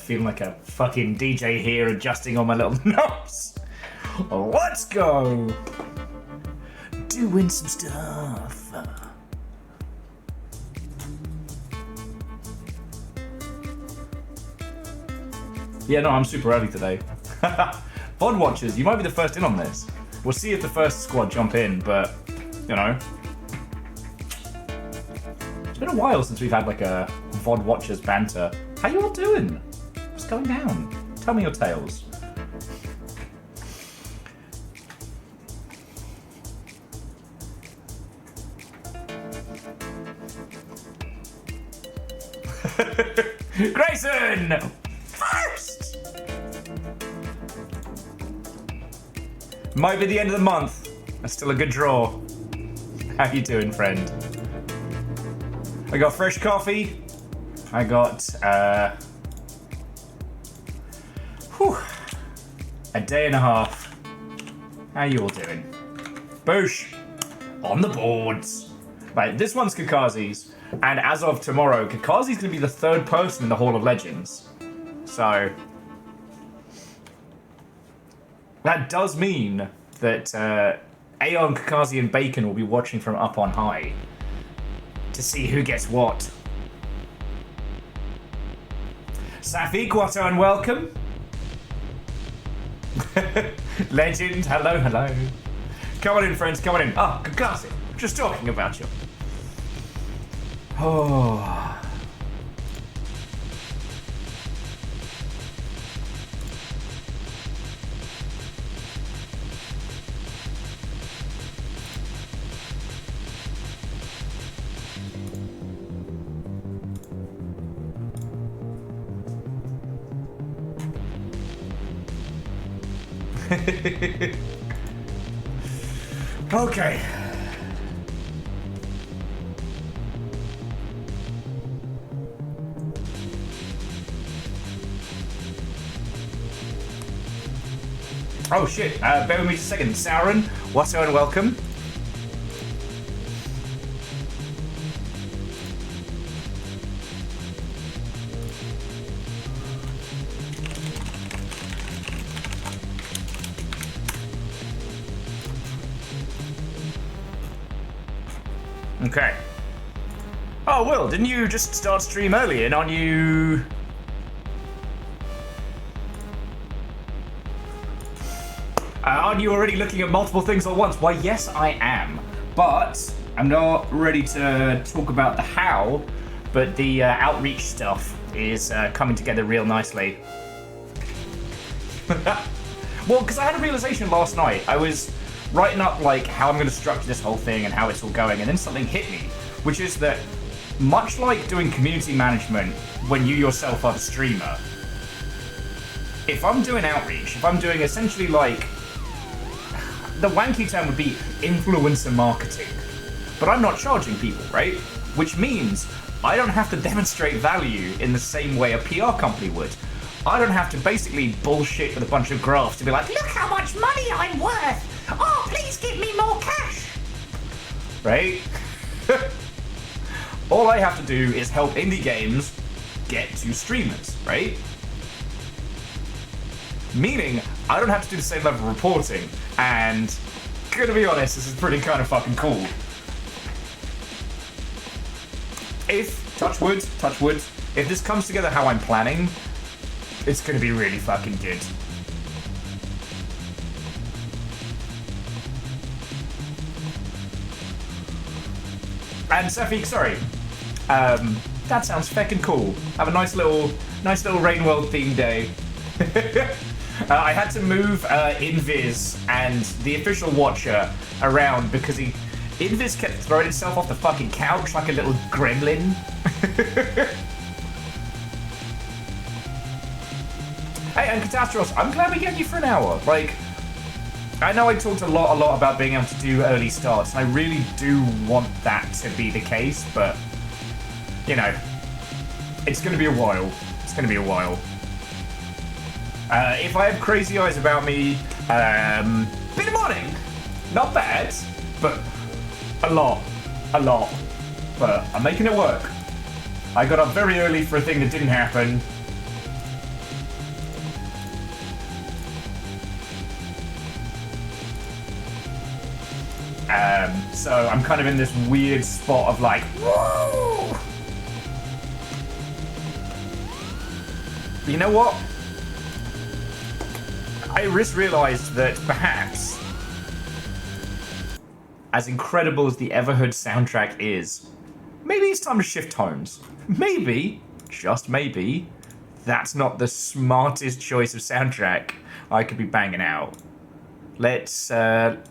feeling like a fucking DJ here, adjusting all my little knobs. Let's go. Doing some stuff. Yeah, no, I'm super early today. VOD watchers, you might be the first in on this. We'll see if the first squad jump in, but, you know. It's been a while since we've had like a VOD watchers banter. How you all doing? What's going down? Tell me your tales. Grayson! First! Might be the end of the month. That's still a good draw. How you doing, friend? I got fresh coffee. I got, a day and a half. How you all doing? Boosh! On the boards. Right, this one's Kakazi's. And as of tomorrow, Kakazi's going to be the third person in the Hall of Legends. So, that does mean that Aeon, Kakazi, and Bacon will be watching from up on high to see who gets what. Safi, Quato, and welcome. Legend, hello, hello. Come on in, friends, come on in. Ah, Kakazi, just talking about you. Oh. Okay. Oh shit, bear with me just a second. Sauron, what's and welcome. Okay. Oh, Will, didn't you just start stream early and aren't you... aren't you already looking at multiple things at once? Why, yes, I am. But I'm not ready to talk about the how, but the outreach stuff is coming together real nicely. Well, because I had a realization last night. I was writing up like how I'm going to structure this whole thing and how it's all going, and then something hit me, which is that much like doing community management when you yourself are the streamer, if I'm doing outreach, if I'm doing essentially like, the wanky term would be influencer marketing, but I'm not charging people, right? Which means I don't have to demonstrate value in the same way a PR company would. I don't have to basically bullshit with a bunch of graphs to be like, look how much money I'm worth! Oh, please give me more cash! Right? All I have to do is help indie games get to streamers, right? Meaning, I don't have to do the same level of reporting, and gonna be honest, this is pretty kind of fucking cool. If, touch wood, if this comes together how I'm planning, it's gonna be really fucking good. And Safik, sorry. That sounds feckin' cool. Have a nice little Rain World themed day. I had to move Invis and the official watcher around because Invis kept throwing itself off the fucking couch like a little gremlin. Hey, and Catastros, I'm glad we get you for an hour. Like, I know I talked a lot about being able to do early starts, and I really do want that to be the case, but, you know, it's going to be a while. It's going to be a while. If I have crazy eyes about me, bit of morning, not bad, but a lot, but I'm making it work. I got up very early for a thing that didn't happen, So I'm kind of in this weird spot of like, whoa! But you know what? I just realized that perhaps, as incredible as the Everhood soundtrack is, maybe it's time to shift tones. Maybe, just maybe, that's not the smartest choice of soundtrack I could be banging out. Let's, there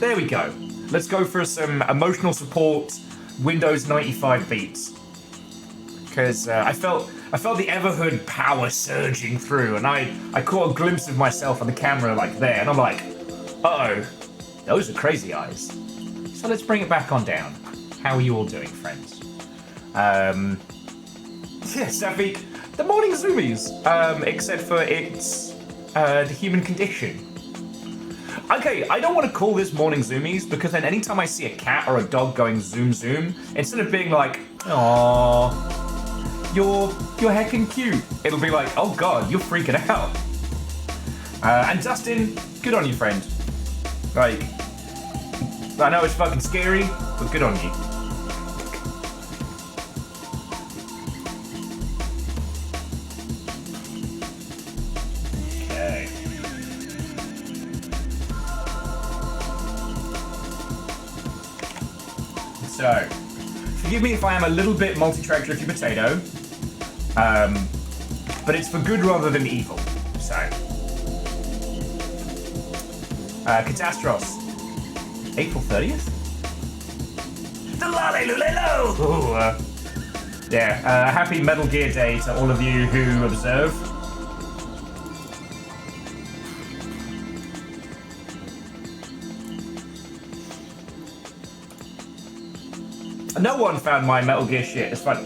we go. Let's go for some emotional support Windows 95 beats. Because I felt the Everhood power surging through, and I caught a glimpse of myself on the camera like there, and I'm like, uh-oh, those are crazy eyes. So let's bring it back on down. How are you all doing, friends? Yes, Safik, the morning zoomies, except for it's the human condition. Okay, I don't want to call this morning zoomies, because then anytime I see a cat or a dog going zoom zoom, instead of being like, aww, you're heckin' cute, it'll be like, oh god, you're freaking out. And Dustin, good on you, friend. Like, I know it's fucking scary, but good on you. Okay. So, forgive me if I am a little bit multi-track drifty potato, but it's for good rather than evil. So, Catastros, April 30th? The Lale-Lulelo! Ooh, yeah, happy Metal Gear Day to all of you who observe. No one found my Metal Gear shit as fun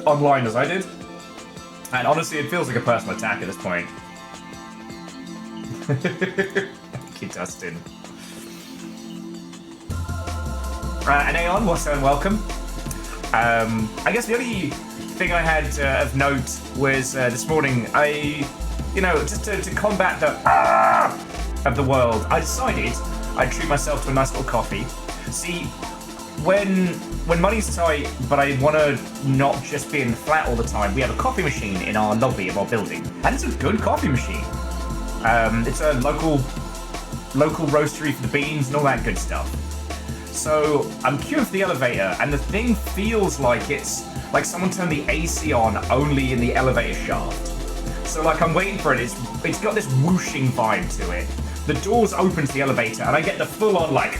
online as I did. And honestly, it feels like a personal attack at this point. Thank you, Dustin. And Aeon, what's and welcome. I guess the only thing I had of note was this morning, just to combat the of the world, I decided I'd treat myself to a nice little coffee. See, when money's tight, but I want to not just be in the flat all the time, we have a coffee machine in our lobby of our building, and it's a good coffee machine. It's a local roastery for the beans and all that good stuff. So I'm queuing for the elevator, and the thing feels like it's like someone turned the AC on only in the elevator shaft. So like I'm waiting for it. It's got this whooshing vibe to it. The doors open to the elevator, and I get the full-on like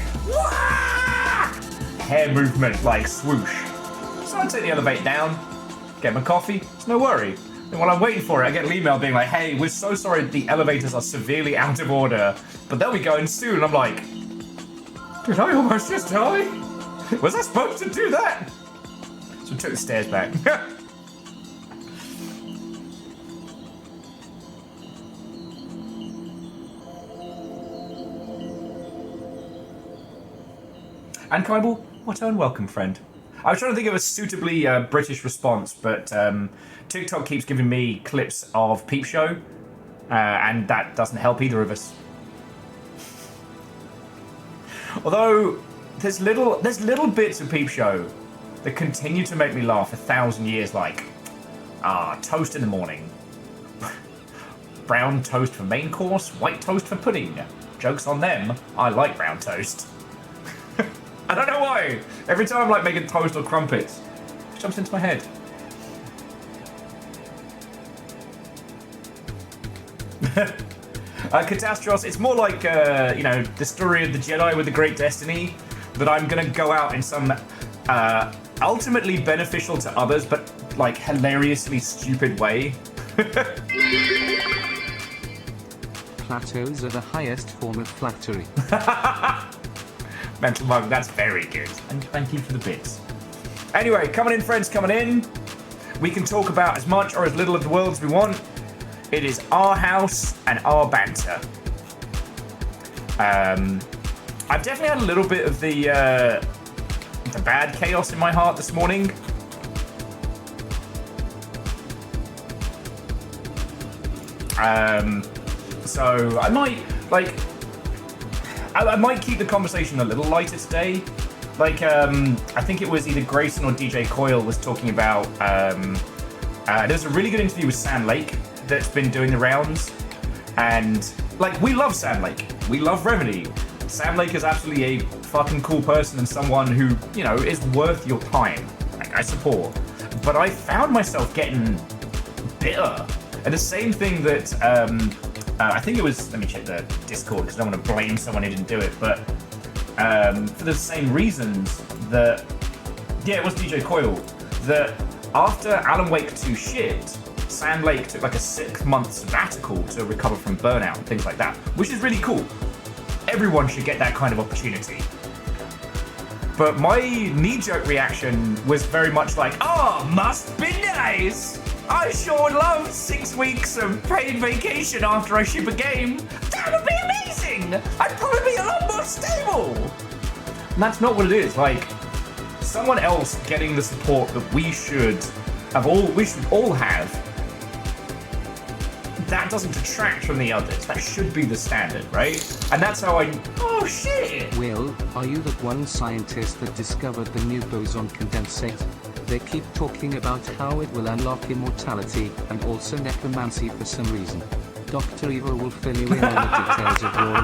hair movement, like swoosh. So I take the elevator down, get my coffee. It's no worry. And while I'm waiting for it, I get an email being like, "Hey, we're so sorry, the elevators are severely out of order, but they'll be going soon." And I'm like, did I almost just die? Was I supposed to do that? So I took the stairs back. And Kybal, what an welcome, friend. I was trying to think of a suitably British response, but TikTok keeps giving me clips of Peep Show, and that doesn't help either of us. Although there's little bits of Peep Show that continue to make me laugh 1,000 years, like toast in the morning, brown toast for main course, white toast for pudding. Joke's on them. I like brown toast. I don't know why. Every time I'm like making toast or crumpets, it jumps into my head. Catastros, it's more like, the story of the Jedi with the Great Destiny, that I'm gonna go out in some ultimately beneficial to others, but like hilariously stupid way. Plateaus are the highest form of flattery. Mental mug, that's very good. And thank you for the bits. Anyway, coming in, friends, coming in. We can talk about as much or as little of the world as we want. It is our house and our banter. I've definitely had a little bit of the bad chaos in my heart this morning. So I might, like, I might keep the conversation a little lighter today. Like, I think it was either Grayson or DJ Coyle was talking about, there's a really good interview with Sam Lake that's been doing the rounds. And, like, we love Sam Lake. We love Remedy. Sam Lake is absolutely a fucking cool person and someone who, you know, is worth your time. Like, I support. But I found myself getting bitter. And the same thing that, I think it was, let me check the Discord because I don't want to blame someone who didn't do it, but for the same reasons that, yeah, it was DJ Coyle, that after Alan Wake 2 shipped, Sam Lake took like a 6-month sabbatical to recover from burnout and things like that, which is really cool. Everyone should get that kind of opportunity. But my knee-jerk reaction was very much like, oh, must be nice. I sure would love 6 weeks of paid vacation after I ship a game. That would be amazing. I'd probably be a lot more stable. And that's not what it is. Like, someone else getting the support that we should all have, that doesn't detract from the others. That should be the standard, right? And that's how oh shit! Will, are you that one scientist that discovered the new boson condensate? They keep talking about how it will unlock immortality and also necromancy for some reason. Dr. Evil will fill you in on the details of all.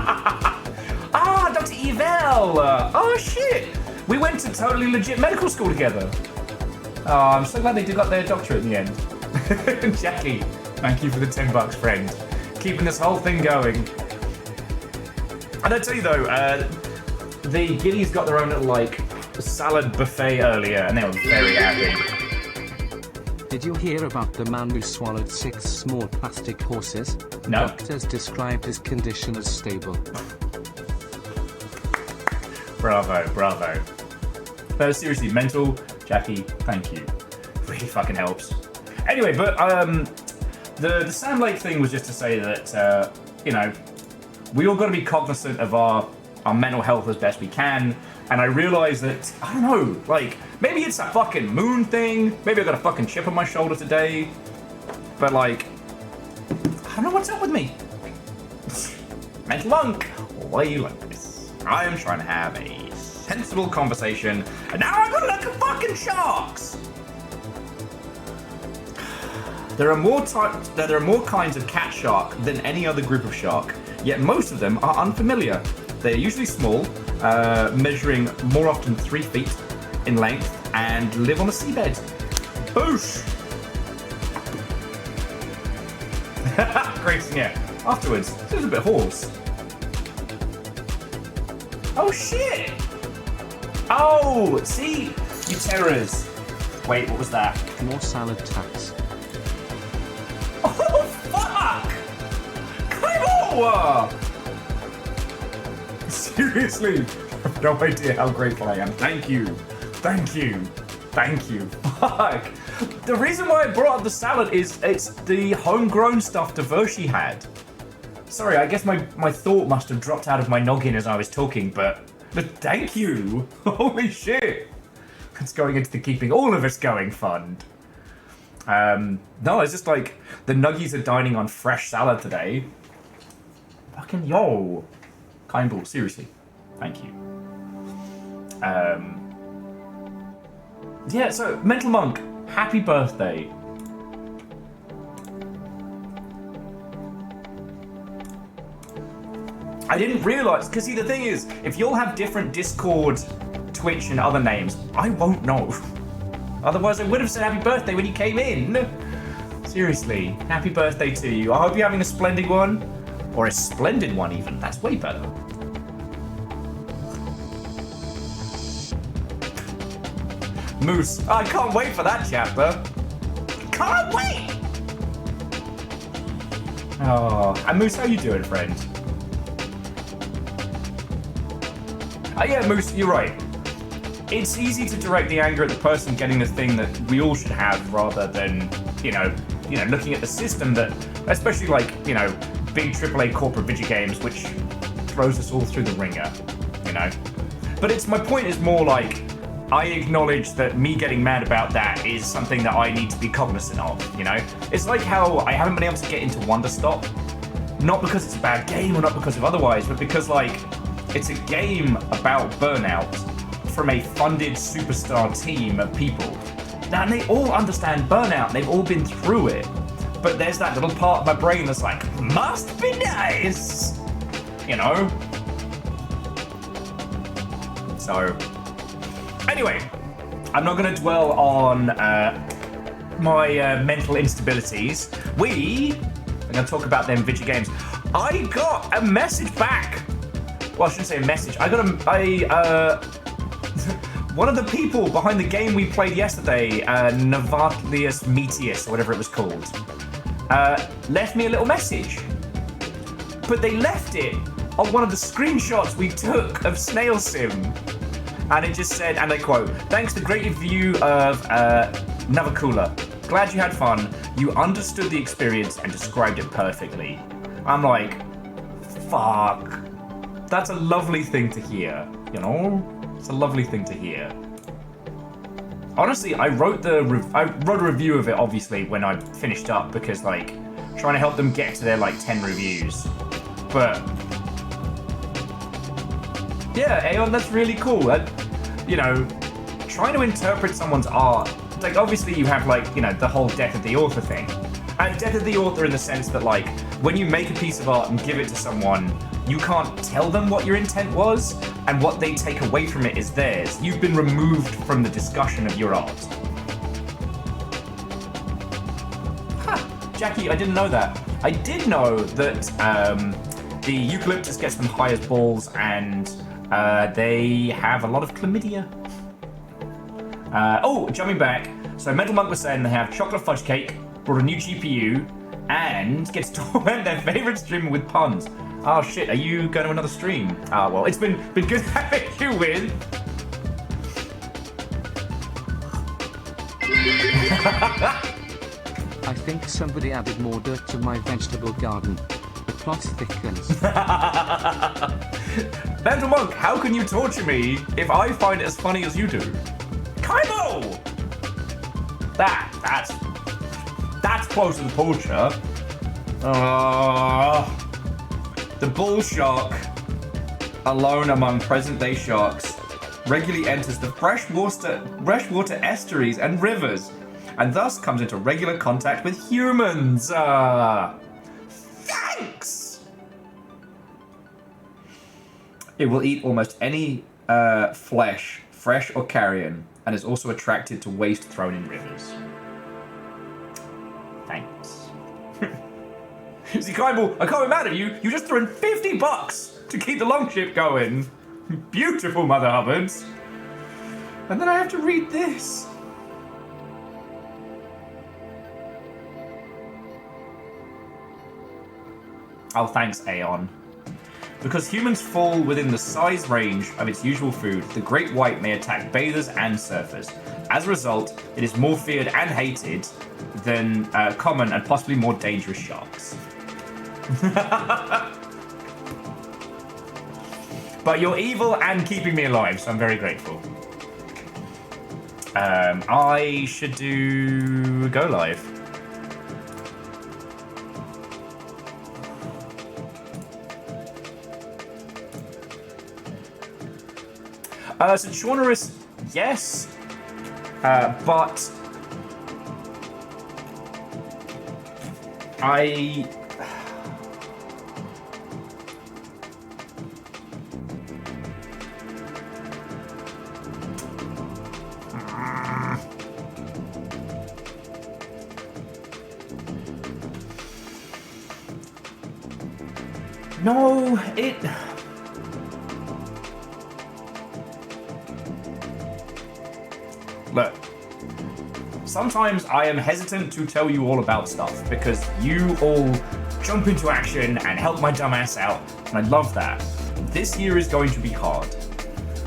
Ah, Dr. Evil! Oh shit! We went to totally legit medical school together. Oh, I'm so glad they got their doctorate in the end. Jackie, thank you for the $10, friend. Keeping this whole thing going. And I tell you though, the Giddies got their own little like salad buffet earlier, and they were very happy. Did you hear about the man who swallowed 6 small plastic horses? No. Doctors described his condition as stable. Bravo, bravo. No, seriously, mental, Jackie, thank you. Really fucking helps. Anyway, but the Sam Lake thing was just to say that, you know, we all got to be cognizant of our mental health as best we can. And I realized that, I don't know, like, maybe it's a fucking moon thing. Maybe I got a fucking chip on my shoulder today. But, like, I don't know what's up with me. Mental monk, why are you like this? I am trying to have a sensible conversation, and now I'm gonna look at fucking sharks! There are more kinds of cat shark than any other group of shark, yet most of them are unfamiliar. They are usually small, measuring more often 3 feet in length, and live on the seabed. Boosh! Grayson, yeah. Afterwards, it was a bit hoarse. Oh shit! Oh, see? You terrors. Wait, what was that? More salad tax. Oh, fuck! Claymore! Seriously, I have no idea how grateful I am. Thank you. Thank you. Thank you. Fuck. The reason why I brought up the salad is it's the homegrown stuff Devoshi had. Sorry, I guess my thought must have dropped out of my noggin as I was talking, but thank you. Holy shit. It's going into the keeping all of us going fund. No, it's just like the Nuggies are dining on fresh salad today. Fucking yo. Kindle, seriously. Thank you. Yeah, so Mental Monk, happy birthday. I didn't realise, because see the thing is, if you'll have different Discord, Twitch and other names, I won't know. Otherwise I would have said happy birthday when you came in. Seriously, happy birthday to you. I hope you're having a splendid one. Or a splendid one even, that's way better. Moose, I can't wait for that chapter. Can't wait! Oh, and Moose, how you doing, friend? Oh yeah, Moose, you're right. It's easy to direct the anger at the person getting the thing that we all should have, rather than, you know, looking at the system that, especially like, big AAA corporate video games, which throws us all through the ringer, But my point is more like, I acknowledge that me getting mad about that is something that I need to be cognizant of, It's like how I haven't been able to get into Wonderstop, not because it's a bad game or not because of otherwise, but because, like, It's a game about burnout from a funded superstar team of people. Now, and they all understand burnout. They've all been through it. But there's that little part of my brain that's like, must be nice, you know? So, anyway, I'm not going to dwell on my mental instabilities. I'm going to talk about them video games. I got a message back. Well, I shouldn't say a message. I got one of the people behind the game we played yesterday, Navatlius Metius, or whatever it was called, left me a little message. But they left it on one of the screenshots we took of Snail Sim. And it just said, and I quote, "Thanks to the great review of Navakula. Glad you had fun. You understood the experience and described it perfectly." I'm like, fuck. That's a lovely thing to hear, you know? It's a lovely thing to hear. Honestly, I wrote a review of it, obviously, when I finished up, because, like, trying to help them get to their, like, 10 reviews. But yeah, Aeon, that's really cool. You know, trying to interpret someone's art, like, obviously you have, like, you know, the whole death of the author thing. And death of the author in the sense that, like, when you make a piece of art and give it to someone, you can't tell them what your intent was, and what they take away from it is theirs. You've been removed from the discussion of your art. Huh, Jackie, I didn't know that. I did know that the eucalyptus gets them high as balls, and they have a lot of chlamydia. Jumping back. So Mental Monk was saying they have chocolate fudge cake, brought a new GPU, and gets to torment their favorite streamer with puns. Oh shit, are you going to another stream? Ah, well, it's been good having you with. I think somebody added more dirt to my vegetable garden. The plot thickens. Mental Monk, how can you torture me if I find it as funny as you do? Kaibo! That's close to the torture. The bull shark, alone among present-day sharks, regularly enters the freshwater estuaries and rivers, and thus comes into regular contact with humans. Thanks! It will eat almost any flesh, fresh or carrion, and is also attracted to waste thrown in rivers. Thanks. See, Kaibo, I can't be mad at you. You just threw in $50 to keep the longship going. Beautiful, Mother Hubbards. And then I have to read this. Oh, thanks, Aeon. Because humans fall within the size range of its usual food, the great white may attack bathers and surfers. As a result, it is more feared and hated than common and possibly more dangerous sharks. But you're evil and keeping me alive, so I'm very grateful. I should do go live. So Chaunerus, yes, but no, Look, sometimes I am hesitant to tell you all about stuff because you all jump into action and help my dumbass out, and I love that. This year is going to be hard.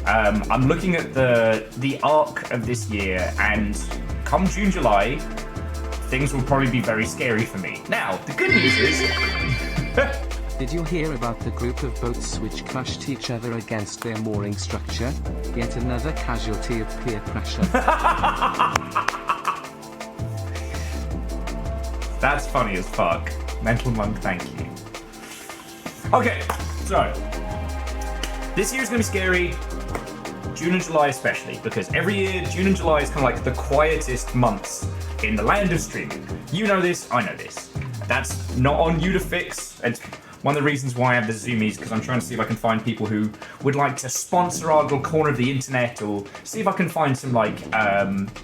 I'm looking at the arc of this year, and come June, July, things will probably be very scary for me. Now, the good news is... Did you hear about the group of boats which crushed each other against their mooring structure? Yet another casualty of peer pressure. That's funny as fuck. Mental Monk, thank you. Okay, so This year's gonna be scary. June and July especially, because every year June and July is kind of like the quietest months in the land of streaming. You know this, I know this. That's not on you to fix. It's one of the reasons why I have the Zoomies, because I'm trying to see if I can find people who would like to sponsor our little corner of the internet, or see if I can find some like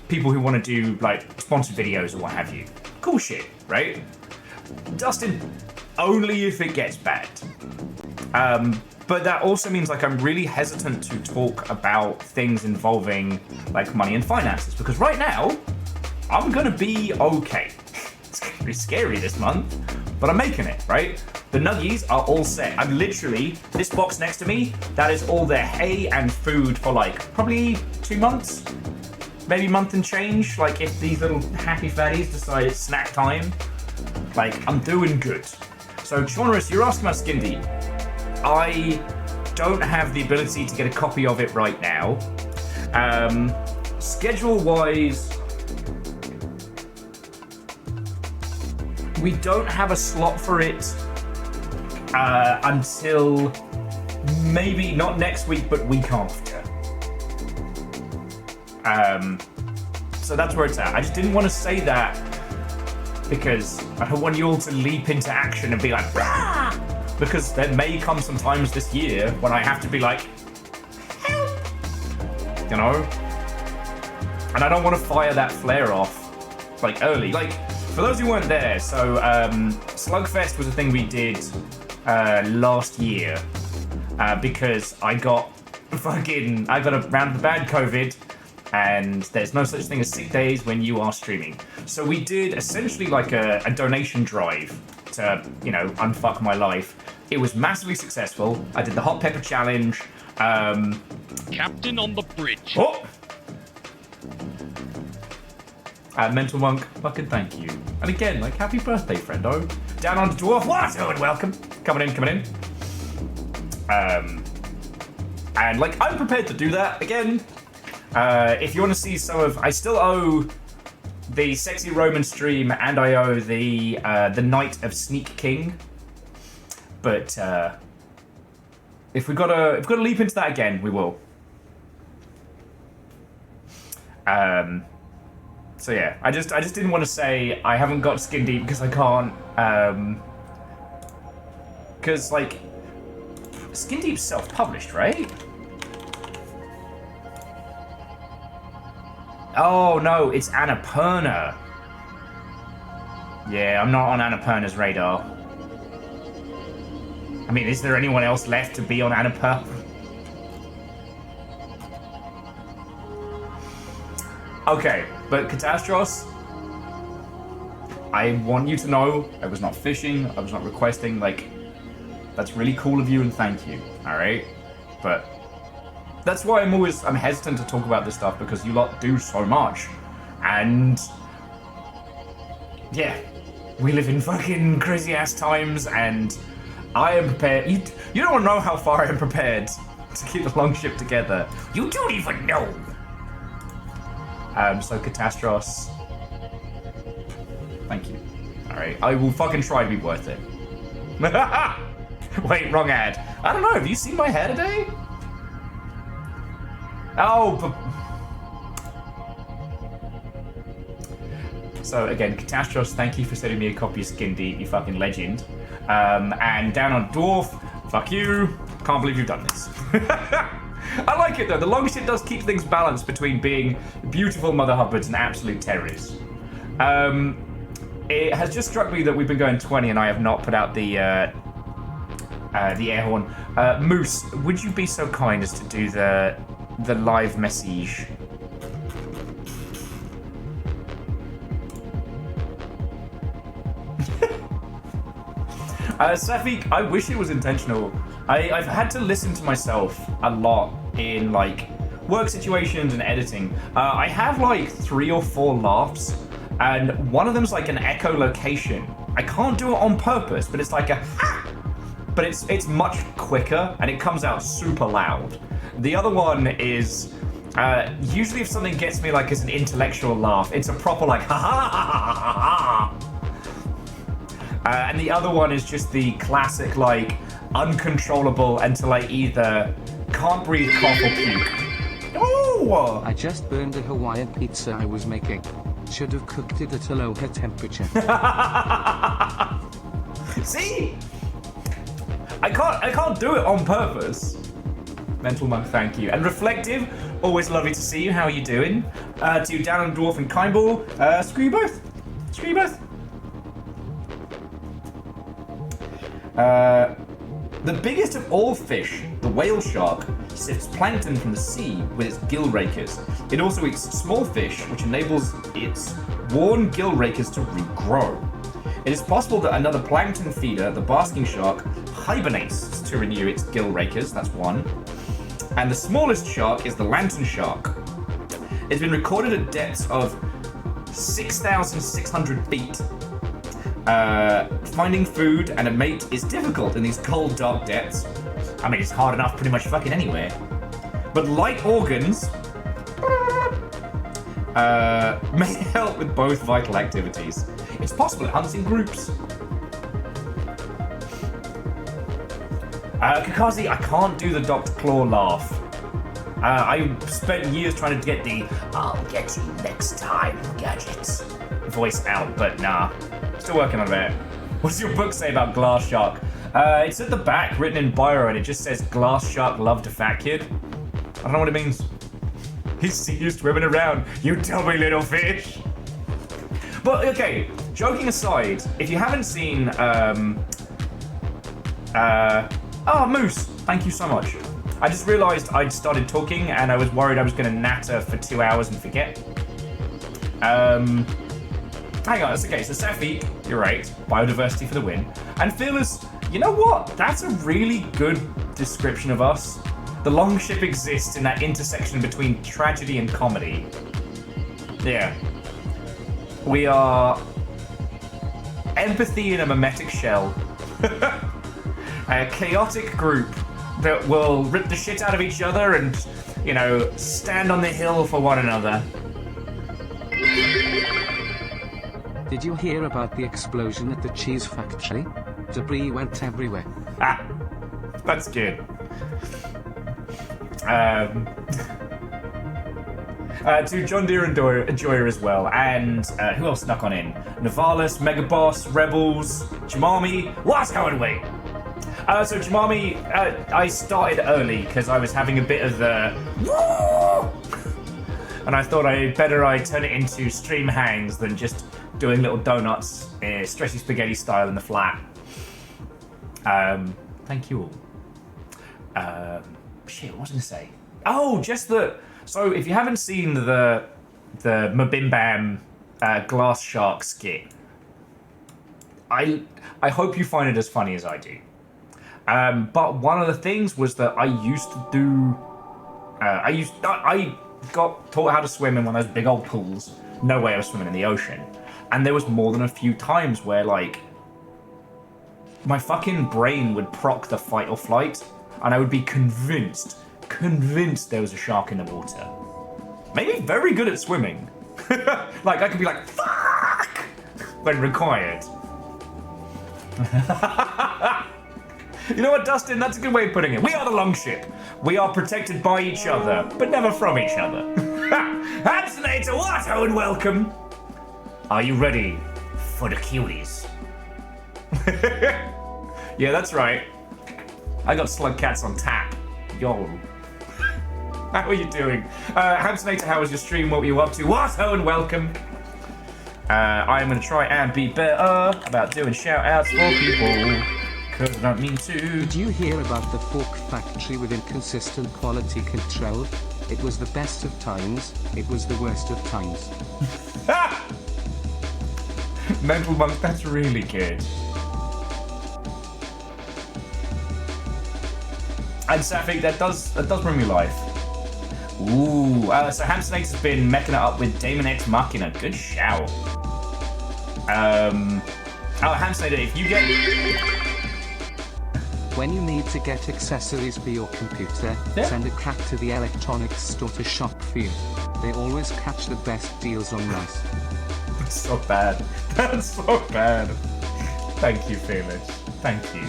people who want to do like sponsored videos or what have you. Cool shit, right? Dustin, only if it gets bad. But that also means like I'm really hesitant to talk about things involving like money and finances, because right now I'm gonna be okay. It's gonna be scary this month, but I'm making it, right? The nuggies are all set. I'm literally, this box next to me, that is all their hay and food for like probably 2 months, maybe a month and change. Like if these little happy fatties decide it's snack time, like I'm doing good. So Chaunerus, you're asking about Skin Deep. I don't have the ability to get a copy of it right now. Schedule-wise, we don't have a slot for it until maybe not next week, but week after. So that's where it's at. I just didn't want to say that because I don't want you all to leap into action and be like, rah! Because there may come some times this year when I have to be like, help! You know? And I don't want to fire that flare off, like, early. Like, for those who weren't there, so, Slugfest was a thing we did, last year, because I got around the bad COVID, and there's no such thing as sick days when you are streaming. So we did essentially like a donation drive to, you know, unfuck my life. It was massively successful. I did the hot pepper challenge. Captain on the bridge. Oh! Mental Monk, fucking thank you. And again, like, happy birthday, friendo. Down on the Dwarf, what? Oh, and welcome. Coming in. And, like, I'm prepared to do that again. If you want to see some of... I still owe the Sexy Roman stream, and I owe the Night of Sneak King. But, if we've got to leap into that again, we will. So yeah, I just didn't want to say I haven't got Skin Deep because I can't, because like, Skin Deep's self-published, right? Oh no, it's Annapurna. Yeah, I'm not on Annapurna's radar. I mean, is there anyone else left to be on Annapurna? Okay, but Catastros, I want you to know I was not fishing, I was not requesting, like, that's really cool of you and thank you, alright? But that's why I'm hesitant to talk about this stuff, because you lot do so much. And yeah, we live in fucking crazy ass times, and I am prepared. You don't know how far I am prepared to keep the long ship together. You don't even know. So Catastros, thank you. Alright, I will fucking try to be worth it. Wait, wrong ad. I don't know, have you seen my hair today? Oh, but... So again, Catastros, thank you for sending me a copy of Skin Deep, you fucking legend. And down on Dwarf, fuck you. Can't believe you've done this. I like it though, the long shit does keep things balanced between being beautiful mother hubbards and absolute terrorists. It has just struck me that we've been going 20 and I have not put out the air horn. Moose, would you be so kind as to do the live message? Safik, I wish it was intentional. I've had to listen to myself a lot in like work situations and editing. I have like 3 or 4 laughs, and one of them's like an echolocation. I can't do it on purpose, but it's like a ha! But it's much quicker and it comes out super loud. The other one is usually if something gets me like as an intellectual laugh, it's a proper like ha ha ha ha ha ha. And the other one is just the classic like uncontrollable until I either can't breathe, cough, or puke. Oh! I just burned a Hawaiian pizza I was making. Should have cooked it at a lower temperature. See? I can't do it on purpose. Mental Monk, thank you. And Reflective, always lovely to see you. How are you doing? To Down and Dwarf and Kindball, screw you both. Screw you both. The biggest of all fish, the whale shark, sips plankton from the sea with its gill rakers. It also eats small fish, which enables its worn gill rakers to regrow. It is possible that another plankton feeder, the basking shark, hibernates to renew its gill rakers. That's one. And the smallest shark is the lantern shark. It's been recorded at depths of 6,600 feet. Finding food and a mate is difficult in these cold, dark depths. I mean, it's hard enough pretty much fucking anywhere. But light organs may help with both vital activities. It's possible it hunts in groups. Kakazi, I can't do the Dr. Claw laugh. I spent years trying to get the "I'll get you next time" gadgets voice out, but nah. Still working on it. What does your book say about Glass Shark? It's at the back, written in biro, and it just says Glass Shark loved a fat kid. I don't know what it means. He's swimming around, you dummy little fish. But okay, joking aside, if you haven't seen Moose, thank you so much. I just realised I'd started talking and I was worried I was going to natter for 2 hours and forget. Hang on, it's okay. So Safik, you're right. Biodiversity for the win. And Fearless, you know what? That's a really good description of us. The Longship exists in that intersection between tragedy and comedy. Yeah. We are empathy in a mimetic shell. A chaotic group that will rip the shit out of each other and, you know, stand on the hill for one another. Did you hear about the explosion at the cheese factory? Debris went everywhere. Ah, that's good. To John Deere and Joyer as well, and who else snuck on in? Navalis, Megaboss, Rebels, Jamami. What's going away? So Jamami, I started early because I was having a bit of the and I thought I turn it into stream hangs than just doing little donuts, stretchy spaghetti style in the flat. Thank you all. Shit, what was I going to say? Oh, just the... So, if you haven't seen the Mabim Bam Glass Shark skit, I hope you find it as funny as I do. But one of the things was that I used to do... I got taught how to swim in one of those big old pools. No way I was swimming in the ocean. And there was more than a few times where, like, my fucking brain would proc the fight or flight, and I would be convinced there was a shark in the water. Maybe very good at swimming. Like, I could be like, fuck! When required. You know what, Dustin? That's a good way of putting it. We are the Longship. We are protected by each other, but never from each other. Hansinator, what? Oh, and welcome. Are you ready for the cuties? Yeah, that's right. I got slug cats on tap. Yo. How are you doing? Hansinator, how was your stream? What were you up to? What? Oh, and welcome. I'm going to try and be better about doing shout-outs for people. Because I don't mean to. Did you hear about the pork factory with inconsistent quality control? It was the best of times. It was the worst of times. Mental Monk, that's really good. And Safik, that does bring me life. Ooh, so Hamsonate has been meching it up with Damon X Machina. Good shout. Hamsonate, if you get... When you need to get accessories for your computer, send a crack to the electronics store to shop for you. They always catch the best deals on rice. That's so bad. That's so bad. Thank you, Felix. Thank you.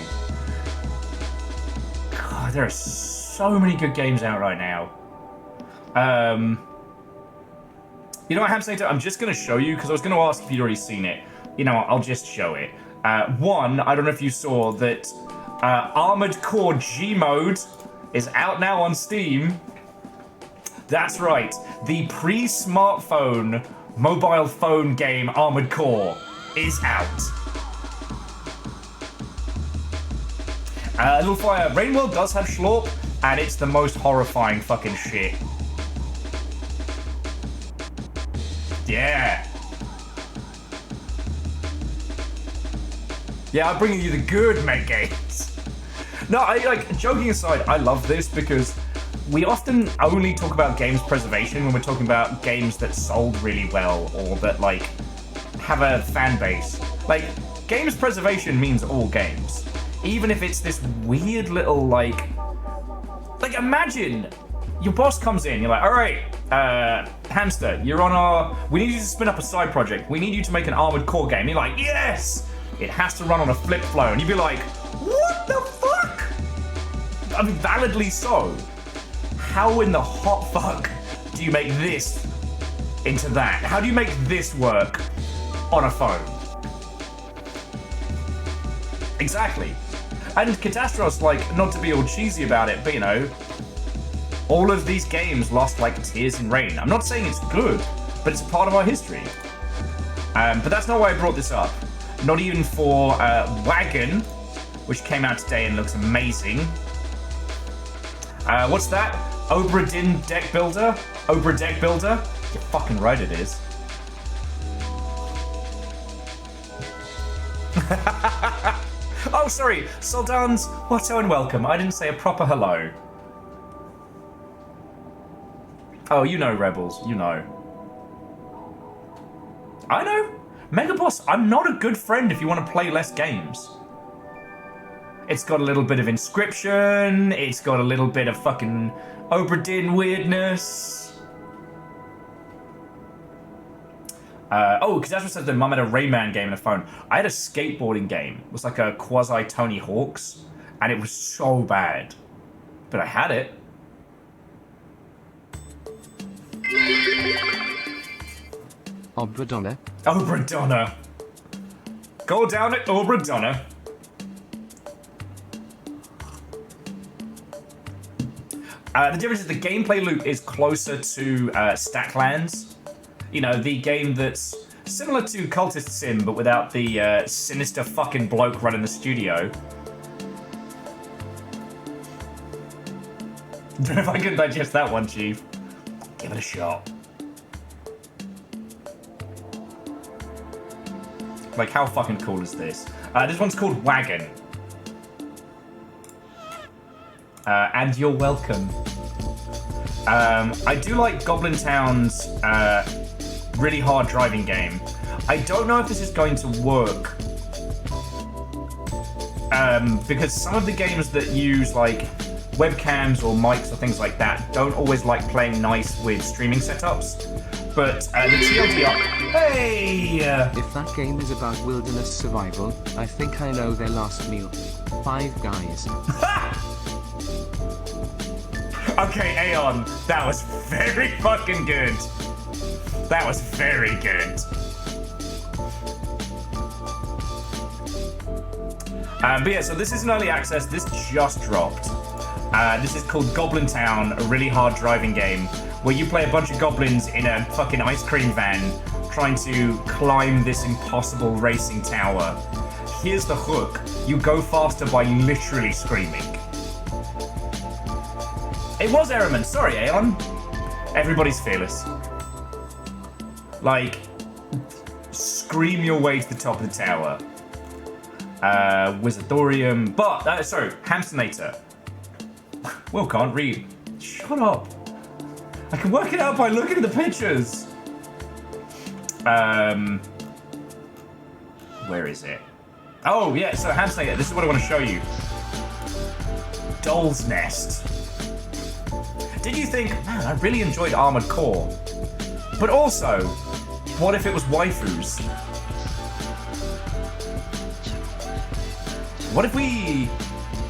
God, there are so many good games out right now. You know what, Hamsator? I'm just going to show you, because I was going to ask if you'd already seen it. You know what, I'll just show it. One, I don't know if you saw that Armored Core G mode is out now on Steam. That's right, the pre-smartphone mobile phone game Armored Core is out. Little fire, Rainworld does have Schlorp, and it's the most horrifying fucking shit. Yeah. Yeah, I'm bringing you the good mate games. No, joking aside, I love this because we often only talk about games preservation when we're talking about games that sold really well or that, like, have a fan base. Like, games preservation means all games. Even if it's this weird little, like, imagine your boss comes in, you're like, all right, Hamster, you're on we need you to spin up a side project. We need you to make an Armored Core game. You're like, yes! It has to run on a flip flow. And you'd be like, what the fuck? I mean, validly so. How in the hot fuck do you make this into that? How do you make this work on a phone? Exactly. And Catastros, like, not to be all cheesy about it, but you know, all of these games lost like tears in rain. I'm not saying it's good, but it's a part of our history. But that's not why I brought this up. Not even for Wagon, which came out today and looks amazing. What's that? Obra Dinn Deck Builder? Obra Deck Builder? You're fucking right it is. Oh, sorry. Soldans, Watto and welcome. I didn't say a proper hello. Oh, you know, Rebels. You know. I know. Megaboss, I'm not a good friend if you want to play less games. It's got a little bit of Inscription. It's got a little bit of fucking Obra Dinn weirdness. Because that's what said that Mum had a Rayman game on a phone. I had a skateboarding game. It was like a quasi Tony Hawk's, and it was so bad. But I had it. Obradonna. Obradonna. Go down at Obradonna. The difference is the gameplay loop is closer to Stacklands. You know, the game that's similar to Cultist Sim, but without the sinister fucking bloke running the studio. Don't know if I can digest that one, Chief. Give it a shot. Like, how fucking cool is this? This one's called Wagon. And you're welcome. I do like Goblin Town's really hard driving game. I don't know if this is going to work. Because some of the games that use, like, webcams or mics or things like that don't always like playing nice with streaming setups. But the TLDR... Hey! If that game is about wilderness survival, I think I know their last meal. Five Guys. Okay, Aeon, that was very fucking good. That was very good. But yeah, so this is an early access. This just dropped. This is called Goblin Town, a really hard driving game where you play a bunch of goblins in a fucking ice cream van trying to climb this impossible racing tower. Here's the hook. You go faster by literally screaming. It was Ehrman. Sorry, Aeon. Everybody's fearless. Like, scream your way to the top of the tower. Wizardorium. But, sorry, Hamsternator. Will can't read. Shut up. I can work it out by looking at the pictures. Where is it? Oh, yeah, so Hamsternator. This is what I want to show you. Doll's Nest. Did you think, man, I really enjoyed Armored Core? But also, what if it was waifus? What if we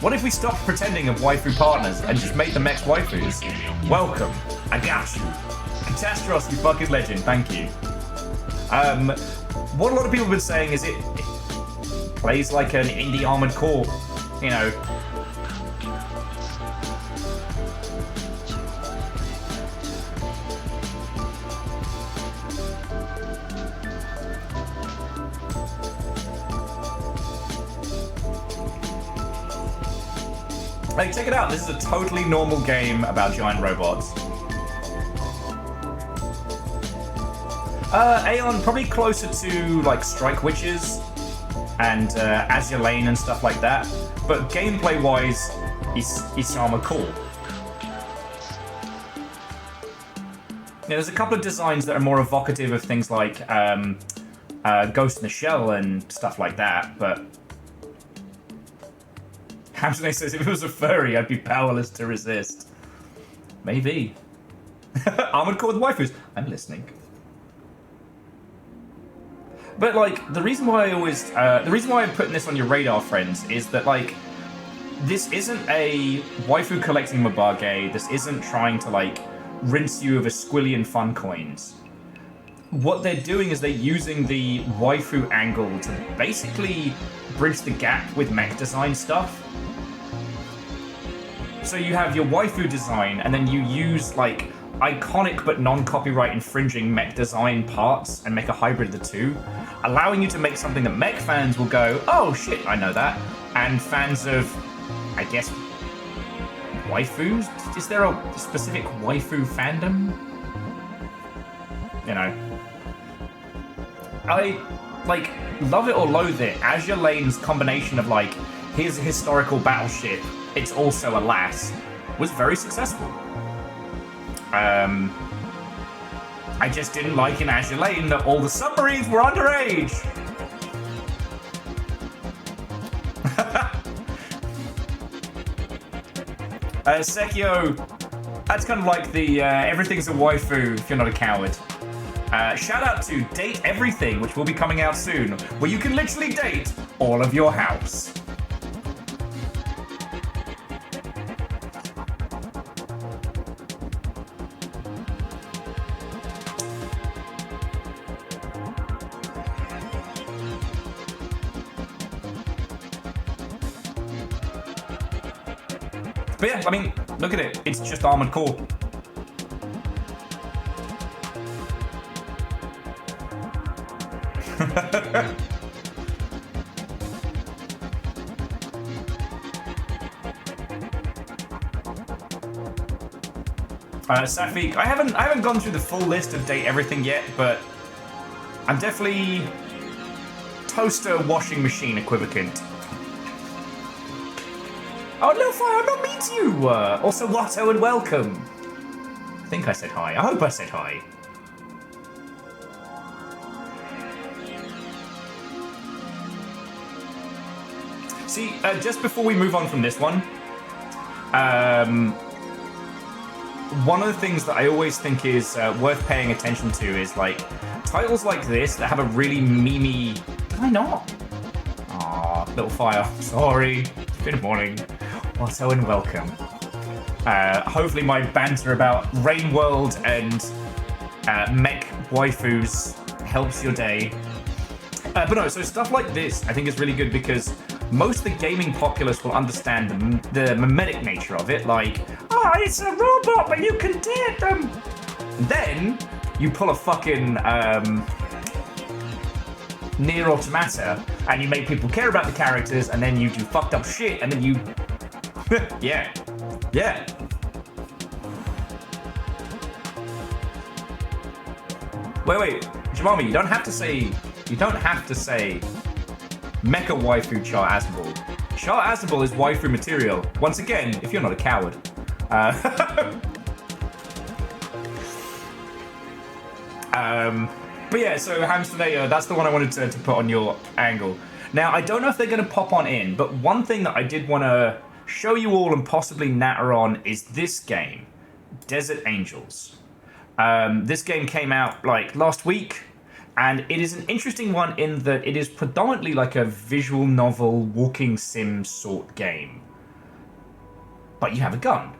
What if we stopped pretending of waifu partners and just made them ex-waifus? Welcome. I got you. Catastros, you fucking legend. Thank you. What a lot of people have been saying is it plays like an indie Armored Core. You know. Like, check it out. This is a totally normal game about giant robots. Aeon, probably closer to, like, Strike Witches and Azure Lane and stuff like that. But gameplay-wise, it's Armored Core. Yeah, there's a couple of designs that are more evocative of things like Ghost in the Shell and stuff like that, but... Hamsune says, if it was a furry, I'd be powerless to resist. Maybe. Armored Core with waifus. I'm listening. But, like, the reason why I'm putting this on your radar, friends, is that, like, this isn't a waifu collecting mabage. This isn't trying to, like, rinse you of a squillion fun coins. What they're doing is they're using the waifu angle to basically bridge the gap with mech design stuff. So you have your waifu design, and then you use, like, iconic but non-copyright infringing mech design parts and make a hybrid of the two, allowing you to make something that mech fans will go, oh shit, I know that, and fans of, I guess, waifus? Is there a specific waifu fandom? You know. I, like, love it or loathe it. Azure Lane's combination of, like, here's a historical battleship, it's also a lass, was very successful. I just didn't like in Azure Lane that all the submarines were underage. Sekio, that's kind of like the everything's a waifu if you're not a coward. Shout out to Date Everything, which will be coming out soon, where you can literally date all of your house. But yeah, I mean, look at it. It's just Armored Core. Safik, I haven't gone through the full list of Date Everything yet, but I'm definitely toaster washing machine equivocant. Oh, no, Fire, I'm not mean to you! Also, Watto and welcome. I think I said hi. I hope I said hi. See, just before we move on from this one, one of the things that I always think is worth paying attention to is, like, titles like this that have a really memey... Did I not? Aw, little Fire. Sorry. It's been a morning. Watto and welcome. Hopefully my banter about Rain World and mech waifus helps your day. But no, so stuff like this I think is really good because most of the gaming populace will understand the mimetic nature of it, like, oh, it's a robot, but you can date them. Then you pull a fucking Nier Automata and you make people care about the characters, and then you do fucked up shit, and then you yeah. Wait, Jamami, you don't have to say Mecha Waifu Char Azabal. Char Azabal is waifu material. Once again, if you're not a coward. But yeah, so Hamsterdam, that's the one I wanted to put on your angle. Now, I don't know if they're going to pop on in, but one thing that I did want to show you all and possibly natter on is this game, Desert Angels. This game came out like last week, and it is an interesting one in that it is predominantly like a visual novel walking sim sort game. but you have a gun.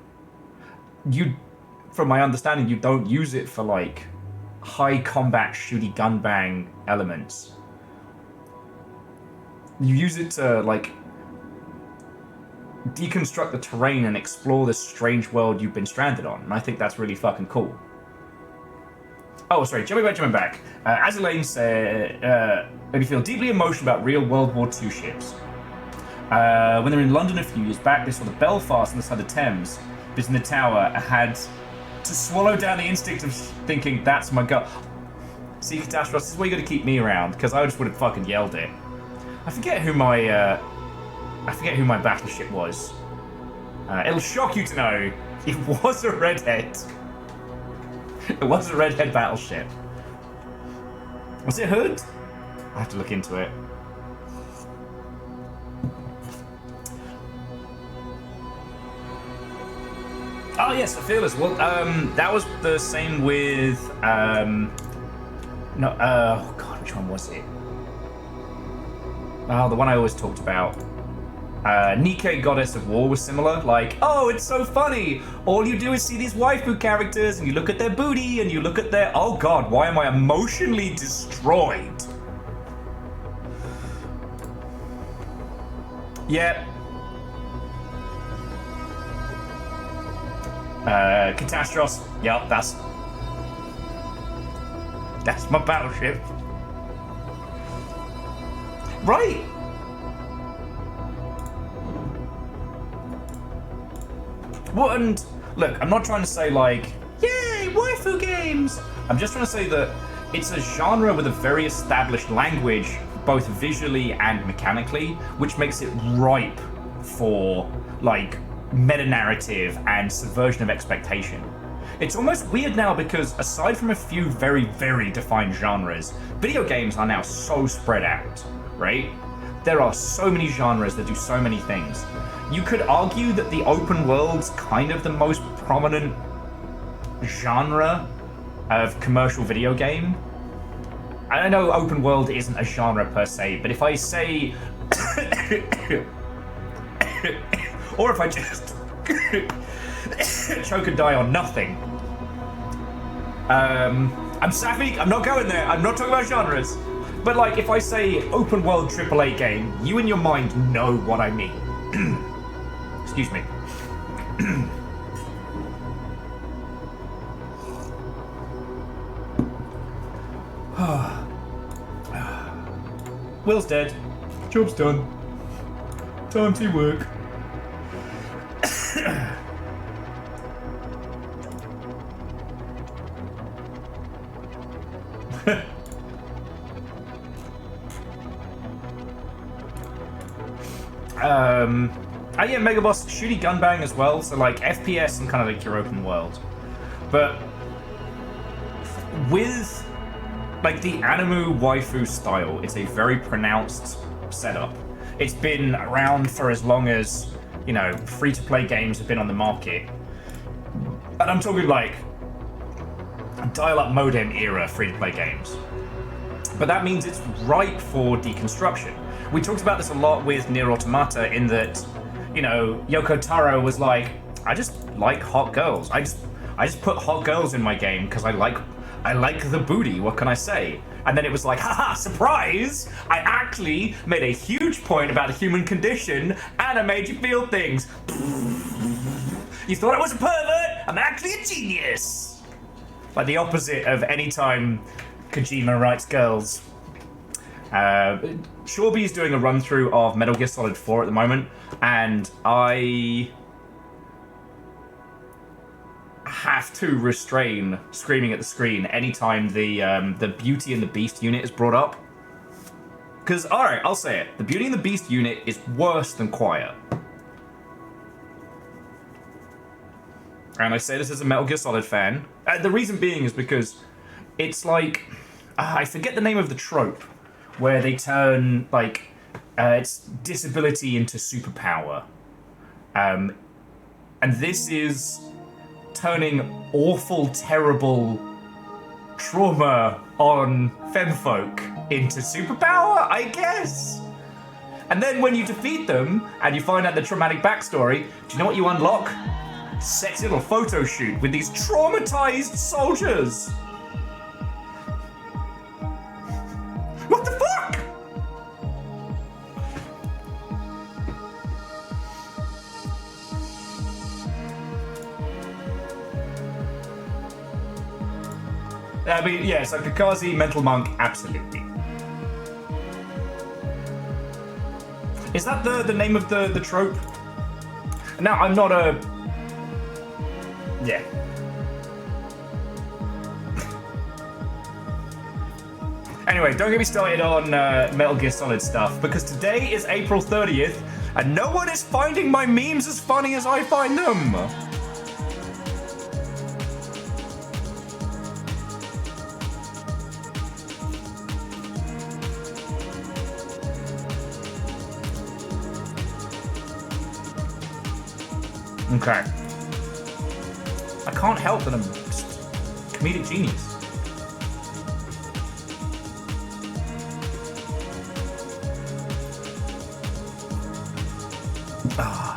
From my understanding, you don't use it for like high combat shooty gun bang elements. You use it to like deconstruct the terrain and explore this strange world you've been stranded on, and I think that's really fucking cool. Oh, sorry, jumping back. As Elaine said, made me feel deeply emotional about real World War II ships. When they were in London a few years back, they saw the Belfast on the side of Thames, visiting the tower, had to swallow down the instinct of thinking, that's my gut. See, Catastrophe, this is why you gotta keep me around, because I just would have fucking yelled it. I forget who my battleship was. It'll shock you to know, it was a redhead. It was a redhead battleship. Was it Hood? I have to look into it. Oh yes, Fearless. Well, that was the same with oh god, which one was it? Oh, the one I always talked about. Nike, Goddess of War, was similar. Like, oh, it's so funny. All you do is see these waifu characters, and you look at their booty, and you look at their... Oh god, why am I emotionally destroyed? Yep. Catastros. Yep, that's my battleship. Right. Well, and look, I'm not trying to say like, yay, waifu games. I'm just trying to say that it's a genre with a very established language, both visually and mechanically, which makes it ripe for like meta-narrative and subversion of expectation. It's almost weird now because aside from a few very, very defined genres, video games are now so spread out, right? There are so many genres that do so many things. You could argue that the open world's kind of the most prominent genre of commercial video game. I know open world isn't a genre per se, but if I say... or if I just choke and die on nothing. I'm Safik, I'm not going there, I'm not talking about genres. But like, if I say open world AAA game, you in your mind know what I mean. Excuse me. Will's dead. Job's done. Time to work. Yeah, Mega Boss, shooty gun bang as well, so like FPS and kind of like your open world. But with like the anime waifu style, it's a very pronounced setup. It's been around for as long as, you know, free-to-play games have been on the market. And I'm talking like dial-up modem era free-to-play games. But that means it's ripe for deconstruction. We talked about this a lot with Nier Automata in that, you know, Yoko Taro was like, I just like hot girls. I just put hot girls in my game because I like the booty, what can I say? And then it was like, haha, surprise! I actually made a huge point about the human condition and I made you feel things. You thought I was a pervert? I'm actually a genius! Like the opposite of any time Kojima writes girls. Shorby's doing a run through of Metal Gear Solid 4 at the moment, and I have to restrain screaming at the screen anytime the Beauty and the Beast unit is brought up. Because, alright, I'll say it, the Beauty and the Beast unit is worse than Quiet. And I say this as a Metal Gear Solid fan. The reason being is because it's like, I forget the name of the trope, where they turn, like, it's disability into superpower. And this is turning awful, terrible trauma on femfolk into superpower, I guess? And then when you defeat them and you find out the traumatic backstory, do you know what you unlock? Sexy little photo shoot with these traumatized soldiers. What the fuck? I mean, yeah, so Kakashi, Mental Monk, absolutely. Is that the name of the trope? Now, I'm not a... Yeah. Anyway, don't get me started on Metal Gear Solid stuff, because today is April 30th, and no one is finding my memes as funny as I find them. Okay. I can't help that I'm just comedic genius.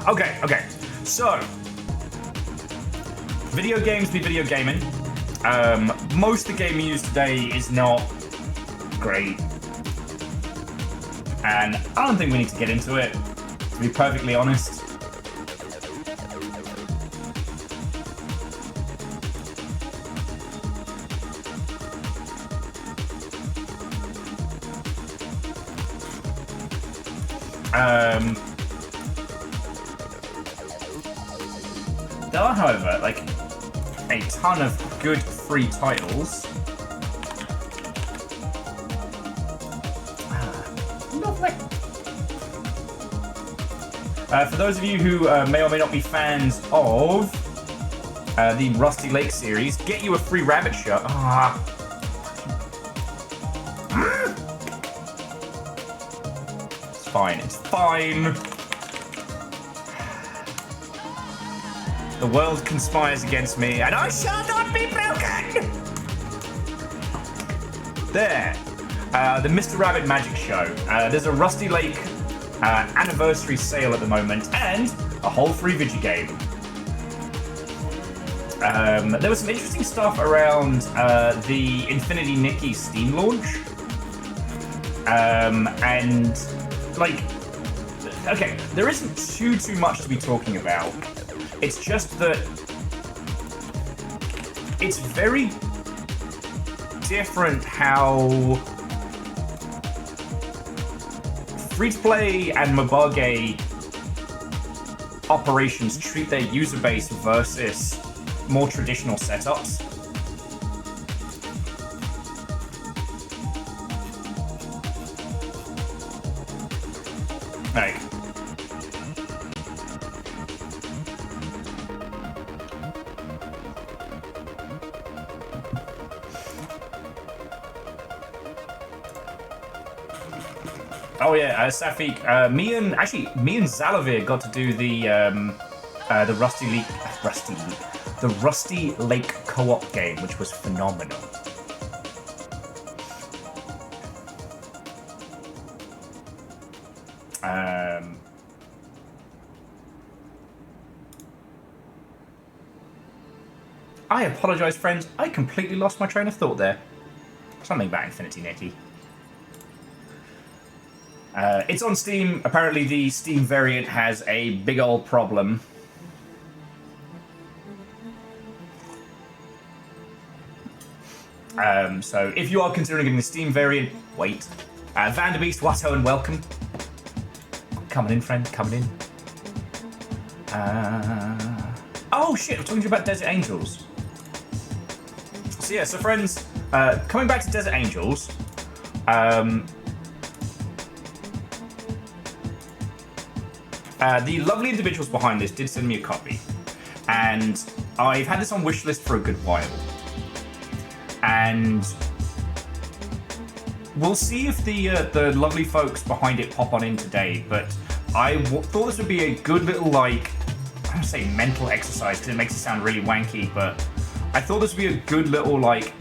Okay. So, video games be video gaming. Most of the game used today is not great. And I don't think we need to get into it, to be perfectly honest. There are, however, like a ton of good free titles. Lovely. For those of you who may or may not be fans of the Rusty Lake series, get you a free rabbit shirt. It's fine. The world conspires against me, and I shall not be broken! There. The Mr. Rabbit Magic Show. There's a Rusty Lake anniversary sale at the moment, and a whole free video game. There was some interesting stuff around the Infinity Nikki Steam launch. And, like, okay, there isn't too much to be talking about. It's just that it's very different how free-to-play and Mobage operations treat their user base versus more traditional setups. Like, oh yeah, Safik. Me and Zalavir got to do the Rusty Lake co-op game, which was phenomenal. I apologize, friends. I completely lost my train of thought there. Something about Infinity Nikki. It's on Steam. Apparently the Steam variant has a big old problem. So if you are considering getting the Steam variant, wait. Vanderbeest, Watto, and welcome. Coming in, friend, coming in. Oh shit, I'm talking to you about Desert Angels. So yeah, so friends, coming back to Desert Angels, the lovely individuals behind this did send me a copy, and I've had this on wishlist for a good while, and we'll see if the lovely folks behind it pop on in today. But I thought this would be a good little, like, I don't say mental exercise because it makes it sound really wanky, but I thought this would be a good little, like,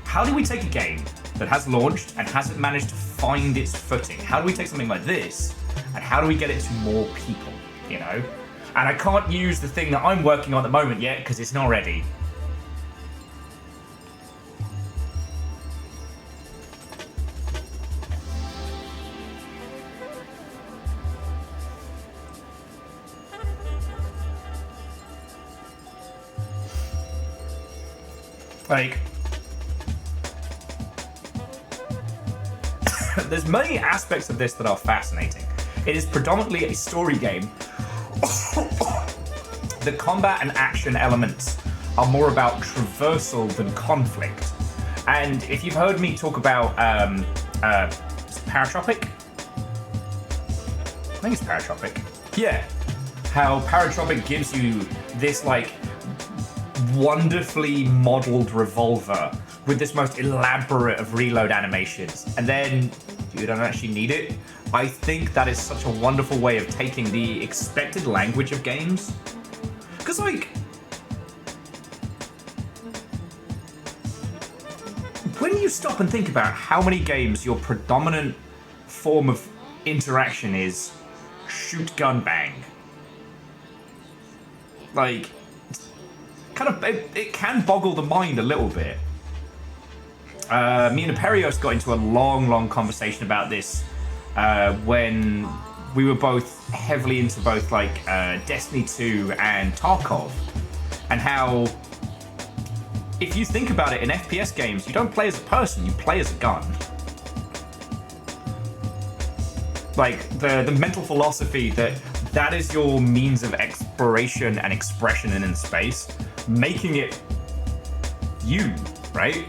how do we take a game that has launched and hasn't managed to find its footing? How do we take something like this and how do we get it to more people, you know? And I can't use the thing that I'm working on at the moment yet because it's not ready. Like, there's many aspects of this that are fascinating. It is predominantly a story game. The combat and action elements are more about traversal than conflict. And if you've heard me talk about Paratropic, I think it's Paratropic. Yeah, how Paratropic gives you this like wonderfully modeled revolver with this most elaborate of reload animations, and then you don't actually need it. I think that is such a wonderful way of taking the expected language of games. Because, like, when you stop and think about how many games your predominant form of interaction is shoot, gun, bang, like, it can boggle the mind a little bit. Me and Aperios got into a long conversation about this when we were both heavily into both like Destiny 2 and Tarkov, and how if you think about it, in FPS games you don't play as a person, you play as a gun. Like the mental philosophy that is your means of exploration and expression in space, making it you, right?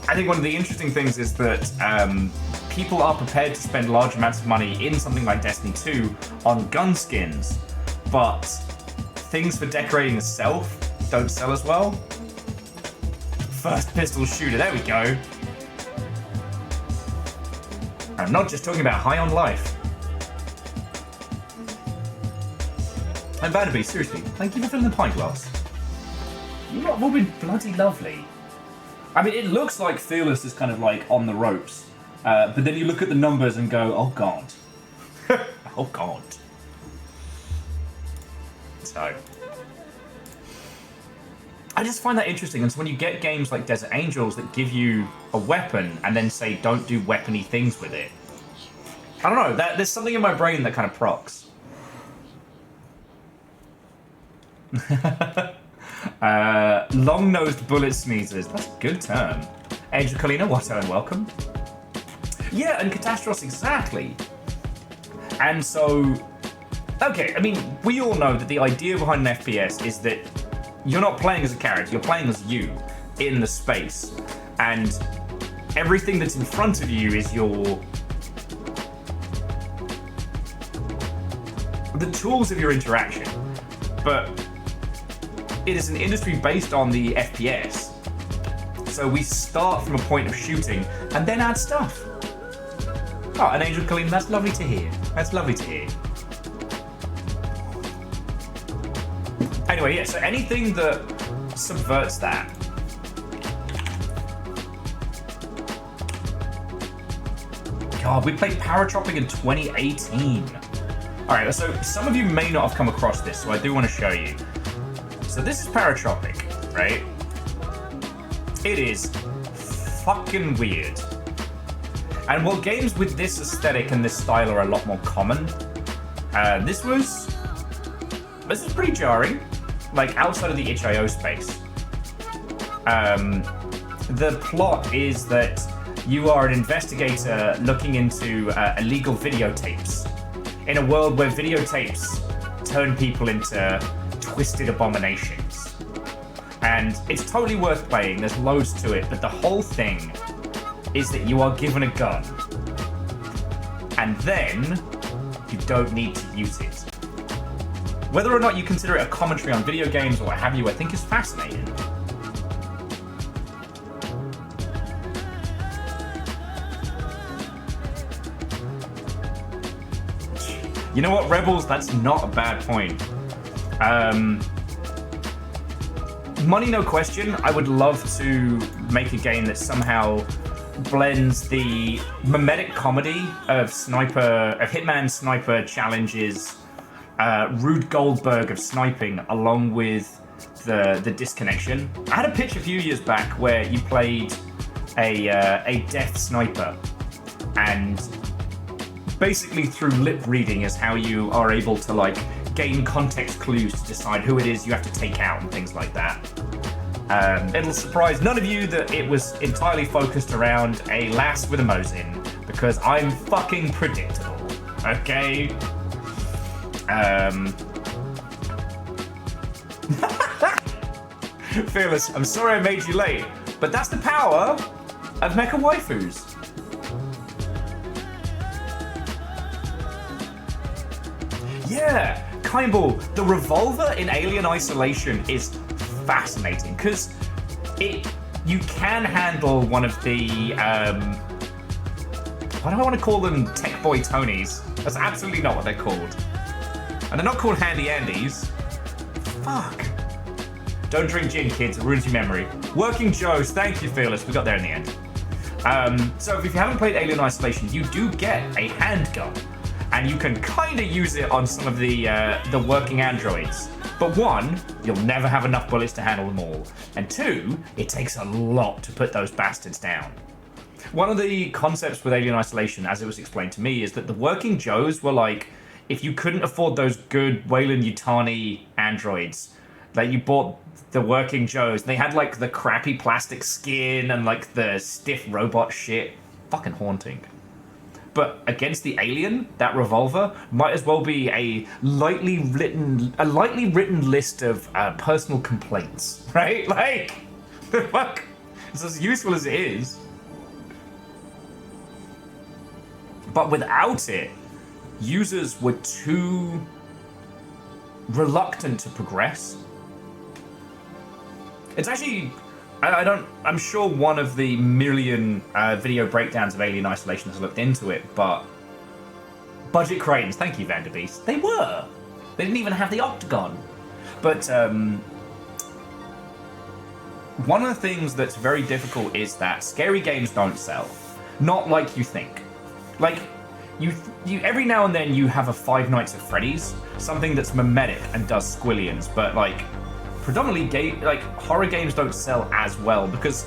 I think one of the interesting things is that people are prepared to spend large amounts of money in something like Destiny 2 on gun skins, but things for decorating the self don't sell as well. First pistol shooter, there we go. I'm not just talking about high on life. And Vanderby, seriously, thank you for filling the pint glass. You lot have all been bloody lovely. I mean, it looks like Fearless is kind of like on the ropes, but then you look at the numbers and go, oh god. Oh god. So, I just find that interesting, and so when you get games like Desert Angels that give you a weapon and then say don't do weapony things with it, I don't know, there's something in my brain that kind of procs. Long-nosed bullet sneezers. That's a good term. Angel Colina, Watto, and welcome. Yeah, and Catastros, exactly. And so, okay, I mean, we all know that the idea behind an FPS is that you're not playing as a character, you're playing as you in the space. And everything that's in front of you is the tools of your interaction. But it is an industry based on the FPS. So we start from a point of shooting and then add stuff. Oh, and Angel Kalim, that's lovely to hear. That's lovely to hear. Anyway, yeah, so anything that subverts that. God, we played Paratropic in 2018. Alright, so some of you may not have come across this, so I do want to show you. So this is Paratropic, right? It is fucking weird. And while games with this aesthetic and this style are a lot more common, this was pretty jarring, like outside of the itch.io space. The plot is that you are an investigator looking into illegal videotapes in a world where videotapes turn people into twisted abominations. And it's totally worth playing, there's loads to it, but the whole thing is that you are given a gun, and then you don't need to use it. Whether or not you consider it a commentary on video games or what have you, I think is fascinating. You know what, Rebels? That's not a bad point. Money, no question. I would love to make a game that somehow blends the mimetic comedy of Hitman sniper challenges, Rube Goldberg of sniping, along with the disconnection. I had a pitch a few years back where you played a deaf sniper, and basically through lip reading is how you are able to like gain context clues to decide who it is you have to take out and things like that. It'll surprise none of you that it was entirely focused around a lass with a Mosin, because I'm fucking predictable, okay? Fearless, I'm sorry I made you late, but that's the power of mecha waifus. Yeah, Kaimball, the revolver in Alien Isolation is fascinating because you can handle one of the what do I want to call them? Tech Boy Tonys. That's absolutely not what they're called, and they're not called Handy Andies. Fuck. Don't drink gin, kids. It ruins your memory. Working Joes. Thank you, Fearless. We got there in the end. So if you haven't played Alien Isolation, you do get a handgun, and you can kind of use it on some of the working androids. But one, you'll never have enough bullets to handle them all. And two, it takes a lot to put those bastards down. One of the concepts with Alien Isolation, as it was explained to me, is that the working Joes were like, if you couldn't afford those good Weyland-Yutani androids, like you bought the working Joes, they had like the crappy plastic skin and like the stiff robot shit. Fucking haunting. But against the alien, that revolver might as well be a lightly written list of personal complaints, right? Like, the fuck? It's as useful as it is. But without it, users were too reluctant to progress. It's actually, I'm sure one of the million video breakdowns of Alien Isolation has looked into it, but budget cranes, thank you, Vanderbeest. They were. They didn't even have the octagon. But one of the things that's very difficult is that scary games don't sell. Not like you think. Like, you every now and then you have a Five Nights at Freddy's, something that's mimetic and does squillions, but like, predominantly horror games don't sell as well because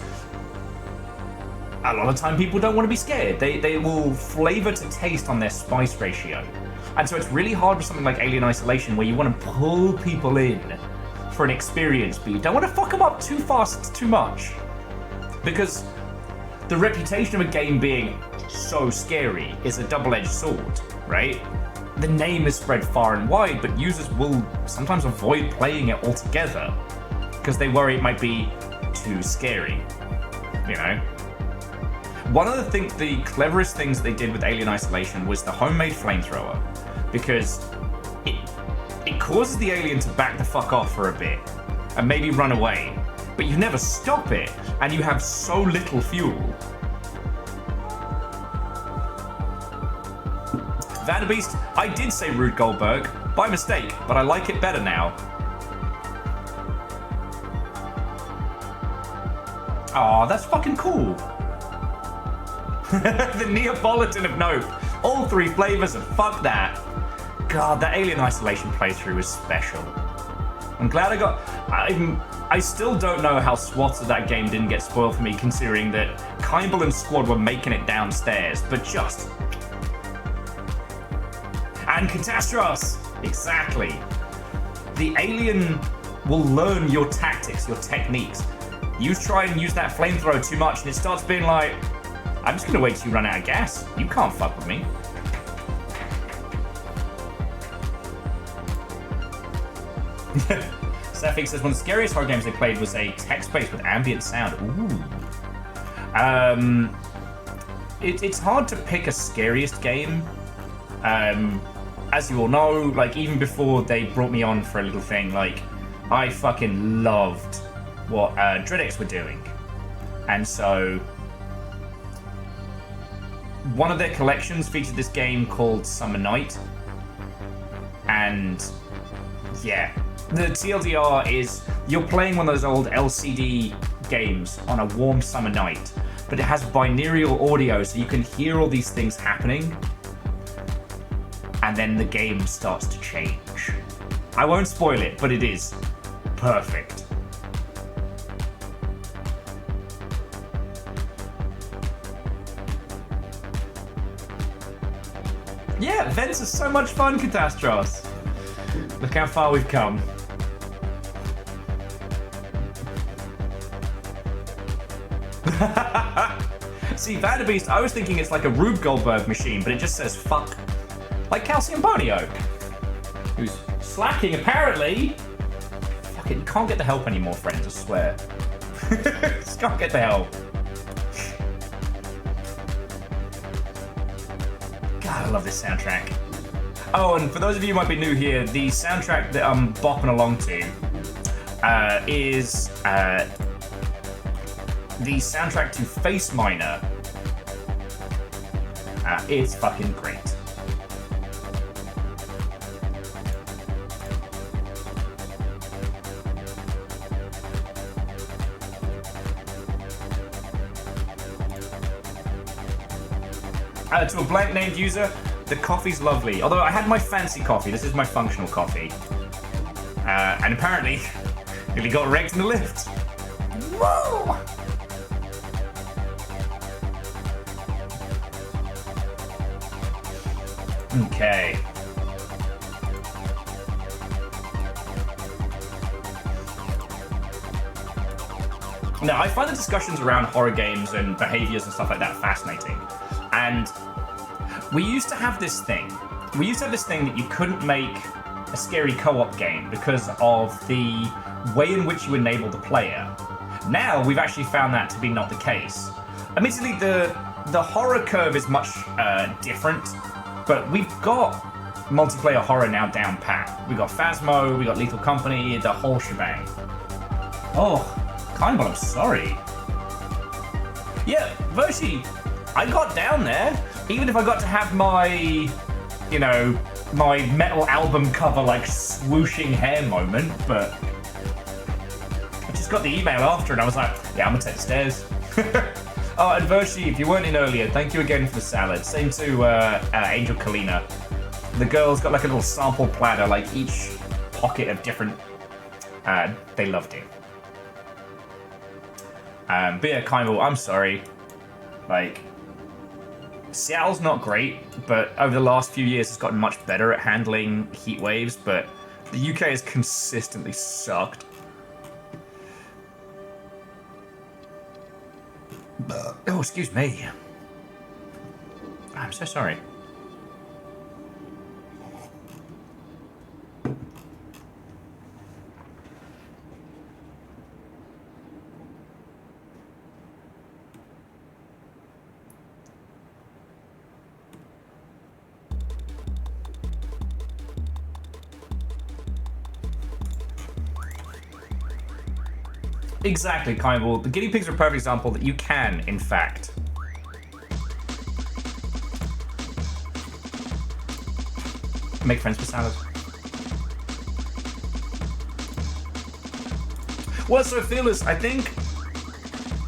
a lot of time people don't want to be scared. They will flavor to taste on their spice ratio. And so it's really hard with something like Alien Isolation where you want to pull people in for an experience, but you don't want to fuck them up too fast, too much. Because the reputation of a game being so scary is a double-edged sword, right? The name is spread far and wide, but users will sometimes avoid playing it altogether because they worry it might be too scary, you know? One of the cleverest things they did with Alien Isolation was the homemade flamethrower, because it causes the alien to back the fuck off for a bit and maybe run away, but you never stop it, and you have so little fuel. Vanderbeest, I did say Rube Goldberg, by mistake, but I like it better now. Aw, that's fucking cool. The Neapolitan of Nope. All three flavors of fuck that. God, that Alien Isolation playthrough was special. I'm glad I still don't know how SWAT of that game didn't get spoiled for me, considering that Kaimball and Squad were making it downstairs, but just... And Catastros! Exactly. The alien will learn your tactics, your techniques. You try and use that flamethrower too much and it starts being like, I'm just gonna wait till you run out of gas. You can't fuck with me. Sefik says, one of the scariest horror games they played was a text-based with ambient sound. Ooh. It's hard to pick a scariest game. As you all know, like, even before they brought me on for a little thing, like, I fucking loved what DreadX were doing. And so, one of their collections featured this game called Summer Night. And, yeah. The TLDR is, you're playing one of those old LCD games on a warm summer night. but it has binaural audio, so you can hear all these things happening, and then the game starts to change. I won't spoil it, but it is perfect. Yeah, vents are so much fun, Catastros. Look how far we've come. See, Vanderbeest, I was thinking it's like a Rube Goldberg machine, but it just says fuck. Like Calcium Bonio, who's slacking apparently. Fucking can't get the help anymore, friends, I swear. Just can't get the help. God, I love this soundtrack. Oh, and for those of you who might be new here, the soundtrack that I'm bopping along to is the soundtrack to Face Miner. It's fucking great. To a blank named user, the coffee's lovely. Although I had my fancy coffee, this is my functional coffee. And apparently, nearly got wrecked in the lift. Whoa! Okay. Now, I find the discussions around horror games and behaviors and stuff like that fascinating. And we used to have this thing. We used to have this thing that you couldn't make a scary co-op game because of the way in which you enable the player. Now, we've actually found that to be not the case. Admittedly, the horror curve is much different, but we've got multiplayer horror now down pat. We got Phasmo, we got Lethal Company, the whole shebang. Oh, Kindball, I'm sorry. Yeah, Vershi, I got down there. Even if I got to have my, you know, my metal album cover like swooshing hair moment, but I just got the email after and I was like, yeah, I'm gonna take the stairs. Oh, and Vershi, if you weren't in earlier, thank you again for the salad. Same to Angel Kalina. The girls got like a little sample platter, like each pocket of different. They loved it. But yeah, Kindle, I'm sorry. Like, Seattle's not great, but over the last few years, it's gotten much better at handling heat waves. But the UK has consistently sucked. Oh, excuse me. I'm so sorry. Exactly, Kindle. The guinea pigs are a perfect example that you can, in fact, make friends with salad. Well, so Fearless, I think,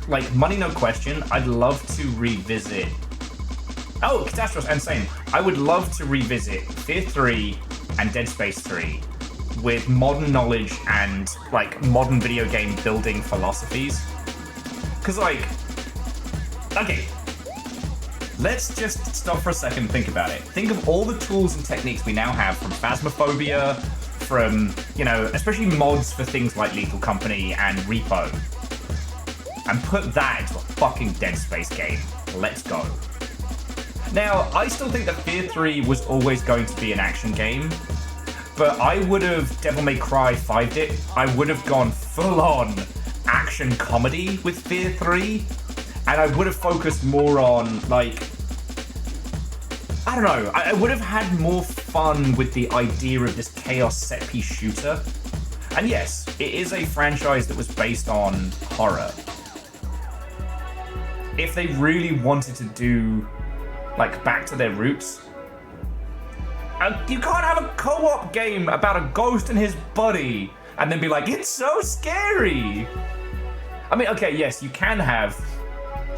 like, money no question, I'd love to revisit. Oh, Catastrophe, and same. I would love to revisit Fear 3 and Dead Space 3 with modern knowledge and, like, modern video game building philosophies. Because, like, okay, let's just stop for a second and think about it. Think of all the tools and techniques we now have, from Phasmophobia, from, you know, especially mods for things like Lethal Company and Repo, and put that into a fucking Dead Space game. Let's go. Now, I still think that Fear 3 was always going to be an action game, but I would have Devil May Cry 5'd it. I would have gone full-on action comedy with Fear 3, and I would have focused more on, like, I don't know, I would have had more fun with the idea of this chaos set-piece shooter. And yes, it is a franchise that was based on horror. If they really wanted to do, like, back to their roots, you can't have a co-op game about a ghost and his buddy and then be like, it's so scary. I mean, okay, yes, you can have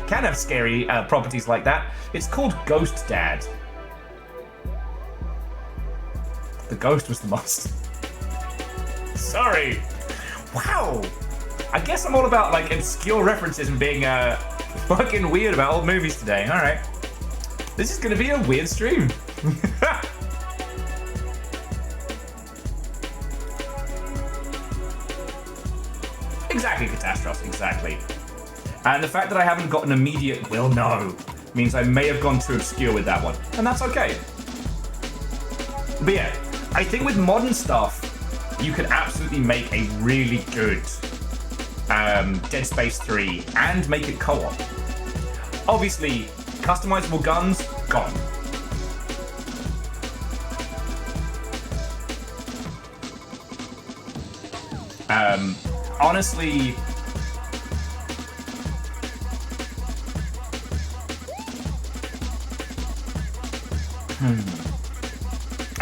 can have scary properties like that. It's called Ghost Dad. The ghost was the monster. Sorry. Wow. I guess I'm all about like obscure references and being fucking weird about old movies today. All right. This is gonna be a weird stream. Exactly, Catastrophe, exactly. And the fact that I haven't got an immediate will know means I may have gone too obscure with that one. And that's okay. But yeah, I think with modern stuff, you could absolutely make a really good Dead Space 3 and make it co-op. Obviously, customizable guns, gone. Honestly,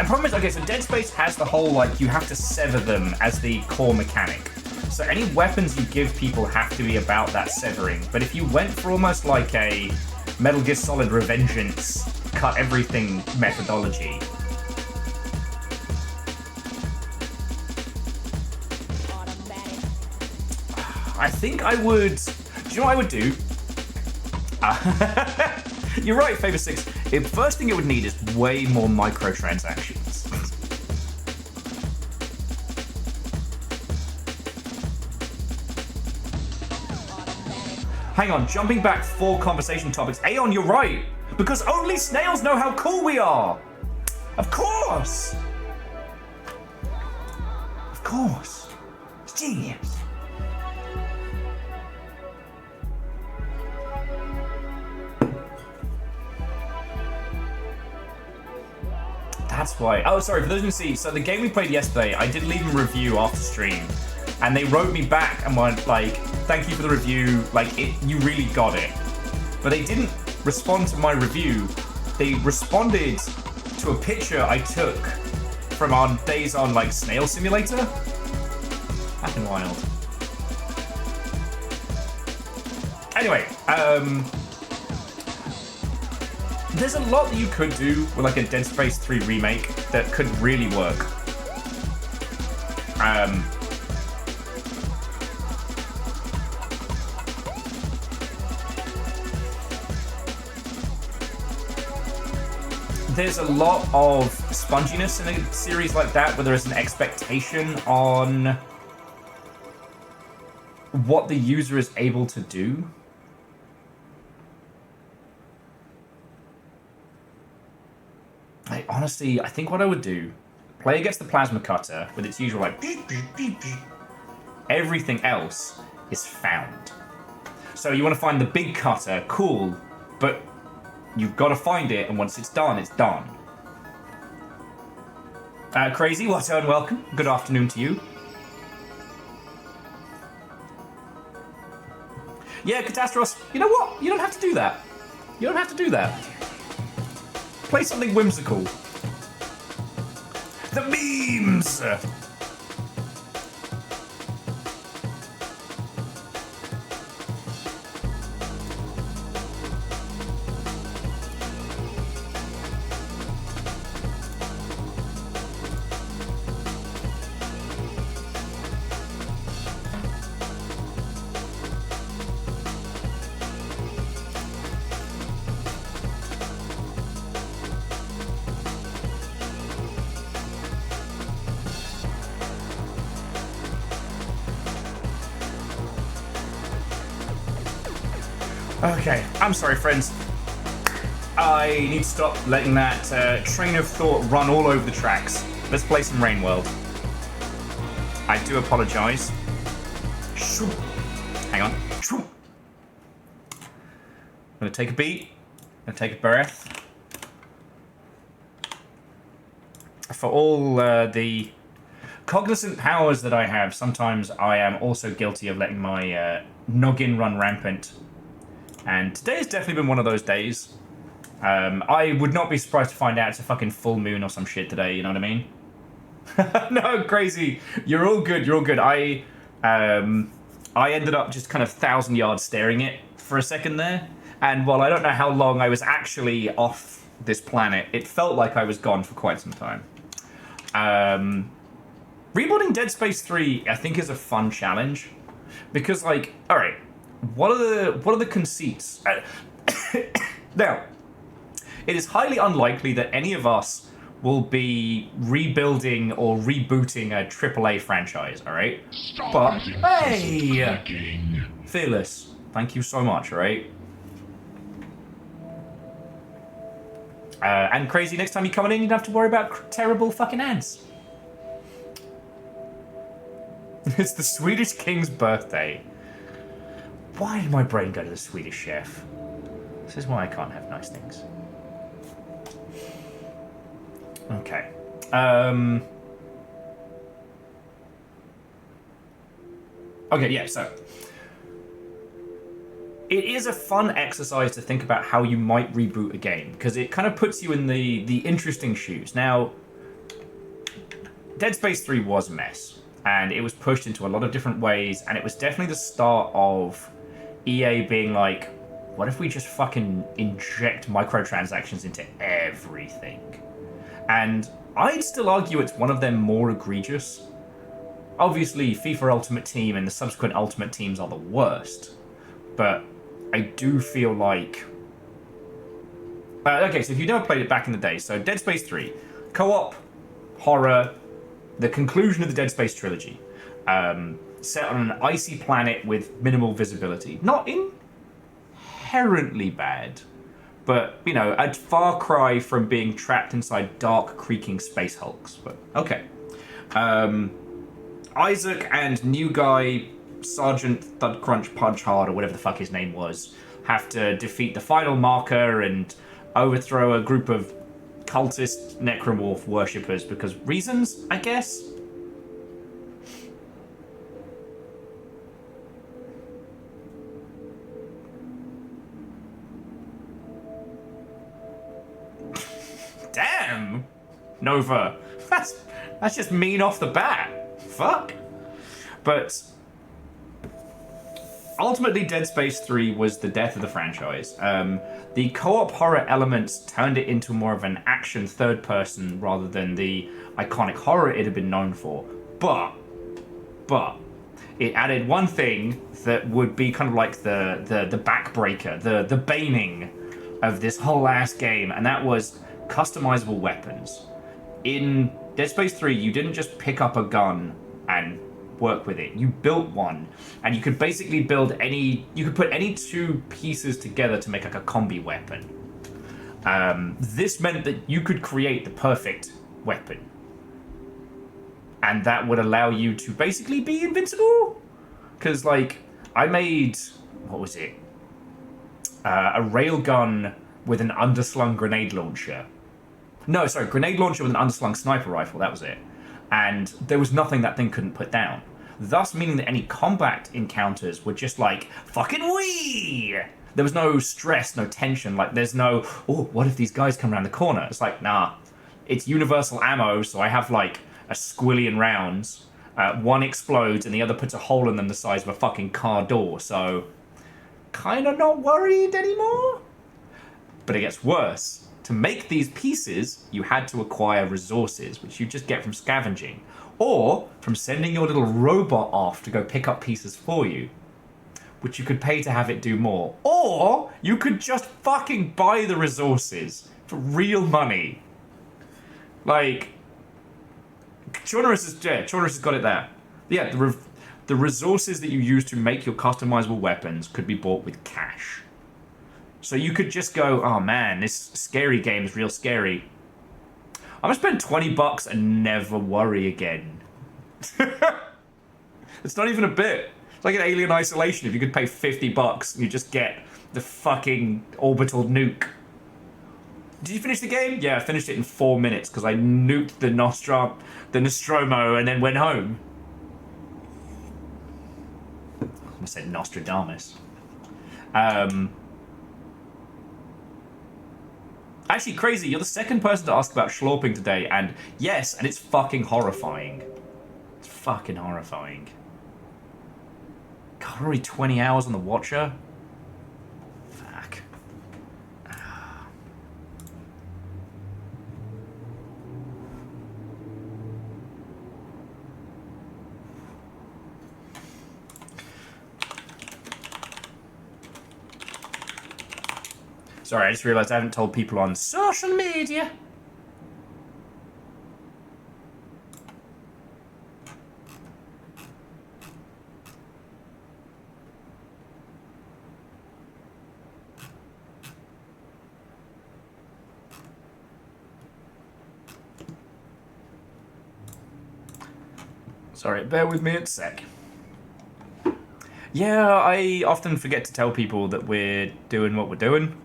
And problem is, okay, so Dead Space has the whole, like, you have to sever them as the core mechanic. So any weapons you give people have to be about that severing. But if you went for almost like a Metal Gear Solid Revengeance, cut everything methodology, I think I would... Do you know what I would do? You're right, Favor 6. The first thing it would need is way more microtransactions. Hang on, jumping back 4 conversation topics. Aeon, you're right! Because only snails know how cool we are! Of course! Of course. It's genius. That's why. Oh, sorry, for those who see, so the game we played yesterday, I did leave them a review after stream, and they wrote me back and went, like, thank you for the review, like, you really got it. But they didn't respond to my review. They responded to a picture I took from our days on, like, Snail Simulator. Fucking wild. Anyway, there's a lot that you could do with like a Dead Space 3 remake that could really work. There's a lot of sponginess in a series like that where there is an expectation on what the user is able to do. Honestly, I think what I would do, player gets the plasma cutter with its usual like, everything else is found. So you want to find the big cutter, cool, but you've got to find it, and once it's done, it's done. Crazy, what and welcome. Good afternoon to you. Yeah, Catastros, you know what? You don't have to do that. You don't have to do that. Play something whimsical. The memes! Okay, I'm sorry, friends. I need to stop letting that train of thought run all over the tracks. Let's play some Rain World. I do apologize. Hang on. I'm gonna take a beat. I'm gonna take a breath. For all the cognizant powers that I have, sometimes I am also guilty of letting my noggin run rampant. And today has definitely been one of those days. I would not be surprised to find out it's a fucking full moon or some shit today, you know what I mean? No, crazy. You're all good, you're all good. I ended up just kind of 1,000 yards staring it for a second there. And while I don't know how long I was actually off this planet, it felt like I was gone for quite some time. Rebuilding Dead Space 3, I think, is a fun challenge. Because, like, alright, what are the conceits? Now, it is highly unlikely that any of us will be rebuilding or rebooting a AAA franchise, alright? But, hey! Fearless, thank you so much, alright? And Crazy, next time you're coming in, you don't have to worry about terrible fucking ants. It's the Swedish king's birthday. Why did my brain go to the Swedish chef? This is why I can't have nice things. Okay. Okay, yeah, so... It is a fun exercise to think about how you might reboot a game, because it kind of puts you in the interesting shoes. Now, Dead Space 3 was a mess, and it was pushed into a lot of different ways, and it was definitely the start of EA being like, what if we just fucking inject microtransactions into everything? And I'd still argue it's one of their more egregious. Obviously, FIFA Ultimate Team and the subsequent Ultimate Teams are the worst, but I do feel like... okay, so if you've never played it back in the day, so Dead Space 3, co-op, horror, the conclusion of the Dead Space trilogy, set on an icy planet with minimal visibility. Not inherently bad, but, you know, a far cry from being trapped inside dark, creaking space hulks. But, okay. Isaac and new guy... Sergeant Thud Crunch Punch Hard, or whatever the fuck his name was, have to defeat the final marker and overthrow a group of cultist necromorph worshippers because reasons, I guess? Damn! Nova. That's just mean off the bat. Fuck. But... ultimately, Dead Space 3 was the death of the franchise. The co-op horror elements turned it into more of an action third-person rather than the iconic horror it had been known for. But, it added one thing that would be kind of like the backbreaker, the baning of this whole ass game, and that was customizable weapons. In Dead Space 3, you didn't just pick up a gun and work with it. You built one, and you could basically build you could put any two pieces together to make like a combi weapon. This meant that you could create the perfect weapon, and that would allow you to basically be invincible. Because, like, I made, what was it? A railgun with an underslung grenade launcher. No, sorry, grenade launcher with an underslung sniper rifle, that was it. And there was nothing that thing couldn't put down. Thus meaning that any combat encounters were just like, fucking wee! There was no stress, no tension, like there's no, oh, what if these guys come around the corner? It's like, nah, it's universal ammo, so I have like a squillion rounds. One explodes and the other puts a hole in them the size of a fucking car door, so kinda not worried anymore. But it gets worse. To make these pieces, you had to acquire resources, which you just get from scavenging, or from sending your little robot off to go pick up pieces for you, which you could pay to have it do more. Or you could just fucking buy the resources for real money. Like, Chornerus has got it there. Yeah, the resources that you use to make your customizable weapons could be bought with cash. So you could just go, oh man, this scary game is real scary. I'm gonna spend $20 and never worry again. It's not even a bit. It's like an Alien Isolation. If you could pay $50 and you just get the fucking orbital nuke. Did you finish the game? Yeah, I finished it in 4 minutes because I nuked the Nostromo and then went home. I almost said Nostradamus. Actually, Crazy, you're the second person to ask about schlorping today, and yes, and it's fucking horrifying. It's fucking horrifying. God, already 20 hours on the Watcher? Fuck. Sorry, I just realised I haven't told people on social media. Sorry, bear with me a sec. Yeah, I often forget to tell people that we're doing what we're doing.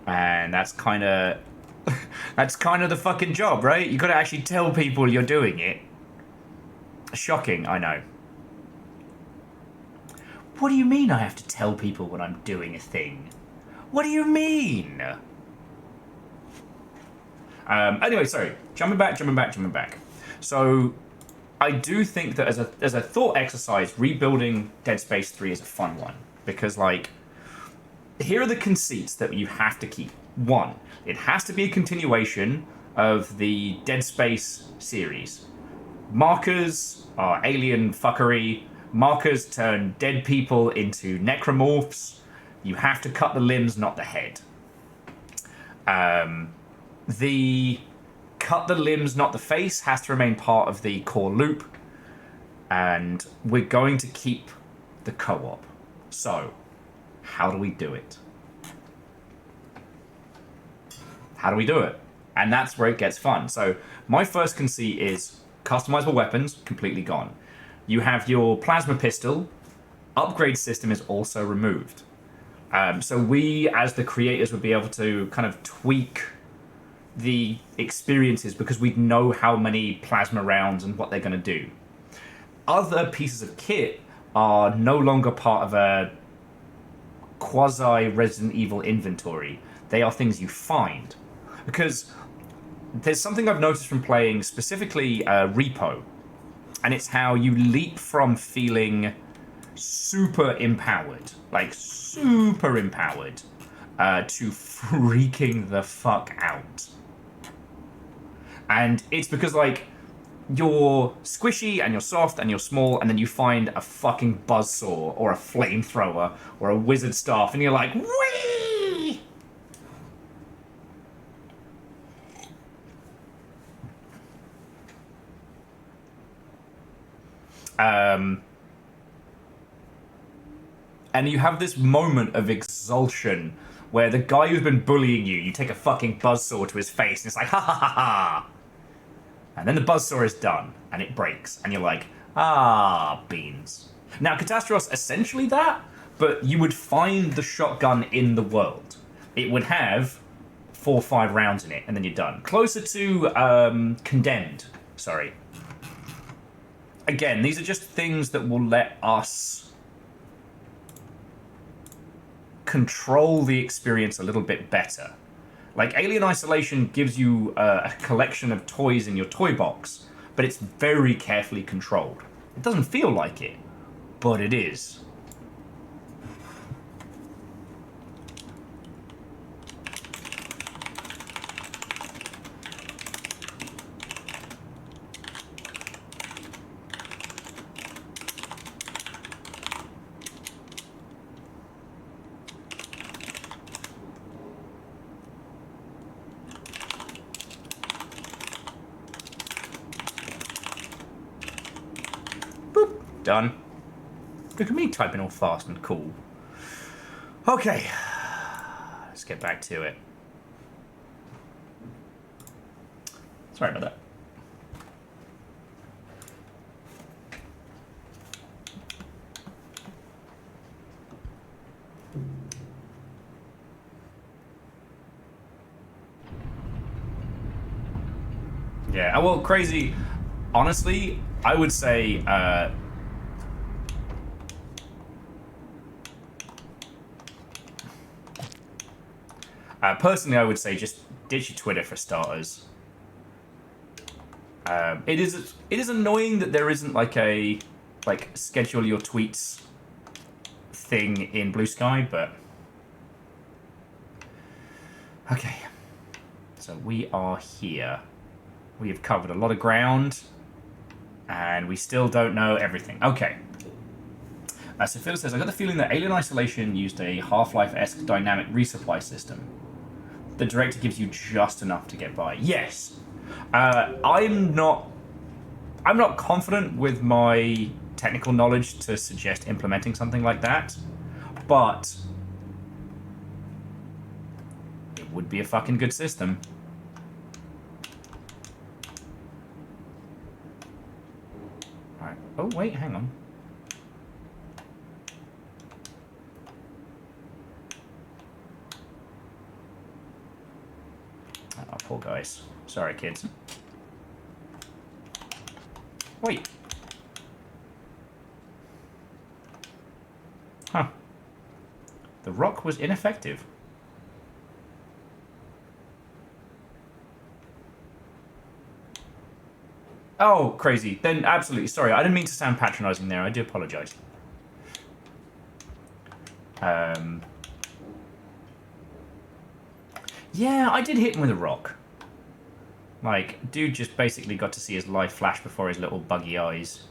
And that's kind of... that's kind of the fucking job, right? You gotta actually tell people you're doing it. Shocking, I know. What do you mean I have to tell people when I'm doing a thing? What do you mean? Anyway, sorry. Jumping back. So, I do think that as a thought exercise, rebuilding Dead Space 3 is a fun one. Because, like, here are the conceits that you have to keep. One, it has to be a continuation of the Dead Space series. Markers are alien fuckery. Markers turn dead people into necromorphs. You have to cut the limbs, not the head. The cut the limbs, not the face, has to remain part of the core loop. And we're going to keep the co-op. So, how do we do it? How do we do it? And that's where it gets fun. So, my first conceit is customizable weapons, completely gone. You have your plasma pistol. Upgrade system is also removed. So we, as the creators, would be able to kind of tweak the experiences because we know how many plasma rounds and what they're going to do. Other pieces of kit are no longer part of a quasi-Resident Evil inventory. They are things you find. Because there's something I've noticed from playing specifically Repo, and it's how you leap from feeling super empowered, to freaking the fuck out. And it's because, like, you're squishy and you're soft and you're small, and then you find a fucking buzzsaw or a flamethrower or a wizard staff, and you're like, whee! And you have this moment of exultation where the guy who's been bullying you take a fucking buzzsaw to his face, and it's like, ha ha ha ha! And then the buzzsaw is done, and it breaks, and you're like, ah, beans. Now, Catastrophe's essentially that, but you would find the shotgun in the world. It would have 4 or 5 rounds in it, and then you're done. Closer to Condemned, sorry. Again, these are just things that will let us control the experience a little bit better. Like, Alien Isolation gives you a collection of toys in your toy box, but it's very carefully controlled. It doesn't feel like it, but it is. Done. Look at me typing all fast and cool. Okay. Let's get back to it. Sorry about that. Yeah, well, crazy. Honestly, I would say, personally, I would say just ditch your Twitter for starters. It is annoying that there isn't like a schedule your tweets thing in Blue Sky, but okay. So we are here. We have covered a lot of ground, and we still don't know everything. Okay. So Phil says, I got the feeling that Alien Isolation used a Half-Life-esque dynamic resupply system. The director gives you just enough to get by. Yes. I'm not confident with my technical knowledge to suggest implementing something like that, but it would be a fucking good system. Alright. Oh, wait, hang on. Oh, poor guys. Sorry, kids. Wait. Huh. The rock was ineffective. Oh, crazy. Then absolutely. Sorry, I didn't mean to sound patronizing there. I do apologize. Yeah, I did hit him with a rock. Like, dude just basically got to see his life flash before his little buggy eyes.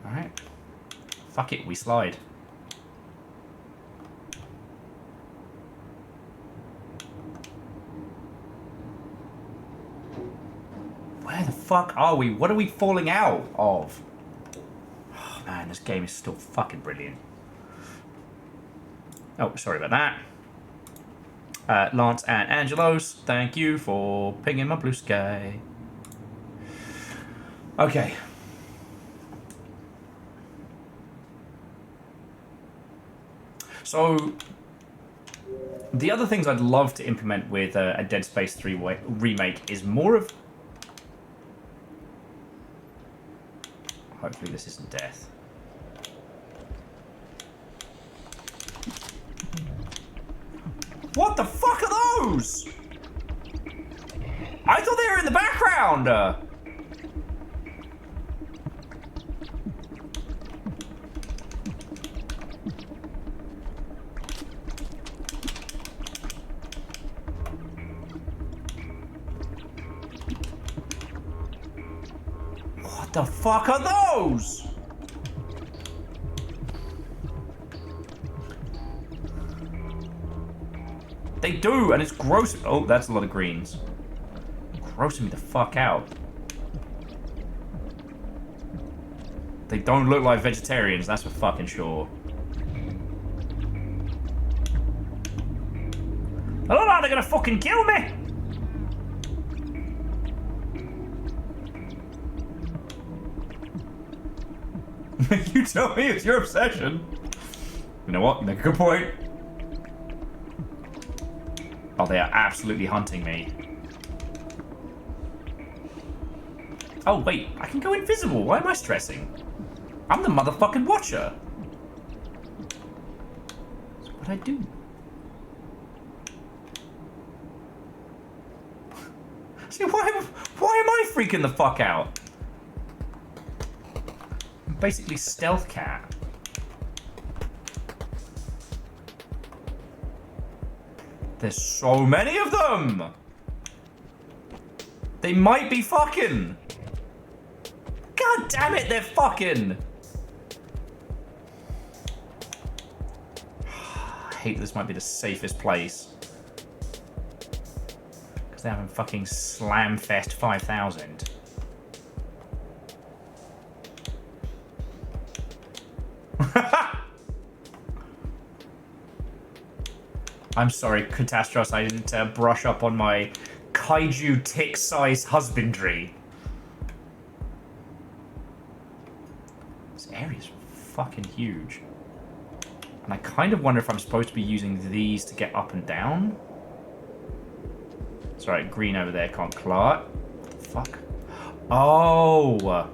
Alright. Fuck it, we slide. Where the fuck are we? What are we falling out of? Oh man, this game is still fucking brilliant. Oh, sorry about that. Lance and Angelos, thank you for pinging my blue sky. Okay. So, the other things I'd love to implement with a Dead Space 3 remake is more of... Hopefully this isn't death. What the fuck are those? I thought they were in the background! What the fuck are those? They do, and it's gross. Oh, that's a lot of greens. Grossing me the fuck out. They don't look like vegetarians, that's for fucking sure. I don't know how they're gonna fucking kill me! You tell me it's your obsession. You know what? You make a good point. Oh, they are absolutely hunting me. Oh, wait. I can go invisible. Why am I stressing? I'm the motherfucking watcher. That's what I do. See, why am I freaking the fuck out? I'm basically stealth cat. There's so many of them! They might be fucking! God damn it, they're fucking! I hate this might be the safest place. Because they're having fucking Slamfest 5000. I'm sorry, Catastros, I didn't brush up on my kaiju tick-size husbandry. This area's fucking huge. And I kind of wonder if I'm supposed to be using these to get up and down. It's alright, green over there can't clot. What the fuck? Oh!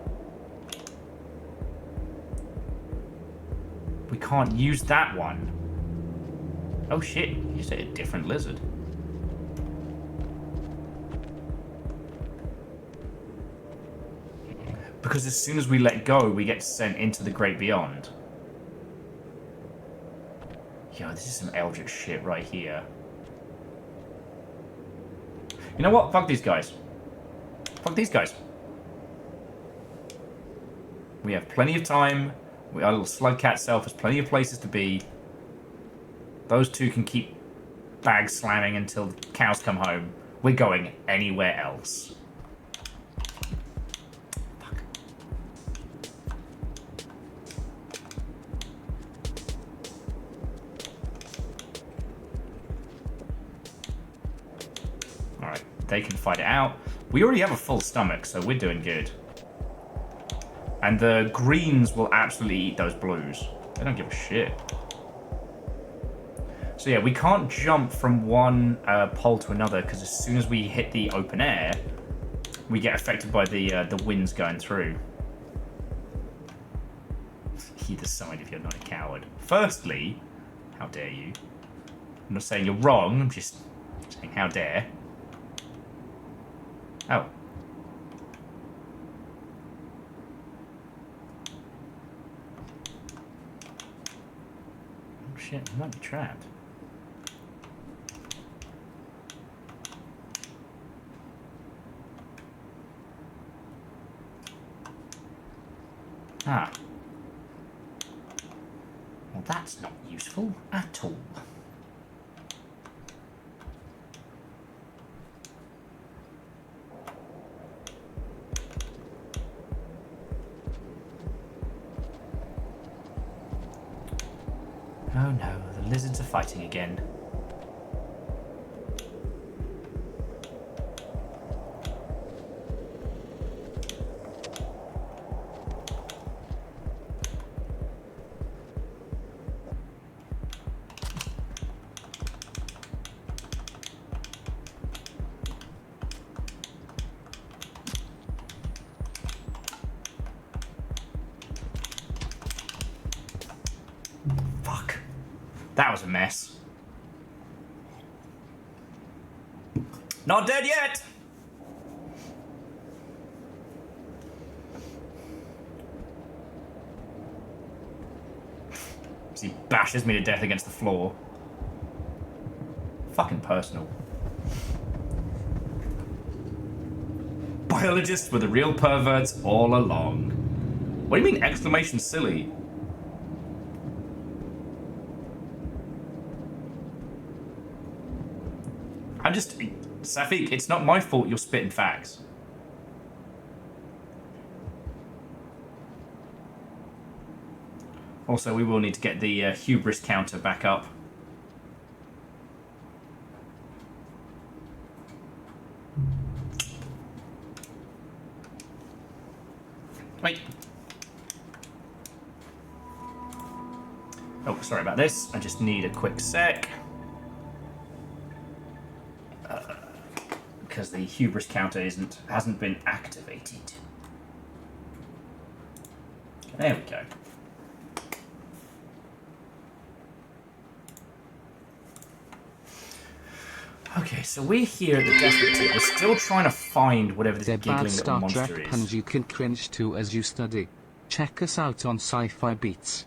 We can't use that one. Oh shit, you said a different lizard. because as soon as we let go, we get sent into the great beyond. Yo, this is some Eldritch shit right here. You know what? Fuck these guys. Fuck these guys. We have plenty of time. Our little slug cat self has plenty of places to be. Those two can keep bag slamming until the cows come home. We're going anywhere else. Fuck. Alright, they can fight it out. We already have a full stomach, so we're doing good. And the greens will absolutely eat those blues. They don't give a shit. So yeah, we can't jump from one pole to another because as soon as we hit the open air, we get affected by the winds going through. Either side if you're not a coward. Firstly, how dare you? I'm not saying you're wrong, I'm just saying how dare. Oh. Oh shit, I might be trapped. Ah. Well, that's not useful at all. Oh no, the lizards are fighting again. Fuck. That was a mess. Not dead yet! He bashes me to death against the floor. Fucking personal. Biologists were the real perverts all along. What do you mean exclamation silly? I'm just... Safik, it's not my fault you're spitting facts. Also, we will need to get the hubris counter back up. Wait. Oh, sorry about this. I just need a quick sec. Because the hubris counter hasn't been activated. There we go. Okay, so we're here at the desperate tip. We're still trying to find whatever this They're giggling bad little Star monster Trek is. puns you can cringe to as you study. Check us out on Sci-Fi Beats.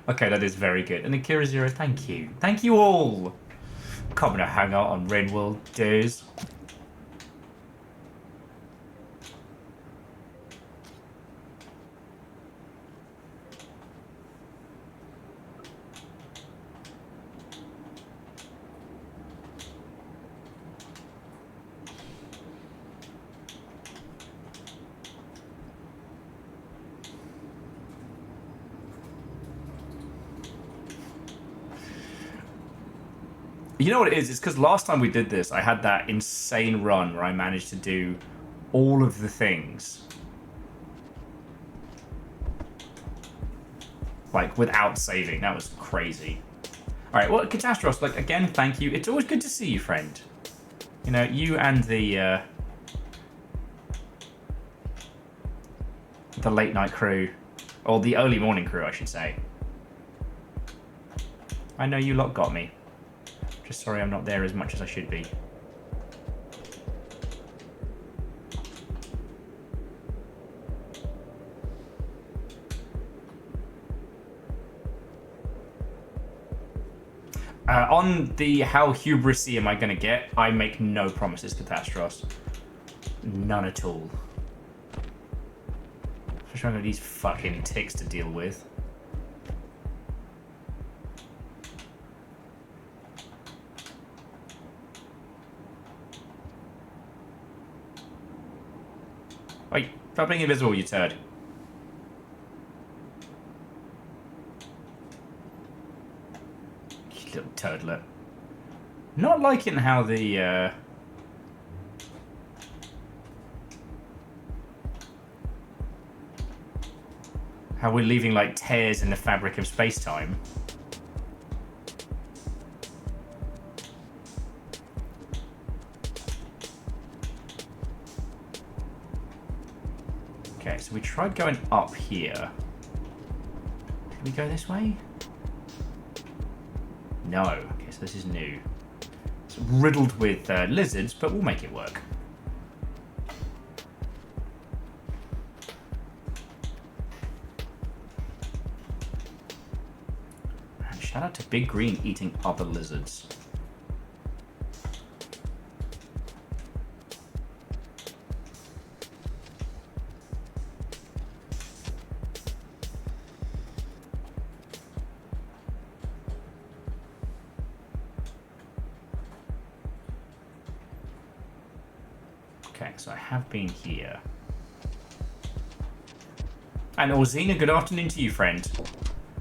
Okay, that is very good. And Akira Zero, thank you. Thank you all. Coming to hang out on Renworld days. You know what it is? It's because last time we did this, I had that insane run where I managed to do all of the things. Like, without saving. That was crazy. Alright, well, Catastros, like, again, thank you. It's always good to see you, friend. You know, you and the late night crew. Or the early morning crew, I should say. I know you lot got me. Just sorry I'm not there as much as I should be. On the how hubrisy am I gonna get, I make no promises, Catastros. None at all. Especially with these fucking ticks to deal with. Wait, stop being invisible, you turd. You little turdlet. Not liking how the, how we're leaving, like, tears in the fabric of space-time. Okay, so we tried going up here. Did we go this way? No. Okay, so this is new. It's riddled with lizards, but we'll make it work. And shout out to Big Green eating other lizards. Okay, so I have been here. And Orzina, good afternoon to you, friend.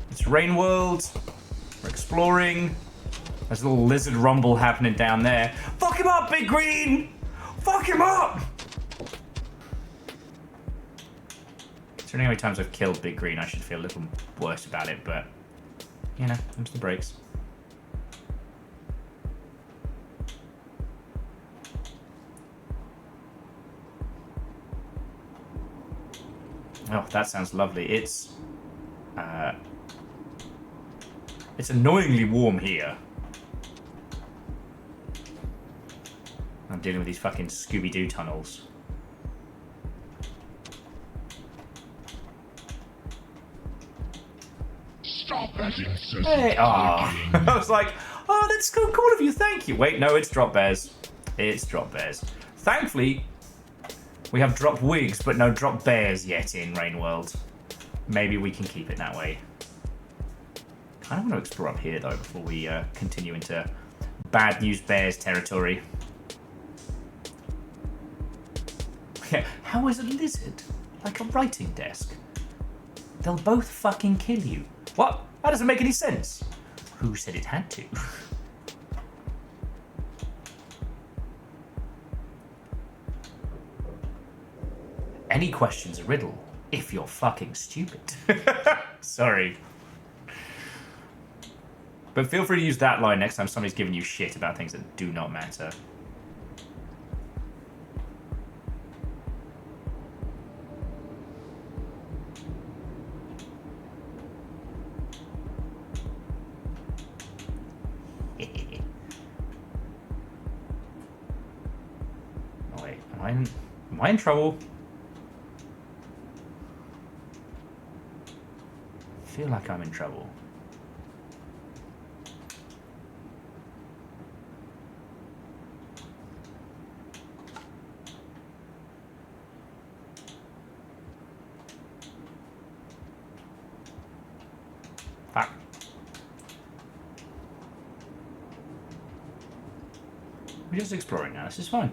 It's Rain World. We're exploring. There's a little lizard rumble happening down there. Fuck him up, Big Green! Fuck him up! So how many times I've killed Big Green, I should feel a little worse about it, but, you know, them's the breaks. Oh, that sounds lovely. It's annoyingly warm here. I'm dealing with these fucking Scooby-Doo tunnels. Stop that incessant Hey, typing. I was like, oh, that's so cool of you, thank you. Wait, no, it's drop bears. It's drop bears. Thankfully, we have drop wigs, but no drop bears yet in Rain World. Maybe we can keep it that way. I don't want to explore up here, though, before we continue into bad news bears territory. Yeah, how is a lizard like a writing desk? They'll both fucking kill you. What? That doesn't make any sense. Who said it had to? Any question's a riddle, if you're fucking stupid. Sorry. But feel free to use that line next time somebody's giving you shit about things that do not matter. Oh, wait, am I in trouble? I feel like I'm in trouble. Fuck. We're just exploring now. This is fine.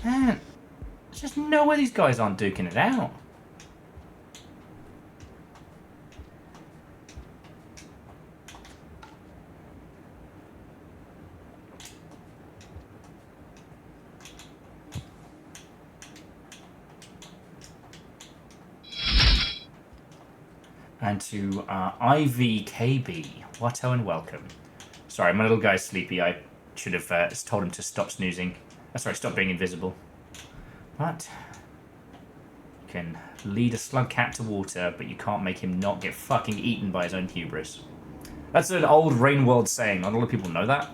Man, there's just no way these guys aren't duking it out. And to IVKB, Watto and welcome. Sorry, my little guy's sleepy. I should have told him to stop snoozing. Sorry, stop being invisible. But you can lead a slug cat to water, but you can't make him not get fucking eaten by his own hubris. That's an old Rain World saying. Not a lot of people know that.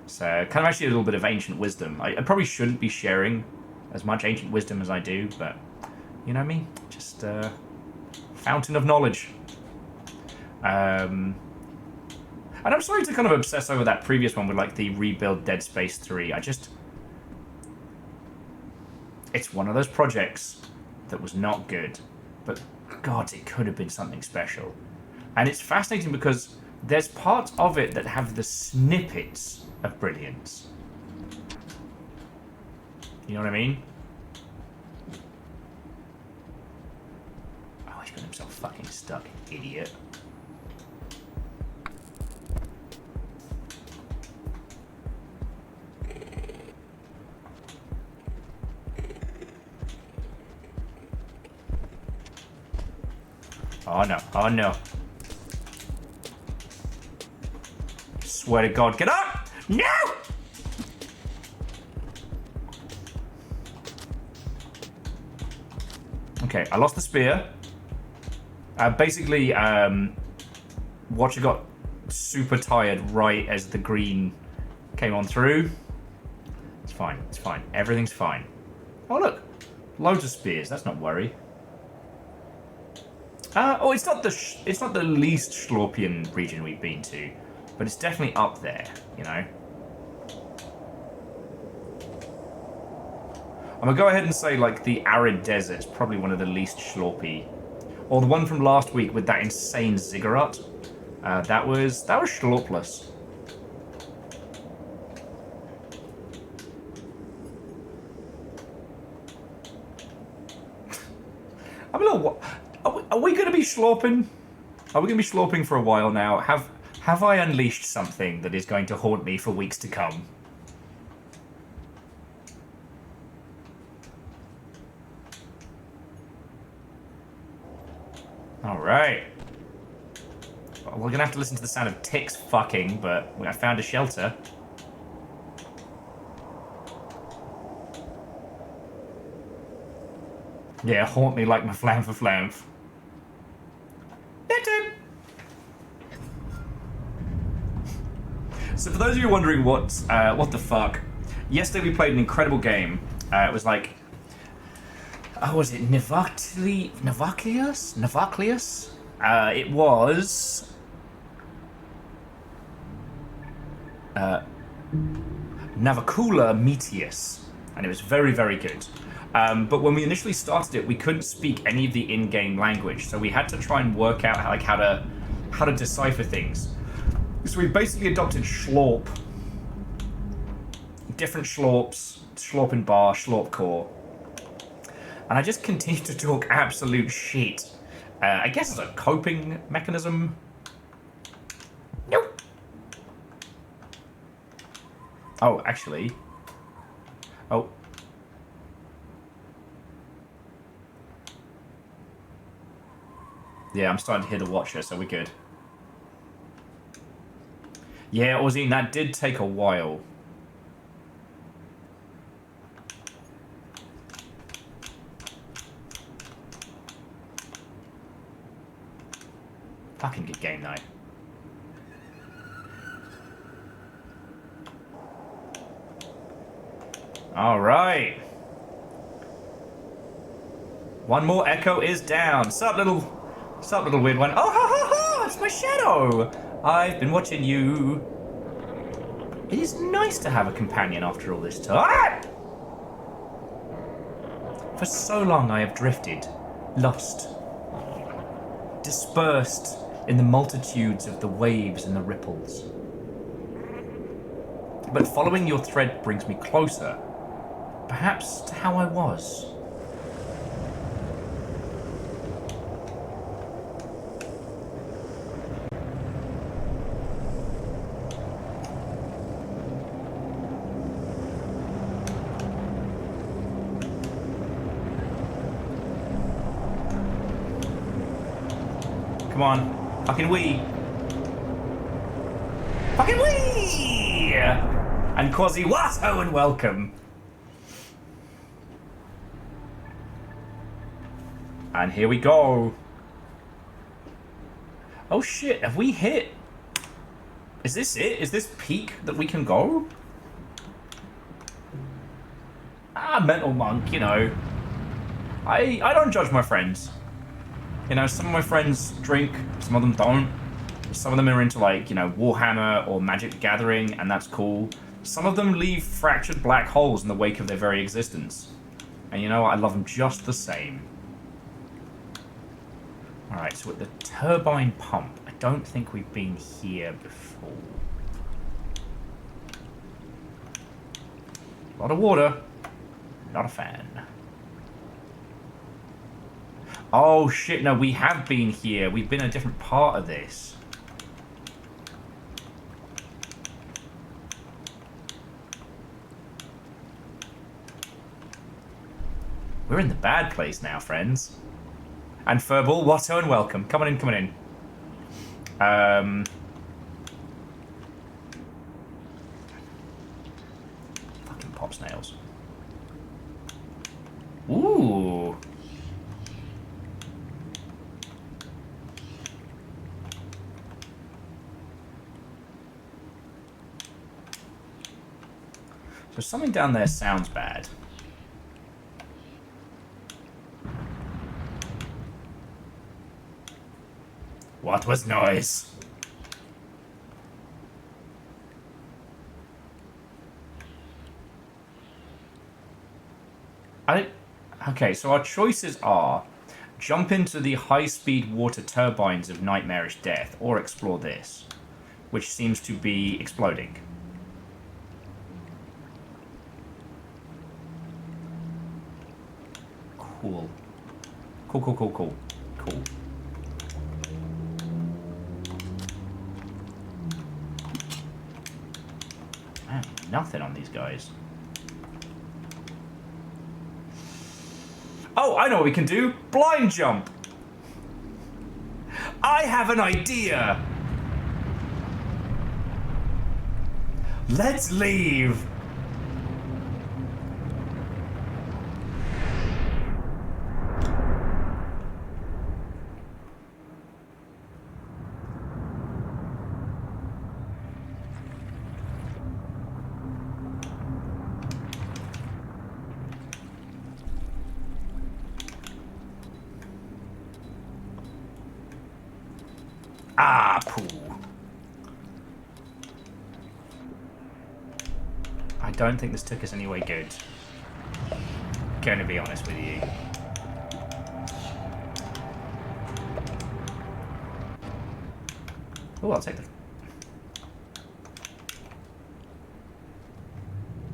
So, kind of actually a little bit of ancient wisdom. I probably shouldn't be sharing as much ancient wisdom as I do, but You know me? Just fountain of knowledge. And I'm sorry to kind of obsess over that previous one with like the rebuild Dead Space 3. It's one of those projects that was not good, but God, it could have been something special. And it's fascinating because there's parts of it that have the snippets of brilliance. You know what I mean? Oh, he's got himself fucking stuck, idiot. Oh no, oh no. Swear to God, get up! No! Okay, I lost the spear. Basically, Watcher got super tired right as the green came on through. It's fine, it's fine. Everything's fine. Oh look, loads of spears. That's not worry. Oh, it's not the least Schlorpian region we've been to, but it's definitely up there, you know. I'm gonna go ahead and say like the arid desert's probably one of the least Schlorpy, or the one from last week with that insane ziggurat. That was Schlorpless. I'm a little. Are we going to be slorping? Are we going to be slorping for a while now? Have I unleashed something that is going to haunt me for weeks to come? All right. Well, we're going to have to listen to the sound of ticks fucking, but I found a shelter. Yeah, haunt me like my flam for flamf. So for those of you wondering what the fuck, yesterday we played an incredible game. It was like, was it Navaclius? It was Navacula Metius, and it was very, very good. But when we initially started it, we couldn't speak any of the in-game language, so we had to try and work out how to decipher things. So we basically adopted Schlorp, different Schlorps, Schlorpen Bar, Schlorp Core, and I just continued to talk absolute shit. I guess as a coping mechanism. Nope. Oh, actually. Oh. Yeah, I'm starting to hear the Watcher, so we're good. Yeah, Ozine, that did take a while. Fucking good game, though. Alright. One more echo is down. Sup, little weird one. Oh, ha, ha, ha! It's my shadow! I've been watching you. It is nice to have a companion after all this time. For so long I have drifted, lost, dispersed in the multitudes of the waves and the ripples. But following your thread brings me closer, perhaps to how I was. Come on. Fucking wee. Fucking wee! And Quasi Watto and welcome. And here we go. Oh shit, have we hit? Is this it? Is this peak that we can go? Ah, Mental Monk, you know. I don't judge my friends. You know, some of my friends drink, some of them don't. Some of them are into, like, you know, Warhammer or Magic the Gathering, and that's cool. Some of them leave fractured black holes in the wake of their very existence. And you know what? I love them just the same. Alright, so at the turbine pump, I don't think we've been here before. A lot of water. Not a fan. Oh shit, no, we have been here. We've been a different part of this. We're in the bad place now, friends. And Furball, Watto, and welcome. Come on in, come on in. Fucking pop snails. Ooh. So something down there sounds bad. What was noise? Okay, so our choices are jump into the high-speed water turbines of Nightmarish Death or explore this, which seems to be exploding. Cool. Cool, cool, cool, cool. Cool. Man, nothing on these guys. Oh, I know what we can do. Blind jump. I have an idea. Let's leave. Ah, poo. I don't think this took us anywhere good. Gonna be honest with you. Oh, I'll take the...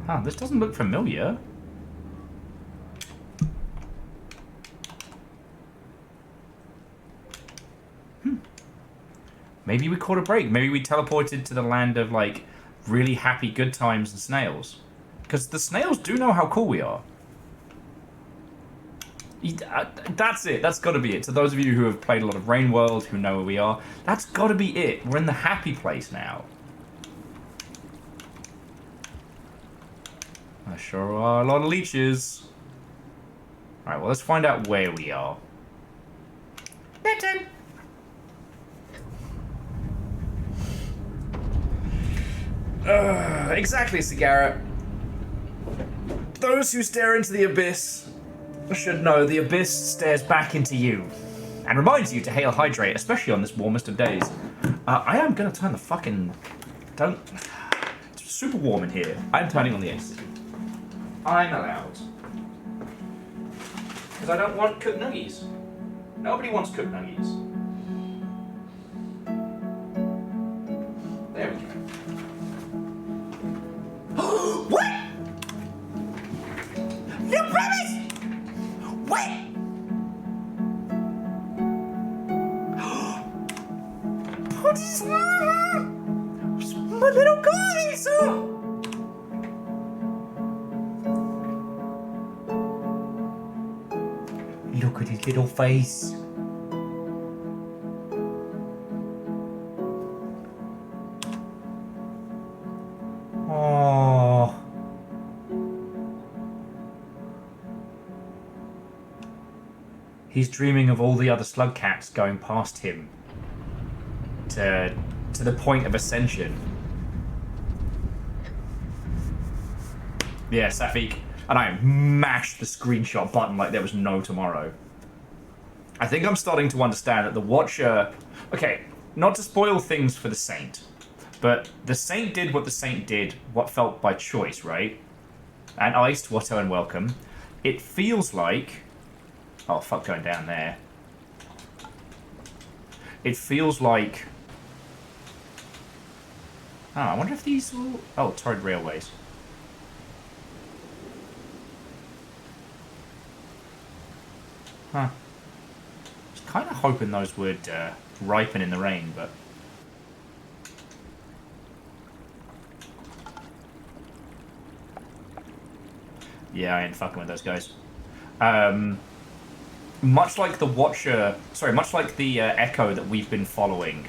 Huh, this doesn't look familiar. Maybe we caught a break. Maybe we teleported to the land of, like, really happy good times and snails. Because the snails do know how cool we are. That's it. That's got to be it. To those of you who have played a lot of Rain World, who know where we are, that's got to be it. We're in the happy place now. There sure are a lot of leeches. Alright, well, let's find out where we are. Better. Exactly, Sagara. Those who stare into the abyss should know the abyss stares back into you and reminds you to hail hydrate, especially on this warmest of days. I am gonna turn the fucking... It's super warm in here. I'm turning on the AC. I'm allowed. Because I don't want cooked nuggies. Nobody wants cooked nuggies. There we go. What? You promise? What? What is my little guys? Look at his little face. Oh. He's dreaming of all the other slug cats going past him to the point of ascension. Yeah, Safik. And I mashed the screenshot button like there was no tomorrow. I think I'm starting to understand that the Watcher... Okay, not to spoil things for the Saint, but the Saint did what the Saint did, what felt by choice, right? And iced, Watto, and welcome. It feels like... Oh, fuck, going down there. It feels like... Oh, I wonder if these will... Oh, Torrid Railways. Huh. I was kind of hoping those would ripen in the rain, but... Yeah, I ain't fucking with those guys. Much like the Watcher... Sorry, much like the Echo that we've been following,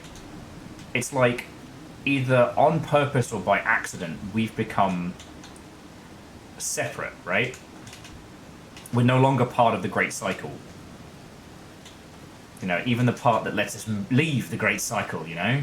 it's like either on purpose or by accident, we've become separate, right? We're no longer part of the Great Cycle. You know, even the part that lets us leave the Great Cycle, you know?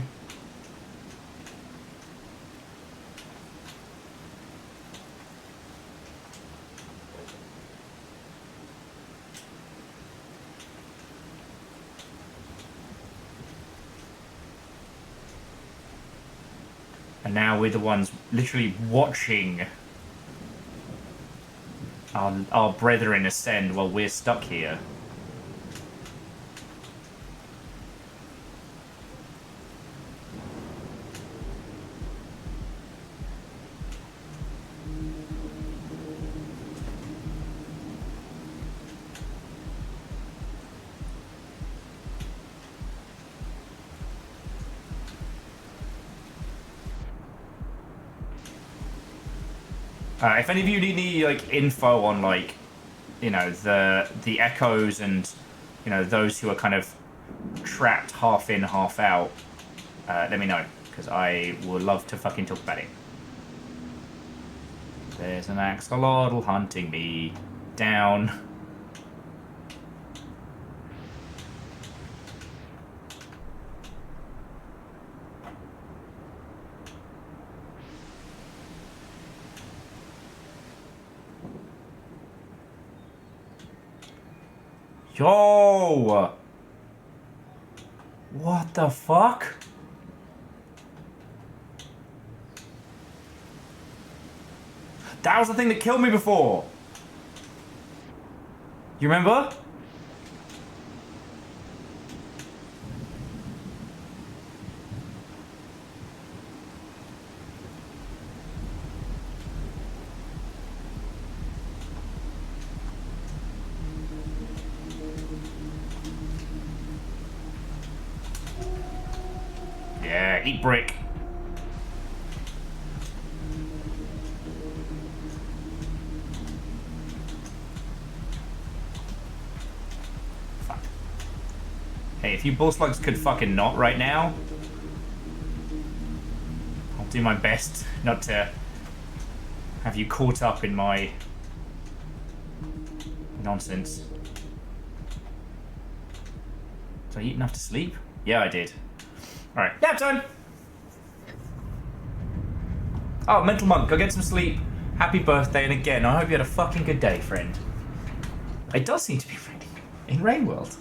And now we're the ones literally watching our brethren ascend while we're stuck here. If any of you need any like info on like, you know, the echoes and, you know, those who are kind of trapped half in, half out, let me know, because I would love to fucking talk about it. There's an axolotl hunting me down. Yo! What the fuck? That was the thing that killed me before! You remember? Yeah, eat brick. Fuck. Hey, if you bull slugs could fucking not right now, I'll do my best not to have you caught up in my nonsense. Did I eat enough to sleep? Yeah, I did. Alright, nap time! Oh, Mental Monk, go get some sleep. Happy birthday, and again, I hope you had a fucking good day, friend. It does seem to be raining in Rainworld.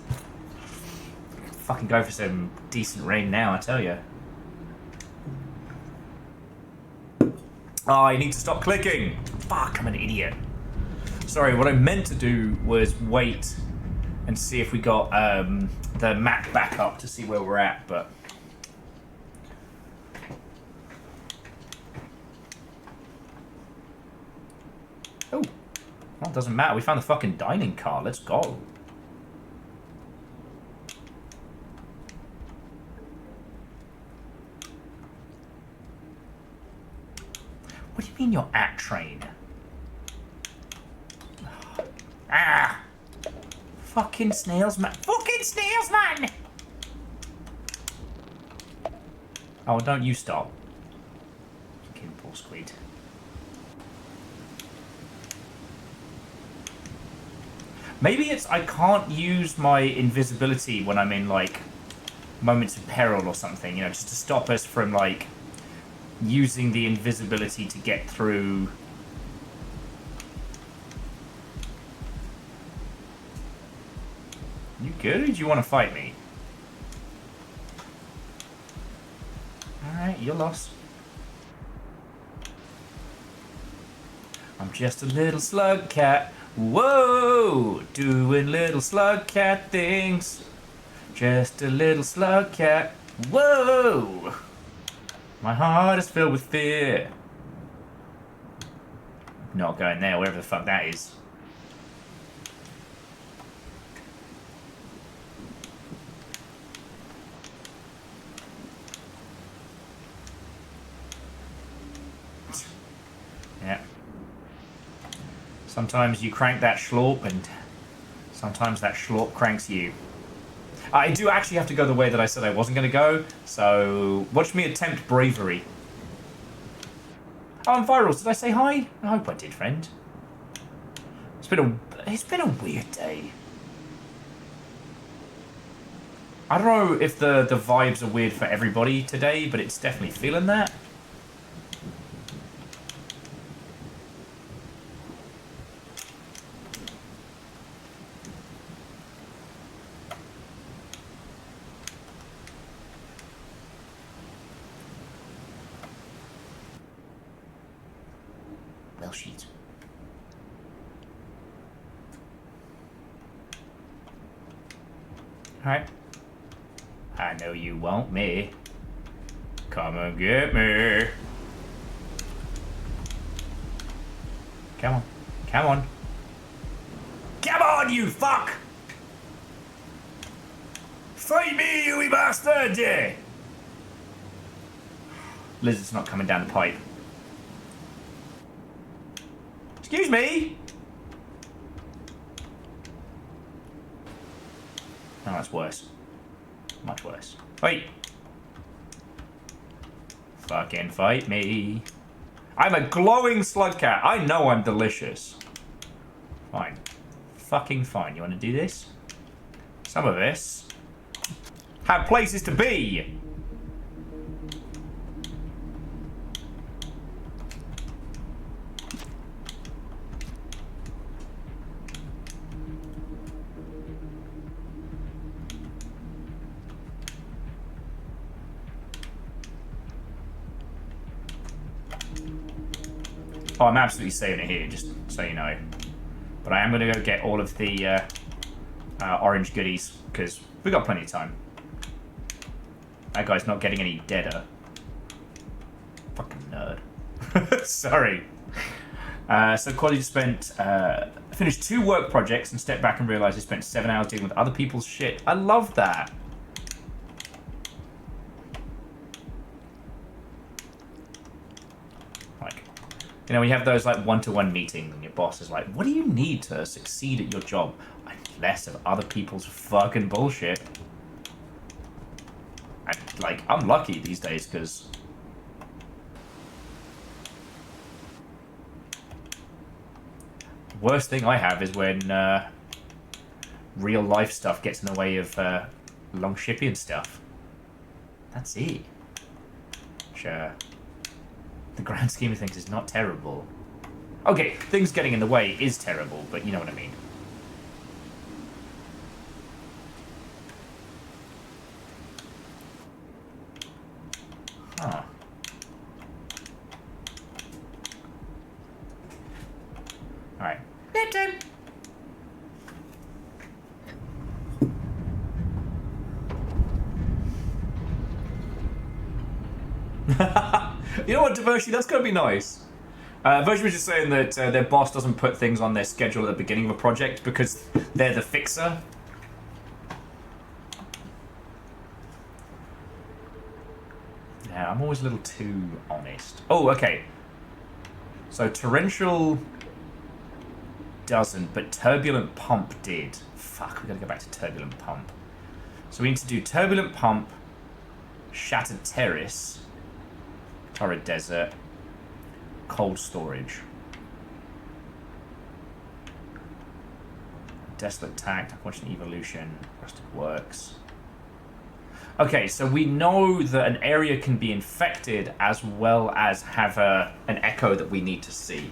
Fucking go for some decent rain now, I tell you. Oh, I need to stop clicking. Fuck, I'm an idiot. Sorry, what I meant to do was wait and see if we got the map back up to see where we're at, but... Oh, well, it doesn't matter. We found the fucking dining car. Let's go. What do you mean you're at train? Ah! Fucking snails, man. Fucking snails, man! Oh, don't you stop. Fucking poor squid. Maybe it's I can't use my invisibility when I'm in, like, moments of peril or something, you know, just to stop us from, like, using the invisibility to get through good, or do you want to fight me? Alright, you're lost. I'm just a little slug cat. Whoa! Doing little slug cat things. Just a little slug cat. Whoa! My heart is filled with fear. Not going there, wherever the fuck that is. Yeah. Sometimes you crank that schlorp, and sometimes that schlorp cranks you. I do actually have to go the way that I said I wasn't going to go, so watch me attempt bravery. Oh, I'm viral. Did I say hi? I hope I did, friend. It's been a weird day. I don't know if the vibes are weird for everybody today, but it's definitely feeling that. Well, shit. Alright. I know you want me. Come and get me. Come on. Come on. Come on, you fuck! Fight me, you bastard! Lizard's not coming down the pipe. Excuse me? Oh, that's worse. Much worse. Wait. Fucking fight me. I'm a glowing slug cat. I know I'm delicious. Fine. Fucking fine. You want to do this? Some of us have places to be. Oh, I'm absolutely saving it here, just so you know. But I am going to go get all of the orange goodies, because we've got plenty of time. That guy's not getting any deader. Fucking nerd. Sorry. So Quality just finished 2 work projects and stepped back and realised he spent 7 hours dealing with other people's shit. I love that. You know, when you have those like one-to-one meetings and your boss is like, what do you need to succeed at your job? Less of other people's fucking bullshit. I'm lucky these days because worst thing I have is when real life stuff gets in the way of long shipping stuff. That's it. Sure. The grand scheme of things is not terrible. Okay, things getting in the way is terrible, but you know what I mean. Huh. Alright. Bedtime! You know what, Diversi? That's going to be nice. Virgin was just saying that their boss doesn't put things on their schedule at the beginning of a project because they're the fixer. Yeah, I'm always a little too honest. Oh, okay. So Torrential doesn't, but Turbulent Pump did. Fuck, we gotta go back to Turbulent Pump. So we need to do Turbulent Pump, Shattered Terrace, Torrid Desert, Cold Storage, Desolate Tact, Unfortunate Evolution, Rustic Works. Okay, so we know that an area can be infected as well as have an echo that we need to see.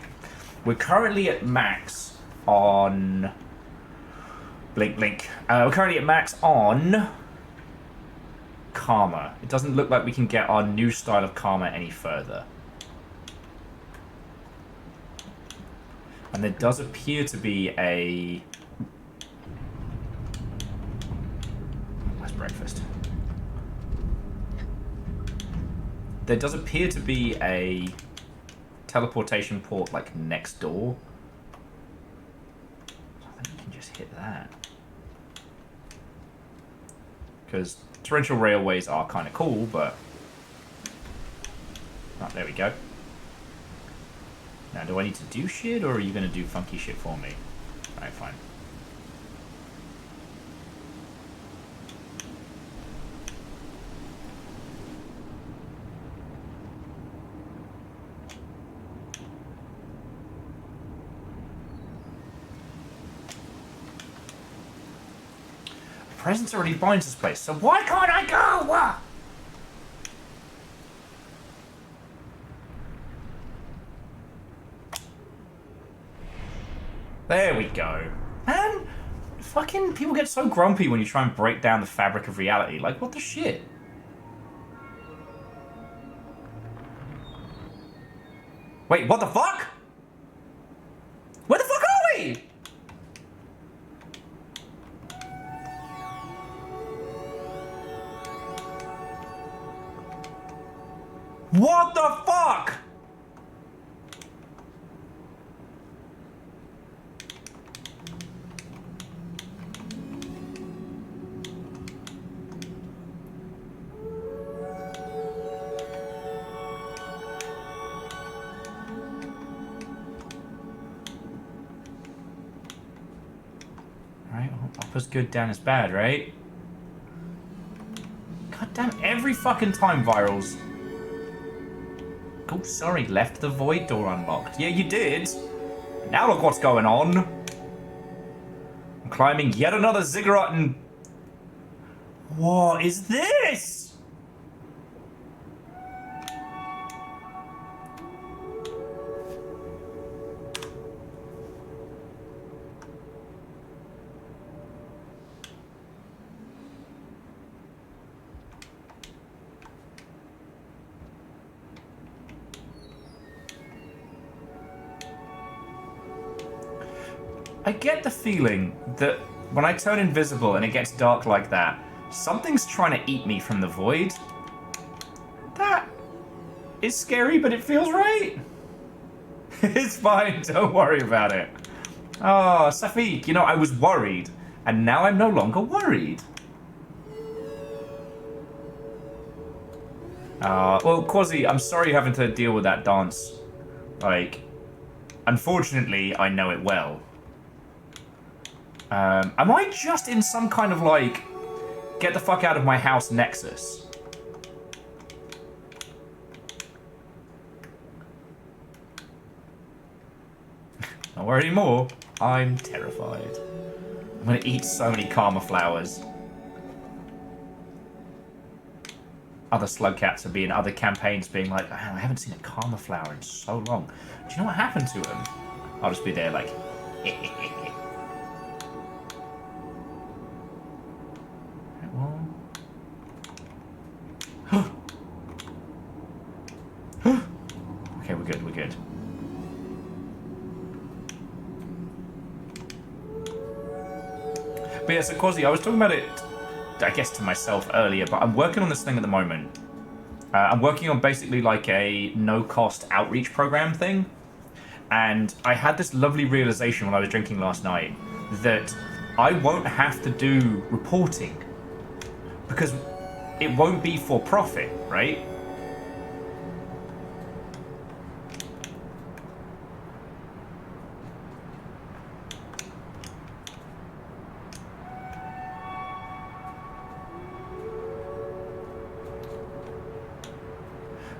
We're currently at max on Blink, blink. We're currently at max on karma. It doesn't look like we can get our new style of karma any further. And there does appear to be a... Where's breakfast? There does appear to be a teleportation port, like, next door. I think we can just hit that. Because torrential railways are kind of cool, but... Oh, there we go. Now, do I need to do shit, or are you going to do funky shit for me? Alright, fine. Presence already binds this place, so why can't I go? There we go. Man, fucking people get so grumpy when you try and break down the fabric of reality. Like, what the shit? Wait, what the fuck? Where the fuck are we? What the fuck? Alright, well, up is good, down is bad, right? God damn, every fucking time, Virals. Oh, sorry, left the void door unlocked. Yeah, you did. Now look what's going on. I'm climbing yet another ziggurat and... What is this? I get the feeling that when I turn invisible and it gets dark like that, something's trying to eat me from the void. That is scary, but it feels right. It's fine, don't worry about it. Oh, Safiq, you know, I was worried, and now I'm no longer worried. Well, Quasi, I'm sorry you're having to deal with that dance. Like, unfortunately, I know it well. Am I just in some kind of, like, get the fuck out of my house nexus? Don't worry anymore. I'm terrified. I'm gonna eat so many karma flowers. Other slug cats are being, other campaigns being like, man, I haven't seen a karma flower in so long. Do you know what happened to them? I'll just be there like, okay, we're good, we're good. But yeah, so Quasi, I was talking about it, I guess, to myself earlier, but I'm working on this thing at the moment. I'm working on basically like a no-cost outreach program thing. And I had this lovely realization when I was drinking last night that I won't have to do reporting because it won't be for profit, right?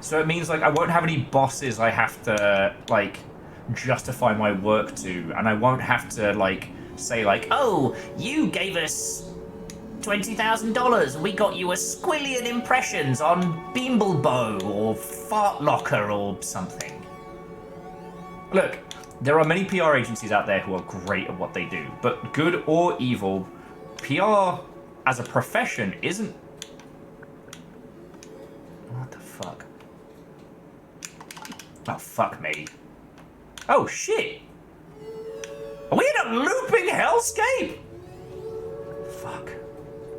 So it means, like, I won't have any bosses I have to, like, justify my work to, and I won't have to, like, say, like, oh, you gave us $20,000, we got you a squillion impressions on Beamblebow or Fart Locker or something. Look, there are many PR agencies out there who are great at what they do, but good or evil, PR as a profession isn't... What the fuck? Oh, fuck me. Oh, shit! Are we in a looping hellscape? Fuck.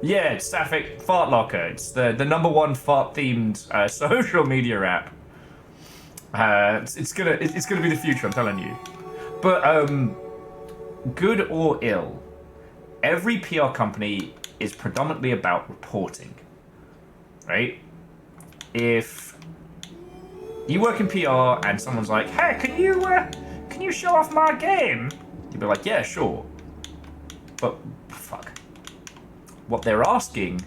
Yeah, it's Sapphic Fart Locker. It's the #1 fart-themed social media app. It's gonna be the future, I'm telling you. But good or ill, every PR company is predominantly about reporting, right? If you work in PR and someone's like, "Hey, can you show off my game?" You'd be like, "Yeah, sure." But fuck, what they're asking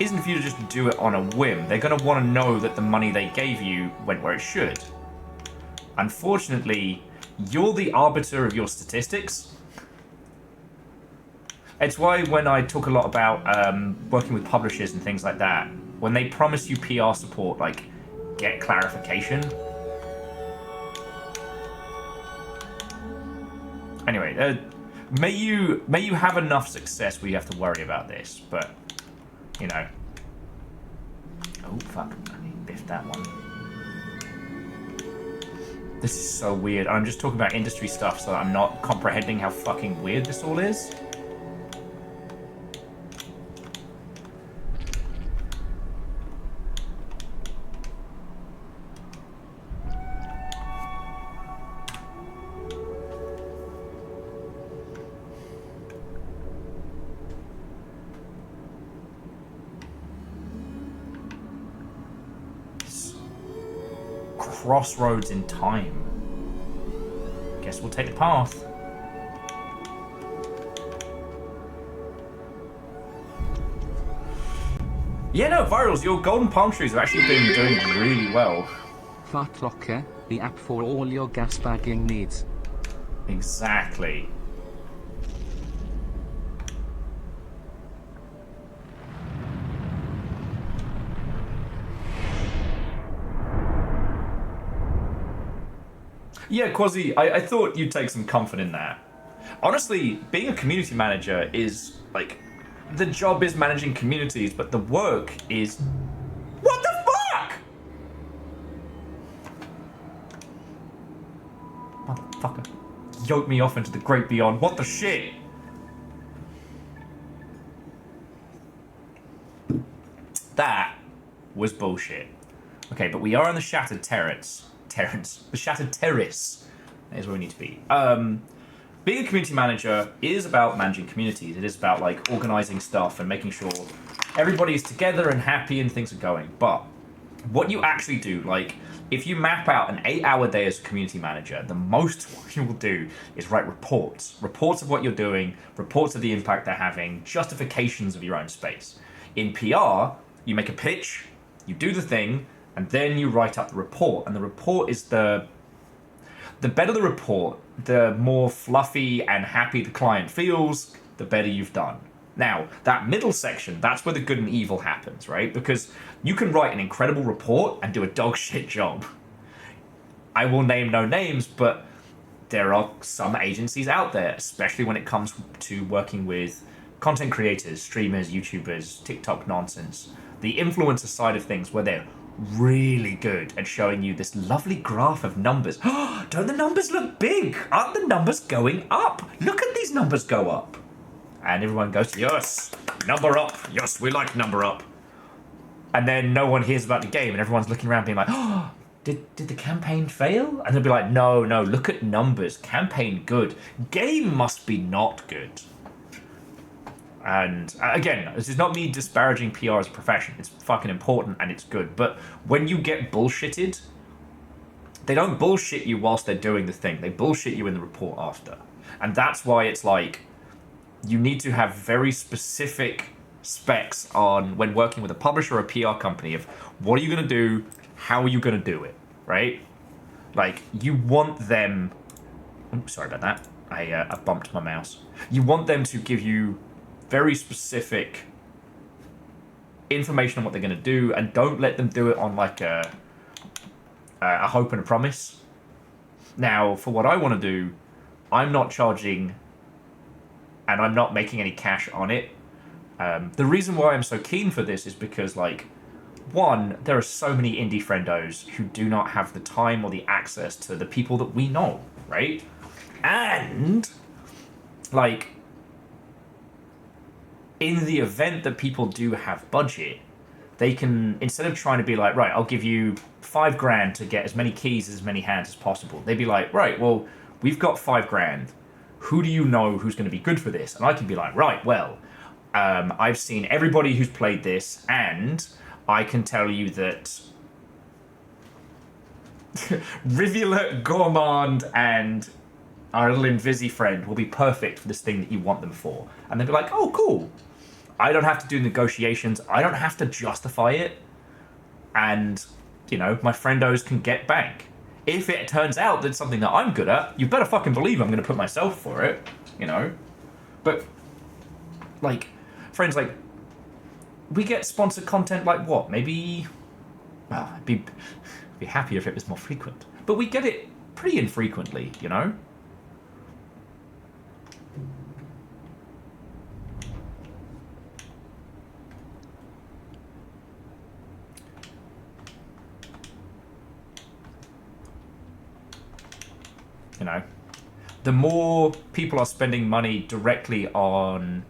isn't for you to just do it on a whim. They're gonna want to know that the money they gave you went where it should. Unfortunately, you're the arbiter of your statistics. It's why when I talk a lot about working with publishers and things like that, when they promise you PR support, like, get clarification. Anyway, may you have enough success where you have to worry about this, but, you know. Oh, fuck. I need to biff that one. This is so weird. I'm just talking about industry stuff, so I'm not comprehending how fucking weird this all is. Crossroads in time. Guess we'll take the path. Yeah, no, Virals, your golden palm trees have actually been doing really well. Fart Locker, the app for all your gas bagging needs. Exactly. Yeah, Quasi, I thought you'd take some comfort in that. Honestly, being a community manager is, like, the job is managing communities, but the work is... What the fuck?! Motherfucker. Yoked me off into the great beyond. What the shit? That was bullshit. Okay, but we are on the Shattered Terrace. The Shattered Terrace is where we need to be. Being a community manager is about managing communities. It is about, like, organizing stuff and making sure everybody is together and happy and things are going. But what you actually do, like, if you map out an 8-hour day as a community manager, the most you will do is write reports. Reports of what you're doing, reports of the impact they're having, justifications of your own space. In PR, you make a pitch, you do the thing, and then you write up the report. And the report is the better the report, the more fluffy and happy the client feels, the better you've done. Now, that middle section, that's where the good and evil happens, right? Because you can write an incredible report and do a dog shit job. I will name no names, but there are some agencies out there, especially when it comes to working with content creators, streamers, YouTubers, TikTok nonsense, the influencer side of things, where they're really good at showing you this lovely graph of numbers. Don't the numbers look big? Aren't the numbers going up? Look at these numbers go up. And everyone goes, yes, number up. Yes, we like number up. And then no one hears about the game and everyone's looking around being like, oh, did the campaign fail? And they'll be like, no, look at numbers. Campaign good. Game must be not good. And again, this is not me disparaging PR as a profession. It's fucking important and it's good. But when you get bullshitted, they don't bullshit you whilst they're doing the thing. They bullshit you in the report after. And that's why it's like, you need to have very specific specs on when working with a publisher or a PR company of what are you going to do, how are you going to do it, right? Like, you want them... Oops, sorry about that. I bumped my mouse. You want them to give you very specific information on what they're going to do, and don't let them do it on like a hope and a promise. Now, for what I want to do, I'm not charging, and I'm not making any cash on it. The reason why I'm so keen for this is because, like, one, there are so many indie friendos who do not have the time or the access to the people that we know, right? And, like, in the event that people do have budget, they can, instead of trying to be like, right, I'll give you $5,000 to get as many keys as many hands as possible, they'd be like, right, well, we've got $5,000. Who do you know who's going to be good for this? And I can be like, right, well, I've seen everybody who's played this, and I can tell you that Rivulet, Gourmand, and our little Invisi friend will be perfect for this thing that you want them for. And they'd be like, oh, cool. I don't have to do negotiations. I don't have to justify it. And, you know, my friendos can get bank. If it turns out that it's something that I'm good at, you better fucking believe I'm going to put myself for it, you know? But, like, friends, like, we get sponsored content like what? Maybe, well, I'd be happier if it was more frequent. But we get it pretty infrequently, you know? You know, the more people are spending money directly on,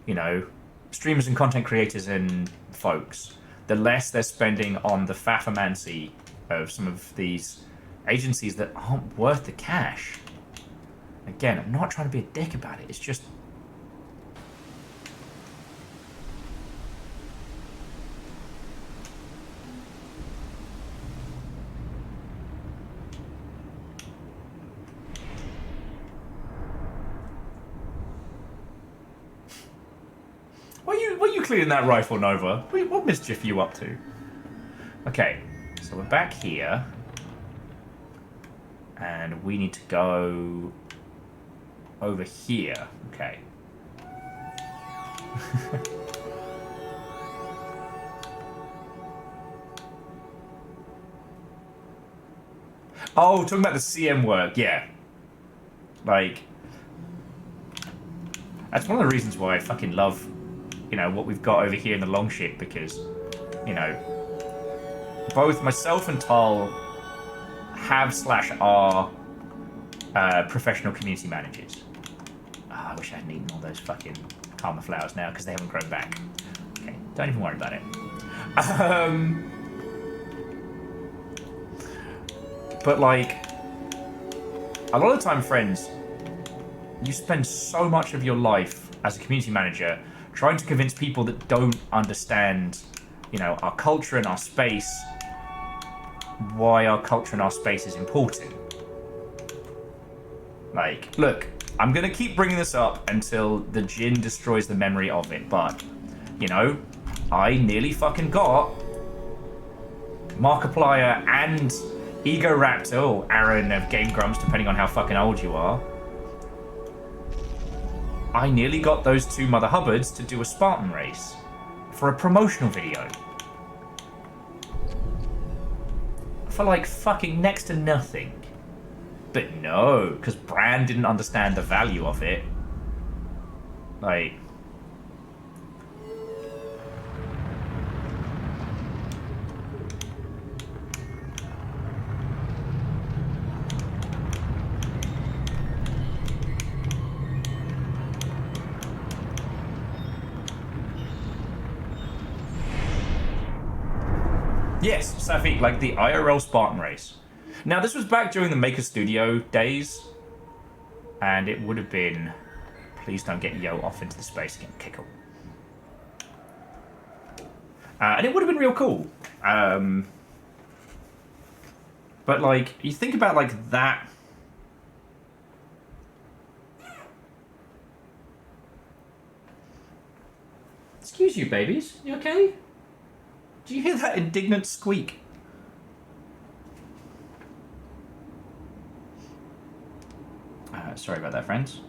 you know, streamers and content creators and folks, the less they're spending on the faffermancy of some of these agencies that aren't worth the cash. Again, I'm not trying to be a dick about it. It's just... What are you cleaning that rifle, Nova? What mischief are you up to? Okay, so we're back here. And we need to go over here. Okay. Oh, talking about the CM work, yeah. Like, that's one of the reasons why I fucking love, you know, what we've got over here in the Longship, because, you know, both myself and Tal have/are professional community managers. Oh, I wish I hadn't eaten all those fucking karma flowers now, because they haven't grown back. Okay, don't even worry about it. But, like, a lot of the time, friends, you spend so much of your life as a community manager trying to convince people that don't understand, you know, our culture and our space, why our culture and our space is important. Like, look, I'm going to keep bringing this up until the gin destroys the memory of it, but, you know, I nearly fucking got Markiplier and Ego Raptor, or Aaron of Game Grumps, depending on how fucking old you are. I nearly got those two Mother Hubbards to do a Spartan race for a promotional video. For like fucking next to nothing. But no, because Brand didn't understand the value of it. Like... Yes, Safi, like the IRL Spartan race. Now, this was back during the Maker Studio days, and it would have been... Please don't get Yo off into the space again. Okay, cool. And it would have been real cool. But, like, you think about, like, that... Excuse you, babies. You okay? Do you hear that indignant squeak? Sorry about that, friends.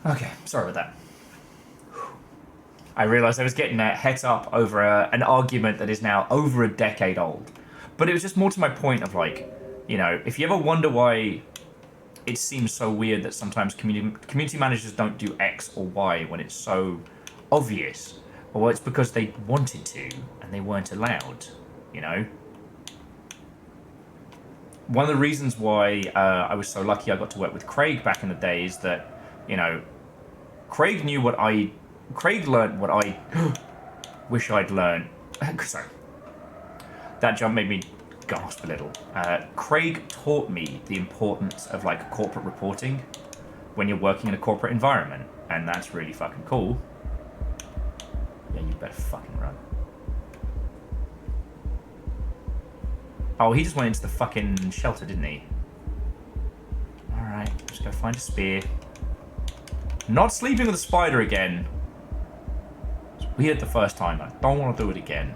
Okay, sorry about that. I realised I was getting het up over an argument that is now over a decade old. But it was just more to my point of like, you know, if you ever wonder why it seems so weird that sometimes community managers don't do X or Y when it's so obvious, well, it's because they wanted to and they weren't allowed, you know? One of the reasons why I was so lucky I got to work with Craig back in the day is that, you know, Craig learned what I wish I'd learned. Sorry. That jump made me gasp a little. Craig taught me the importance of like corporate reporting when you're working in a corporate environment, and that's really fucking cool. Yeah, you better fucking run. Oh, he just went into the fucking shelter, didn't he? Alright, just go find a spear. Not sleeping with a spider again. It's weird the first time. I don't want to do it again.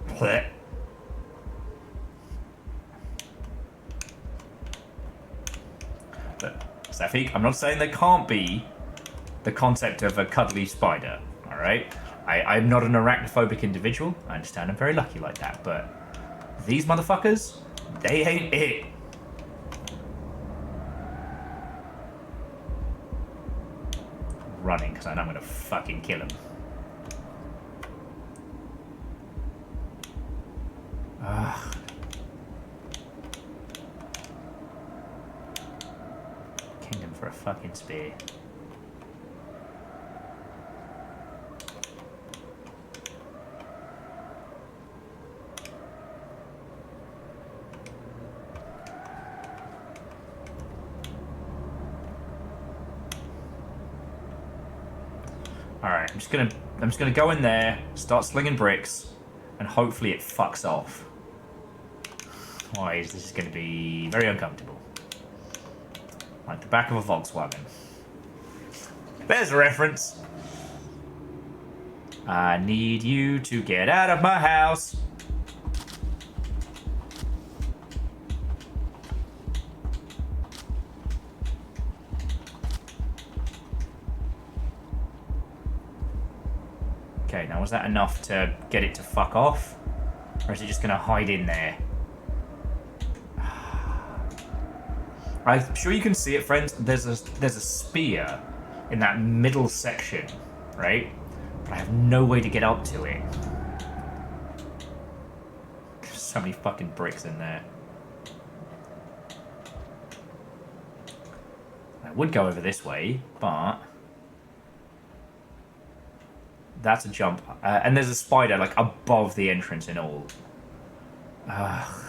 Blech. Safik, I'm not saying there can't be the concept of a cuddly spider, alright? I'm not an arachnophobic individual. I understand I'm very lucky like that, but these motherfuckers, they ain't it. Running, because I know I'm going to fucking kill him. Ugh. Kingdom for a fucking spear. Alright, I'm just gonna go in there, start slinging bricks, and hopefully it fucks off. Otherwise, this is gonna be very uncomfortable. Like the back of a Volkswagen. There's a reference. I need you to get out of my house. Okay, now was that enough to get it to fuck off? Or is it just gonna hide in there? I'm sure you can see it, friends. There's a spear in that middle section, right? But I have no way to get up to it. There's so many fucking bricks in there. I would go over this way, but that's a jump. And there's a spider like above the entrance and all. Ugh.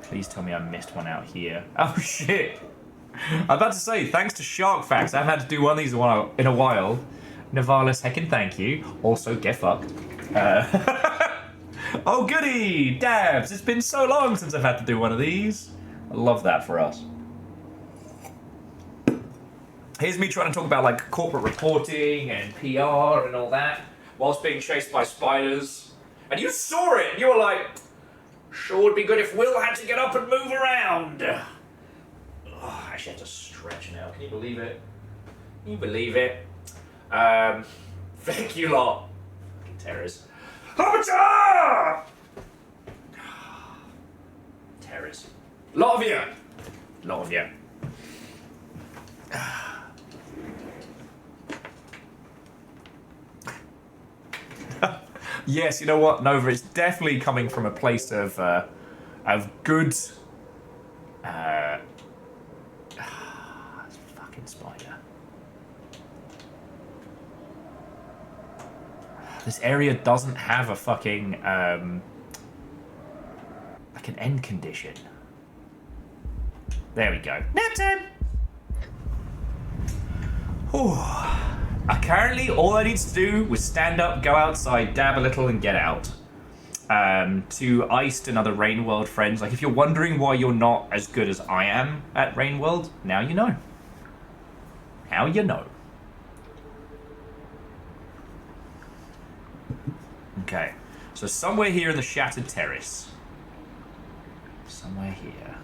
Please tell me I missed one out here. Oh shit! I'm about to say, thanks to Shark Facts, I haven't had to do one of these in a while. Navalis, heckin' thank you. Also, get fucked. Oh goody! Dabs! It's been so long since I've had to do one of these. I love that for us. Here's me trying to talk about like corporate reporting and PR and all that, whilst being chased by spiders. And you saw it, and you were like, sure would be good if Will had to get up and move around. Oh, I actually have to stretch now. Can you believe it? Can you believe it? Thank you lot. Fucking terrors. Hobbiter! Terrors. Lot of you. Lot of you. Yes, you know what, Nova? It's definitely coming from a place of good. Fucking spider. This area doesn't have a fucking like an end condition. There we go. Nap time. Whew. Currently, all I need to do was stand up, go outside, dab a little, and get out. to Iced and other Rain World friends, like, if you're wondering why you're not as good as I am at Rain World, now you know. Now you know. Okay, so somewhere here in the Shattered Terrace. Somewhere here.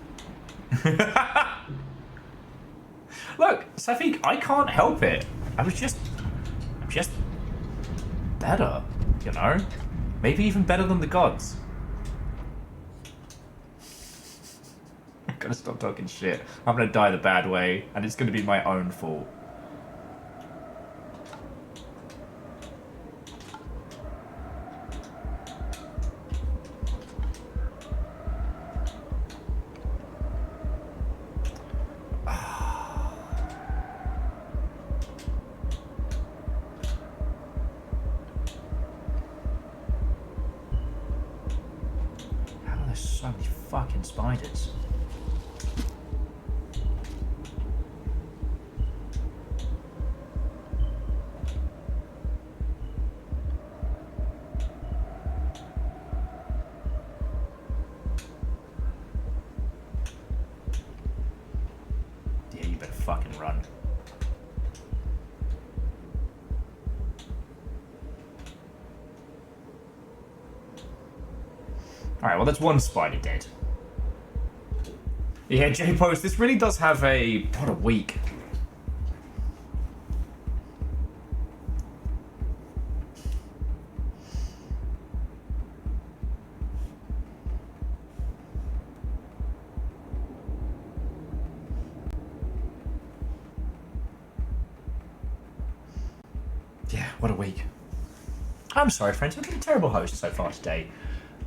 Look, Safik, I can't help it. I'm just better, you know? Maybe even better than the gods. I'm gonna stop talking shit. I'm gonna die the bad way, and it's gonna be my own fault. So many fucking spiders. Yeah, you better fucking run. Alright, well, that's one spider dead. Yeah, J-Post, this really does have a... what a week. Yeah, what a week. I'm sorry, friends, I've been a terrible host so far today.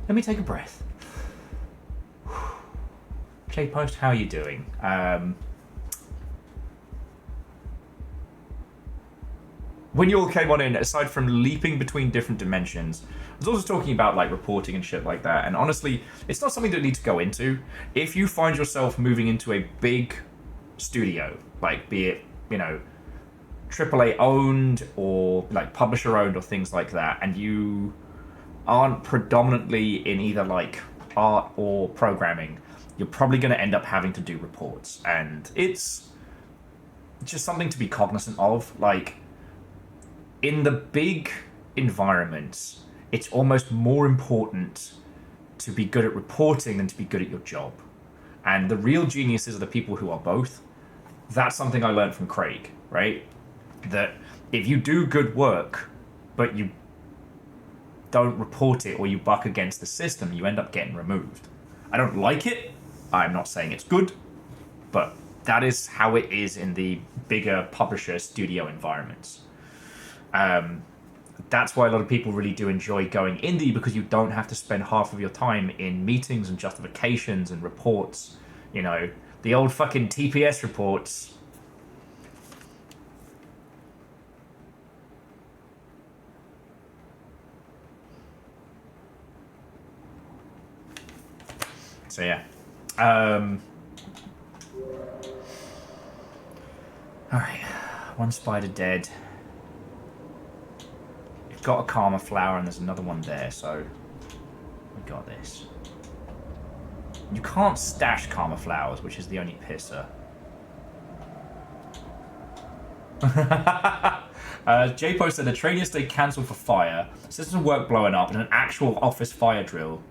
Let me take a breath. J-Post, how are you doing? When you all came on in, aside from leaping between different dimensions, I was also talking about like reporting and shit like that. And honestly, it's not something that needs to go into. If you find yourself moving into a big studio, like be it, you know, AAA owned or like publisher owned or things like that, and you aren't predominantly in either like art or programming, you're probably going to end up having to do reports. And it's just something to be cognizant of. Like, in the big environments, it's almost more important to be good at reporting than to be good at your job. And the real geniuses are the people who are both. That's something I learned from Craig, right? That if you do good work, but you don't report it or you buck against the system, you end up getting removed. I don't like it. I'm not saying it's good, but that is how it is in the bigger publisher studio environments. That's why a lot of people really do enjoy going indie, because you don't have to spend half of your time in meetings and justifications and reports. You know, the old fucking TPS reports. So yeah. Alright, one spider dead. We've got a karma flower and there's another one there, so we got this. You can't stash karma flowers, which is the only pisser. J-Po said the train yesterday cancelled for fire. System work blowing up and an actual office fire drill.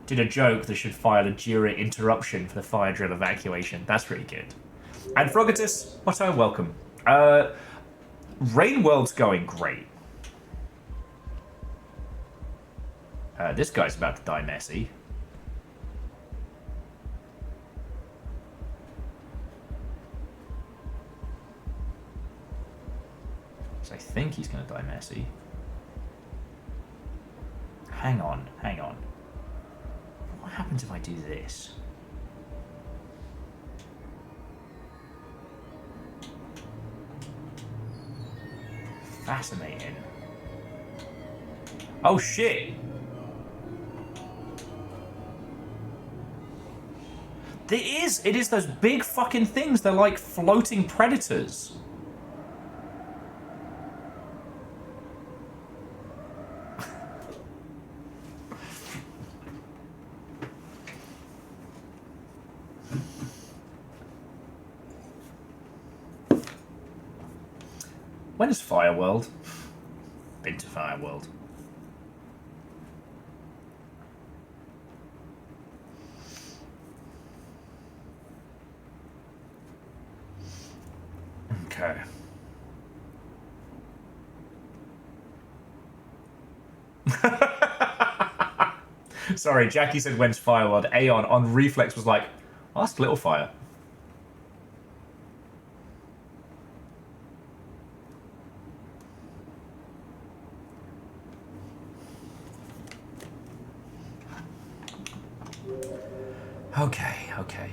Did a joke that should file a jury interruption for the fire drill evacuation. That's pretty good. And Frogatus, what a welcome. Rain World's going great. This guy's about to die messy. So I think he's going to die messy. Hang on, hang on. What happens if I do this? Fascinating. Oh shit! It is those big fucking things. They're like floating predators. When is Fireworld? Been to Fireworld. Okay. Sorry, Jackie said when's Fireworld. Aeon on Reflex was like, ask Little Fire. Okay.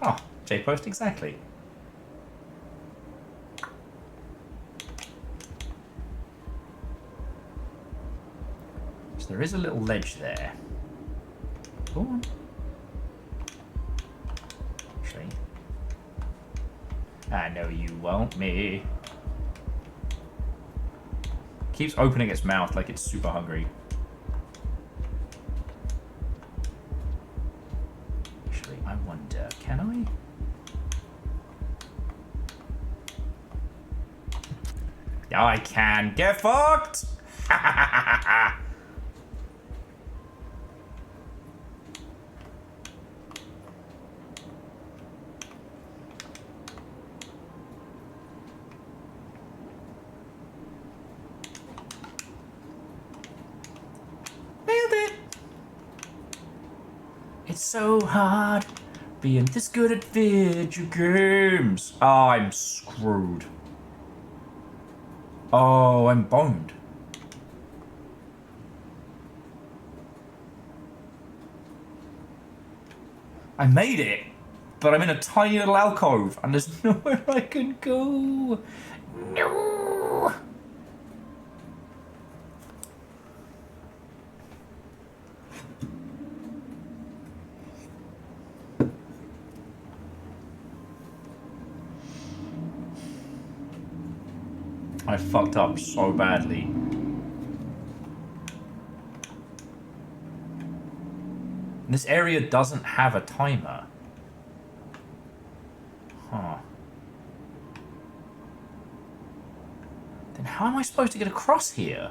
Oh, J-Post, exactly. So there is a little ledge there. Go on. Actually. I know you want me. Keeps opening its mouth like it's super hungry. Actually, I wonder, can I? Yeah, I can. Get fucked! It's so hard being this good at video games. I'm screwed. Oh, I'm boned. I made it, but I'm in a tiny little alcove and there's nowhere I can go. No. I fucked up so badly. This area doesn't have a timer. Huh. Then how am I supposed to get across here?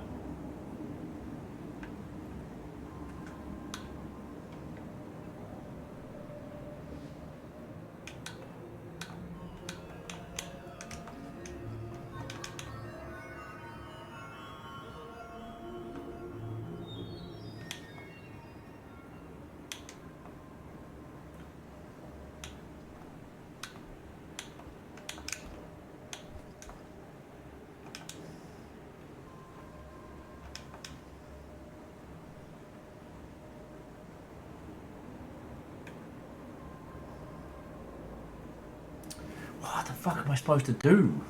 What the fuck am I supposed to do?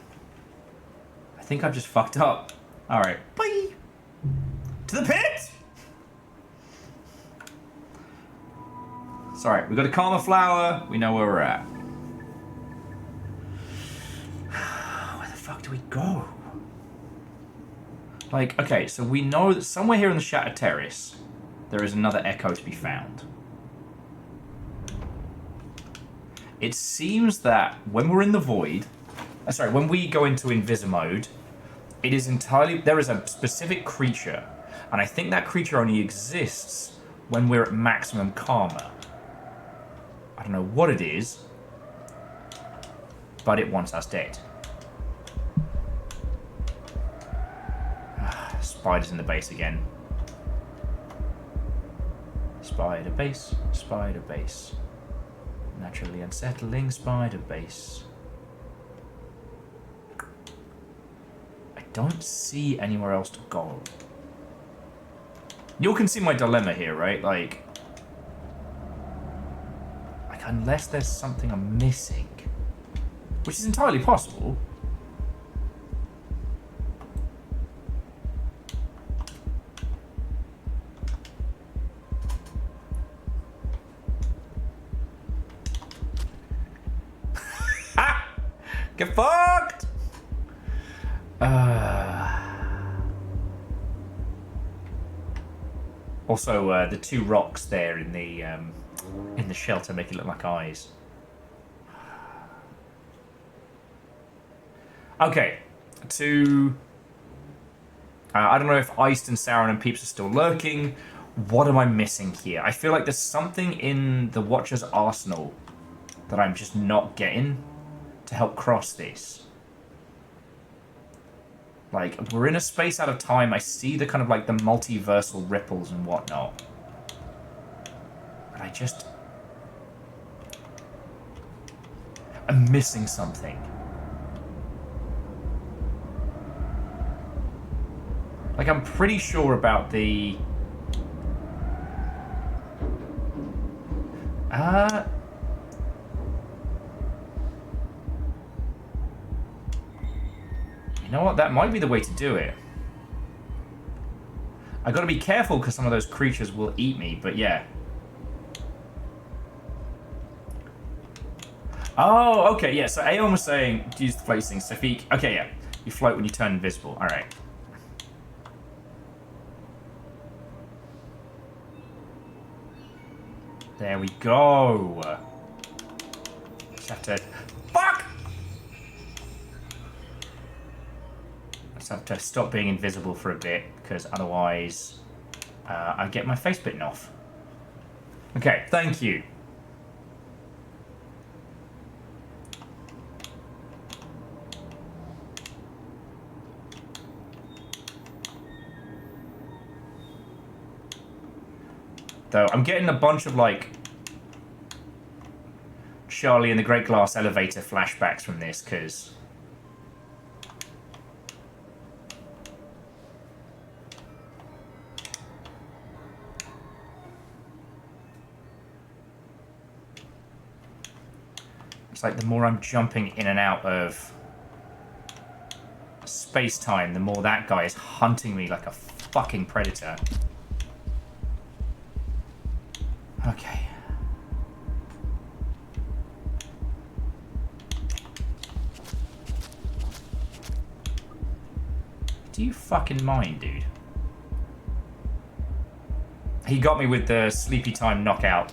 I think I've just fucked up. Alright, bye! To the pit! Sorry, we got a Karma Flower. We know where we're at. Where the fuck do we go? Like, okay, so we know that somewhere here in the Shattered Terrace, there is another Echo to be found. It seems that when we're in the Void, when we go into Invisimode, it is entirely, there is a specific creature, and I think that creature only exists when we're at maximum karma. I don't know what it is, but it wants us dead. Spiders in the base again. Spider base, spider base. Naturally unsettling spider base. I don't see anywhere else to go. You all can see my dilemma here, right? Like unless there's something I'm missing, which is entirely possible. Get fucked! Also, the two rocks there in the shelter make it look like eyes. Okay, to... I don't know if Iced and Sauron and Peeps are still lurking. What am I missing here? I feel like there's something in the Watcher's arsenal that I'm just not getting to help cross this. Like, we're in a space out of time. I see the kind of like the multiversal ripples and whatnot. But I'm missing something. Like, I'm pretty sure about the... You know what? That might be the way to do it. I gotta be careful because some of those creatures will eat me, but yeah. Oh, okay, yeah. So Aeon was saying, use the floating thing. Safik, okay, yeah. You float when you turn invisible. Alright. There we go. Just have to... Fuck! Just have to stop being invisible for a bit, because otherwise I get my face bitten off. Okay, thank you. Though I'm getting a bunch of, like, Charlie and the Great Glass Elevator flashbacks from this, because... It's like the more I'm jumping in and out of space-time, the more that guy is hunting me like a fucking predator. Okay. Do you fucking mind, dude? He got me with the sleepy time knockout.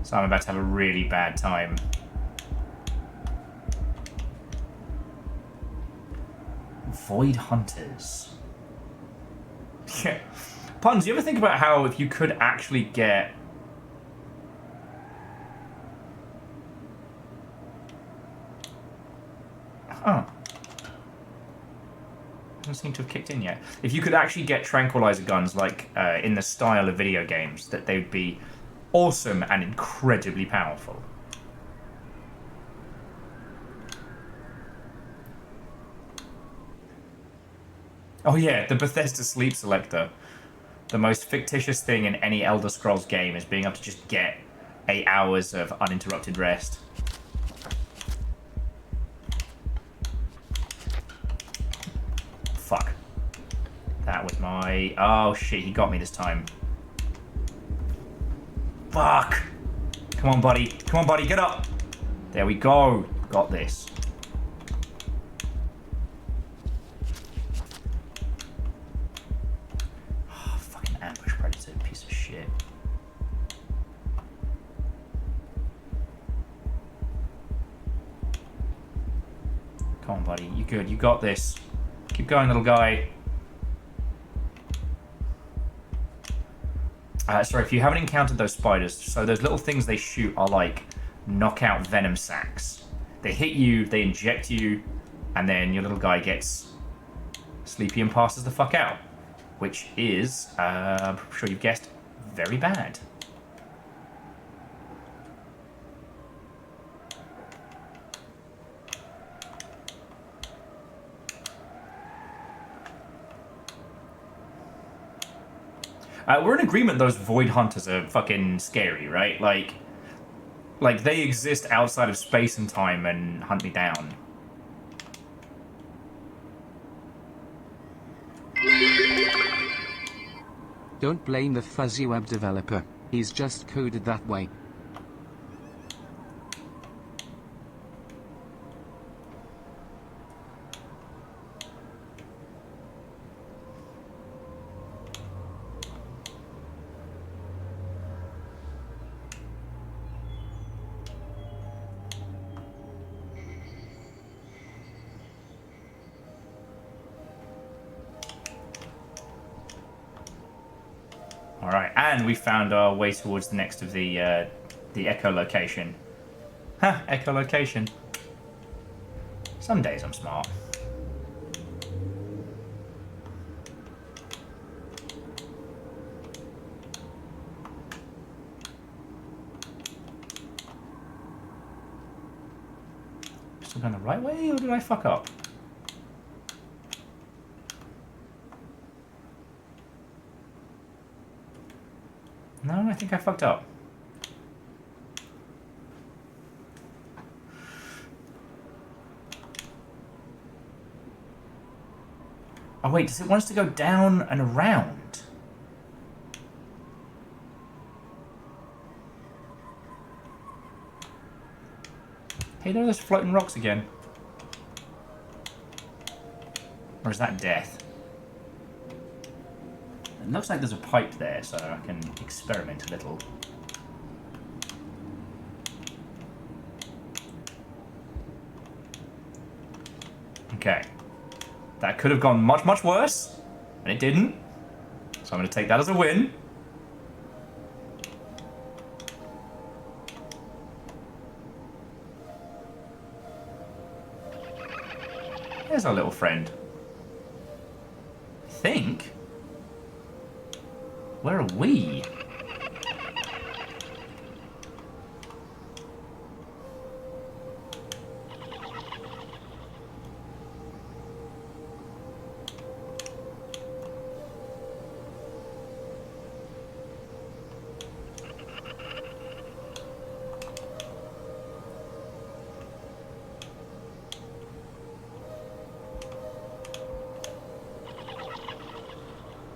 So I'm about to have a really bad time. Void Hunters. Yeah. Puns, you ever think about how if you could actually get... Huh. Doesn't seem to have kicked in yet. If you could actually get tranquilizer guns, like, in the style of video games, that they would be awesome and incredibly powerful. Oh yeah, the Bethesda Sleep Selector. The most fictitious thing in any Elder Scrolls game is being able to just get 8 hours of uninterrupted rest. Fuck. That was my... Oh shit, he got me this time. Fuck! Come on, buddy. Come on, buddy, get up! There we go. Got this. Oh, fucking ambush predator, piece of shit. Come on, buddy. You good. You got this. Keep going, little guy. Sorry, if you haven't encountered those spiders, so those little things they shoot are like knockout venom sacs. They hit you, they inject you, and then your little guy gets sleepy and passes the fuck out. Which is, I'm sure you've guessed, very bad. We're in agreement those Void Hunters are fucking scary, right? Like they exist outside of space and time and hunt me down. Don't blame the fuzzy web developer, he's just coded that way. Alright, and we found our way towards the next of the echolocation. Huh, echolocation. Some days I'm smart. Still going the right way, or did I fuck up? No, I think I fucked up. Oh wait, does it want us to go down and around? Hey, there are those floating rocks again. Or is that death? It looks like there's a pipe there, so I can experiment a little. Okay. That could have gone much, much worse, and it didn't. So I'm going to take that as a win. There's our little friend. I think. Where are we?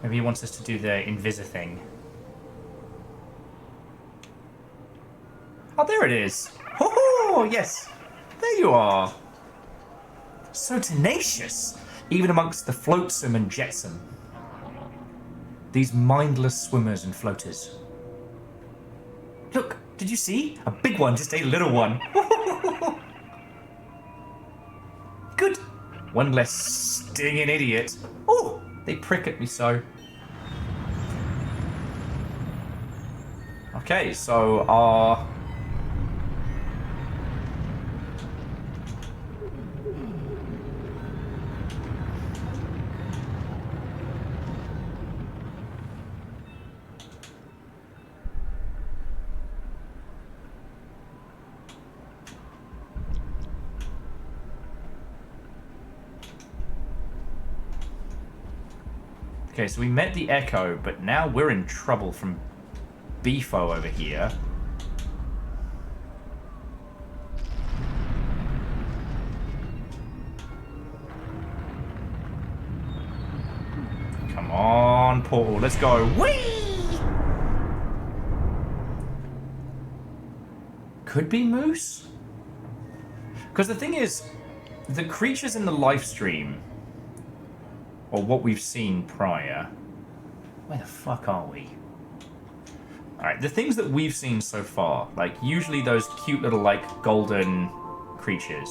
Maybe he wants us to do the Invisa thing. Oh, there it is. Oh, yes. There you are. So tenacious, even amongst the floatsome and jetsome. These mindless swimmers and floaters. Look, did you see? A big one just ate a little one. Good. One less stinging idiot. Oh, they prick at me so. Okay, so okay, so we met the Echo, but now we're in trouble from Beefo over here. Come on, Portal, let's go. Whee! Could be Moose? Because the thing is, the creatures in the live stream, or what we've seen prior, where the fuck are we? Alright, the things that we've seen so far, like usually those cute little like golden creatures,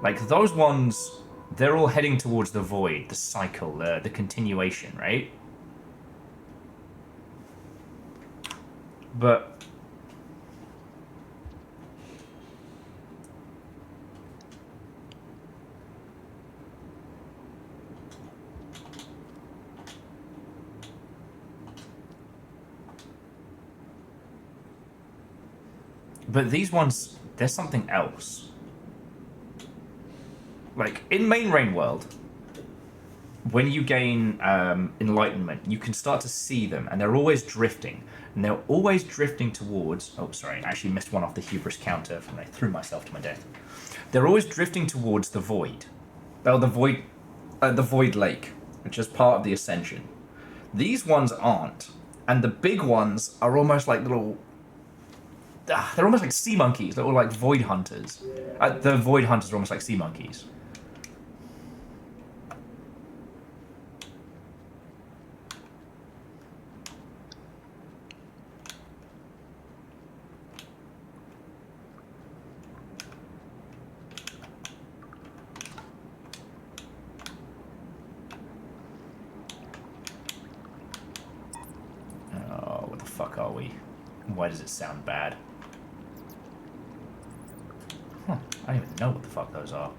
like those ones, they're all heading towards the void, the cycle, the continuation, right? But these ones, there's something else. Like, in Main Rain World, when you gain enlightenment, you can start to see them, and they're always drifting. And they're always drifting towards... Oh, sorry, I actually missed one off the hubris counter, and I threw myself to my death. They're always drifting towards the void. Oh, the void lake, which is part of the ascension. These ones aren't. And the big ones are almost like little... they're almost like sea monkeys. They're all like void hunters. The void hunters are almost like sea monkeys. fuck are we? Why does it sound bad? Huh, I don't even know what the fuck those are.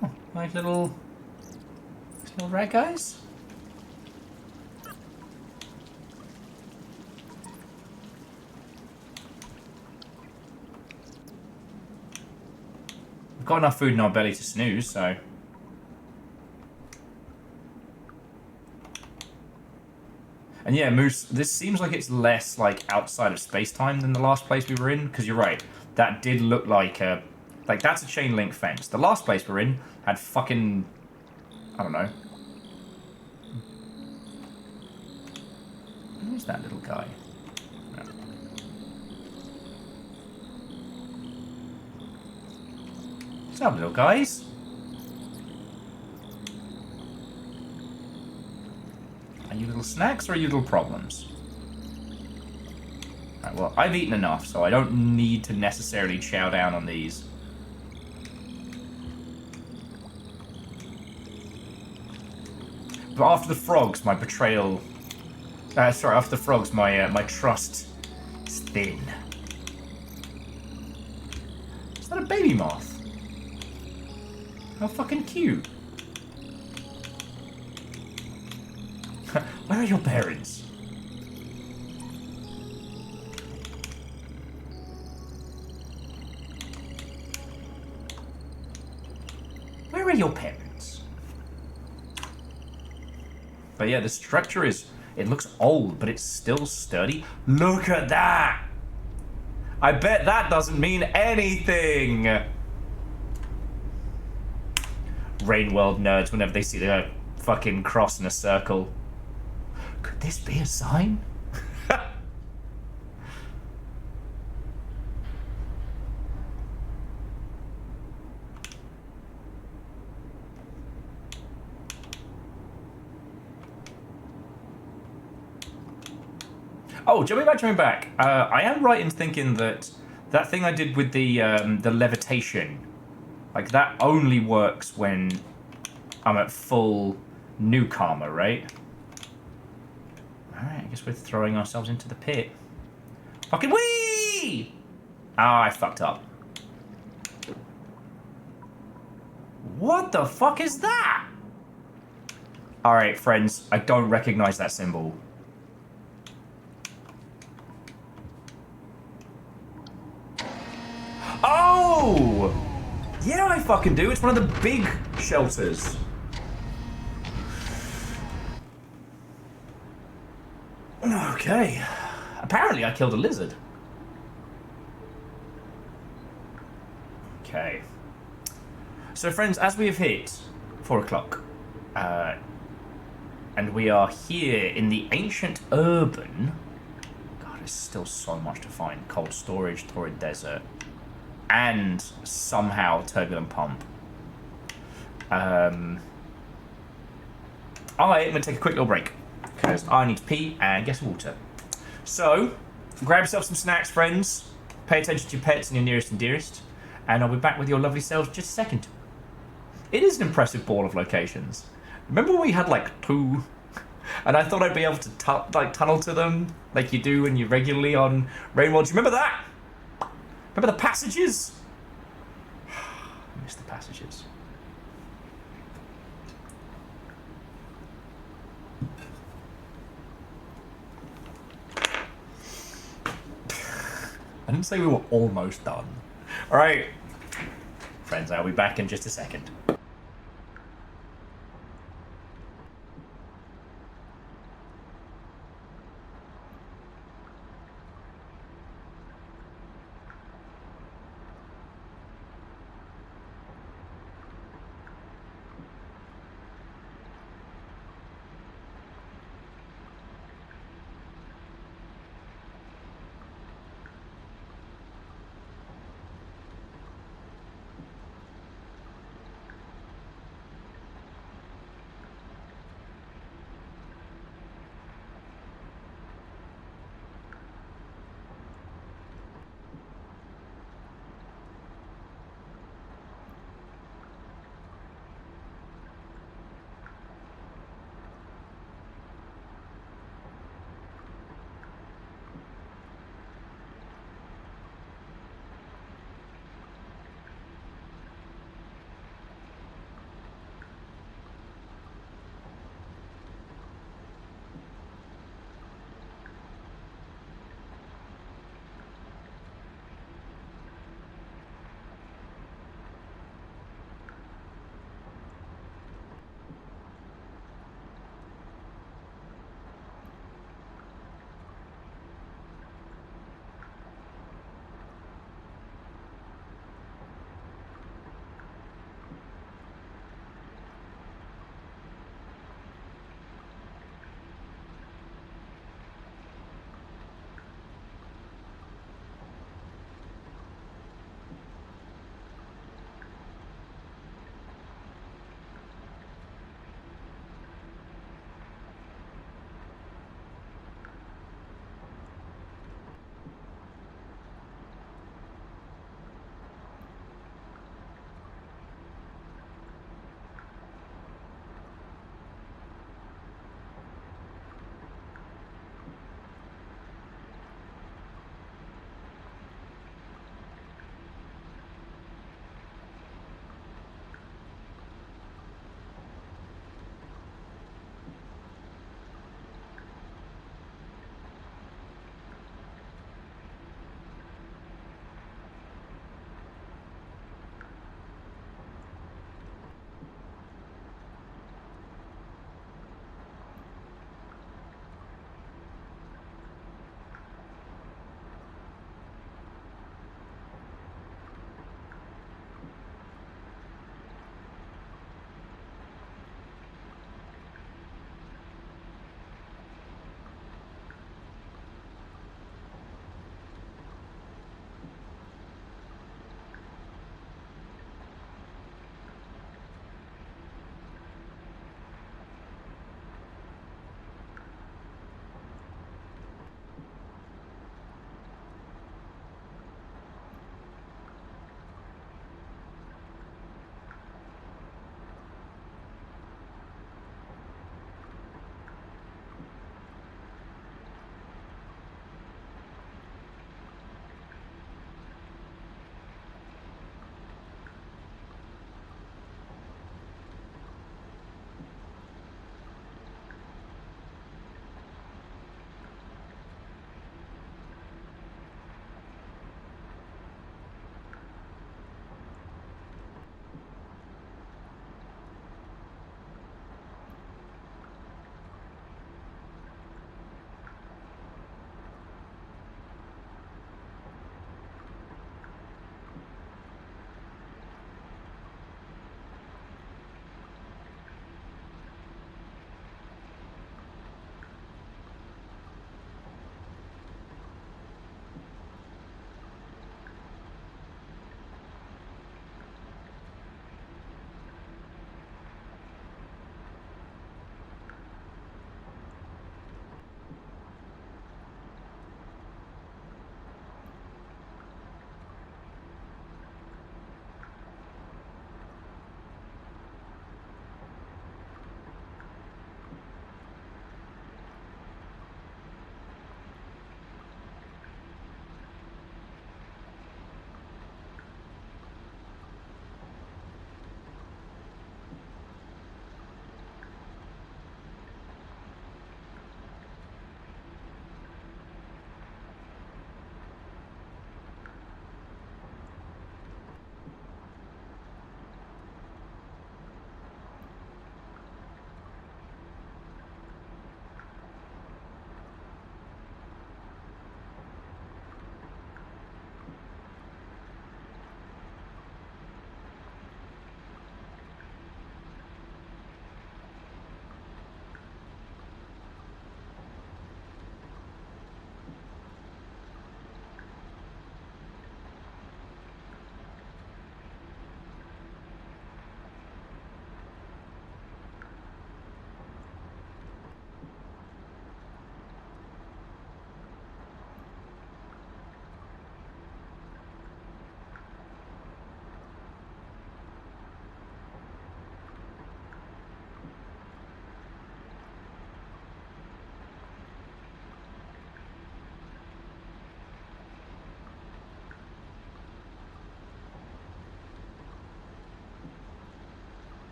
Huh, like little rat guys? We've got enough food in our belly to snooze, so... And yeah, Moose, this seems like it's less, like, outside of space-time than the last place we were in, because you're right. That did look like a... Like, that's a chain link fence. The last place we were in had fucking... I don't know. Who's that little guy? No. What's up, little guys? Are you little snacks or are you little problems? Right, well, I've eaten enough, so I don't need to necessarily chow down on these. But after the frogs, my betrayal... sorry, after the frogs, my trust is thin. Is that a baby moth? How fucking cute. Where are your parents? Where are your parents? But yeah, the structure is... It looks old, but it's still sturdy. Look at that! I bet that doesn't mean anything! Rain World nerds, whenever they see the fucking cross in a circle. Could this be a sign? Oh, jumping back. I am right in thinking that that thing I did with the levitation, like that only works when I'm at full nuke armor, right? Alright, I guess we're throwing ourselves into the pit. Fucking wee! Ah, I fucked up. What the fuck is that? Alright, friends, I don't recognize that symbol. Oh! Yeah, I fucking do. It's one of the big shelters. Okay. Apparently I killed a lizard. Okay. So friends, as we have hit 4 o'clock, and we are here in the ancient urban... God, there's still so much to find. Cold storage, torrid desert, and somehow turbulent pump. I'm going to take a quick little break, because I need to pee and get some water. So, grab yourself some snacks, friends. Pay attention to your pets and your nearest and dearest. And I'll be back with your lovely selves in just a second. It is an impressive ball of locations. Remember when we had like 2? And I thought I'd be able to tunnel to them like you do when you're regularly on Rainworld. Do you remember that? Remember the passages? I miss the passages. I didn't say we were almost done. Alright. Friends, I'll be back in just a second.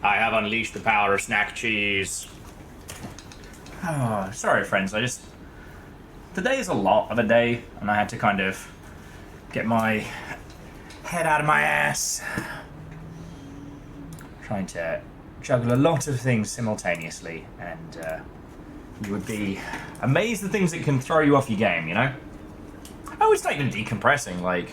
I have unleashed the power of snack cheese. Oh, sorry, friends. Today is a lot of a day, and I had to kind of get my head out of my ass. Trying to juggle a lot of things simultaneously, and you would be amazed at the things that can throw you off your game, you know? Oh, it's not even decompressing, like...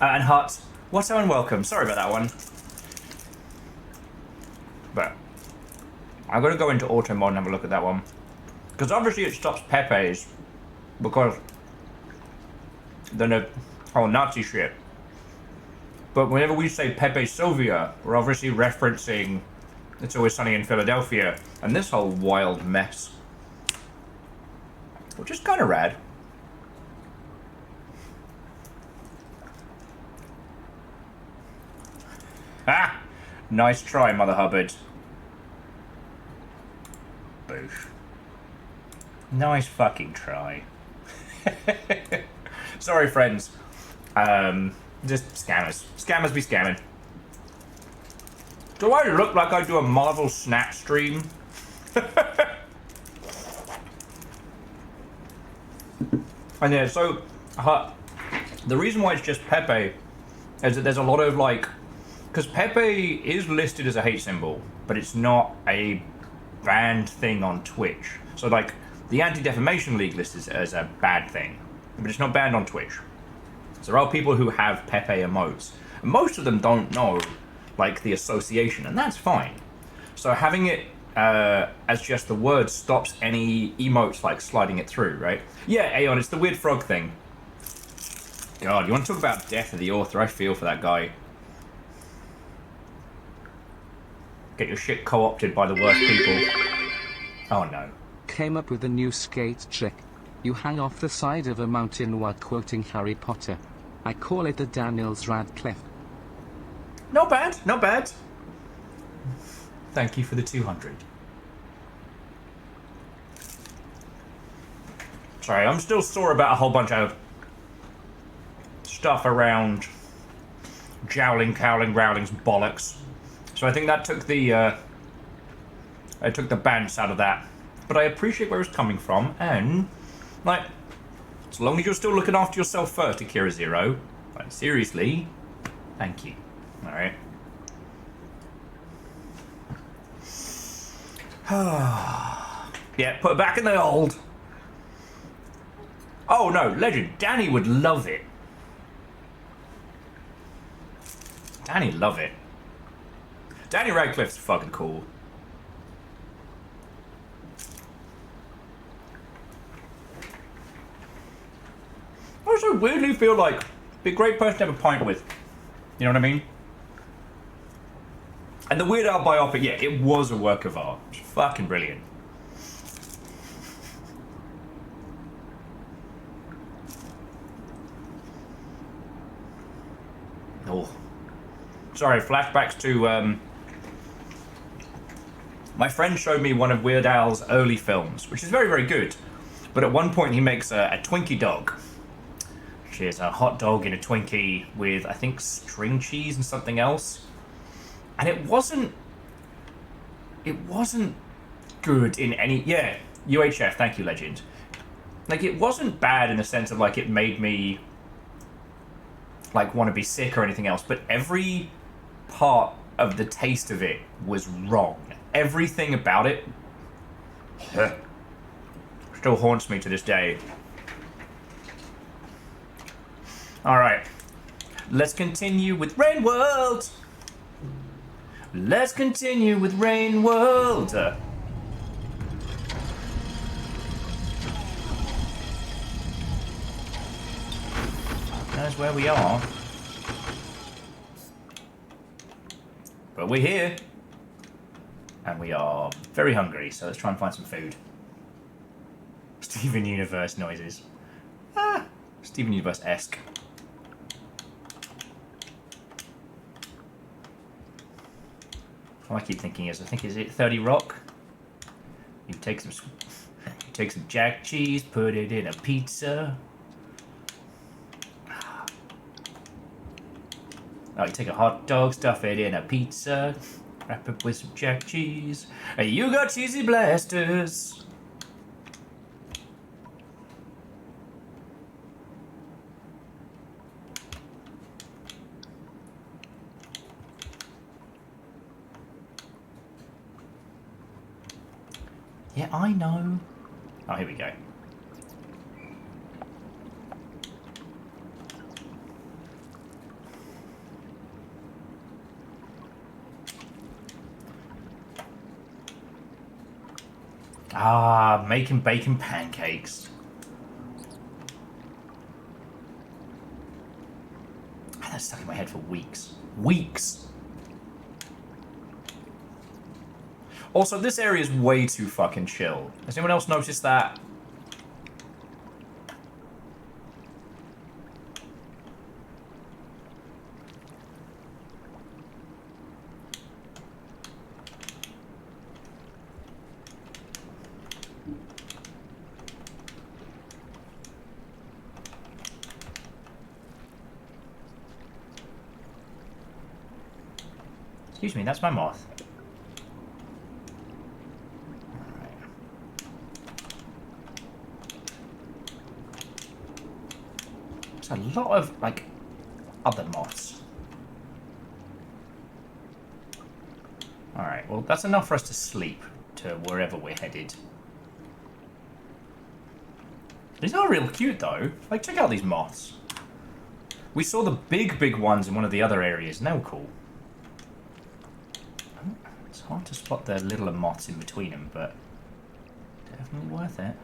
and Hut, what so unwelcome. Sorry about that one. But I'm going to go into auto mode and have a look at that one. Because obviously it stops Pepe's, because then the whole Nazi shit. But whenever we say Pepe Sylvia, we're obviously referencing It's Always Sunny in Philadelphia and this whole wild mess. Which is kind of rad. Ah! Nice try, Mother Hubbard. Boof. Nice fucking try. Sorry, friends. Just scammers. Scammers be scamming. Do I look like I do a Marvel Snap stream? And yeah, so the reason why it's just Pepe is that there's a lot of like, because Pepe is listed as a hate symbol, but it's not a banned thing on Twitch. So like, the Anti-Defamation League lists it as a bad thing, but it's not banned on Twitch. So there are people who have Pepe emotes. And most of them don't know, like, the association, and that's fine. So having it as just the word stops any emotes, like, sliding it through, right? Yeah, Aeon, it's the weird frog thing. God, you want to talk about death of the author? I feel for that guy. Get your shit co-opted by the worst people. Oh no. Came up with a new skate trick. You hang off the side of a mountain while quoting Harry Potter. I call it the Daniels Radcliffe. Not bad, not bad. Thank you for the 200. Sorry, I'm still sore about a whole bunch of stuff around jowling, cowling, growling's bollocks. So I think that took the I took the bounce out of that. But I appreciate where it's coming from, and like, as long as you're still looking after yourself first, Akira Zero, like, seriously, thank you. All right. Yeah, put it back in the old. Oh no, legend. Danny would love it. Danny love it. Danny Radcliffe's fucking cool. I also weirdly feel like be a great person to have a pint with. You know what I mean? And the Weird Al biopic, yeah, it was a work of art. It's fucking brilliant. Oh. Sorry, flashbacks to, my friend showed me one of Weird Al's early films, which is very, very good. But at one point he makes a Twinkie dog. Which is a hot dog in a Twinkie with, I think, string cheese and something else. And it wasn't good in any, yeah, UHF, thank you, legend. Like, it wasn't bad in the sense of, like, it made me, like, want to be sick or anything else, but every part of the taste of it was wrong. Everything about it still haunts me to this day. Alright, let's continue with Rain World. Let's continue with Rain World. That's where we are. But we're here. And we are very hungry, so let's try and find some food. Steven Universe noises. Ah, Steven Universe-esque. All I keep thinking is, I think, is it 30 Rock? You take some jack cheese, put it in a pizza. Oh, you take a hot dog, stuff it in a pizza, wrap it with some jack cheese. You got cheesy blasters. Yeah, I know. Oh, here we go. Ah, making bacon pancakes. I had that stuck in my head for weeks. Weeks! Also, this area is way too fucking chill. Has anyone else noticed that? Excuse me, that's my moth. There's a lot of, like, other moths. Alright, well, that's enough for us to sleep to wherever we're headed. These are real cute, though. Like, check out these moths. We saw the big ones in one of the other areas, and they were cool. It's hard to spot the littler moths in between them, but definitely worth it.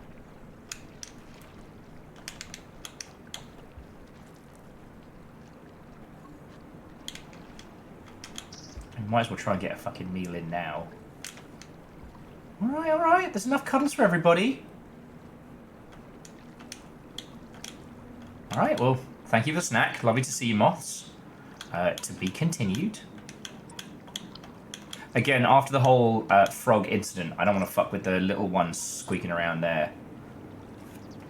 We might as well try and get a fucking meal in now. Alright, there's enough cuddles for everybody. Alright, well, thank you for the snack. Lovely to see you, moths. To be continued. Again, after the whole frog incident, I don't want to fuck with the little ones squeaking around there.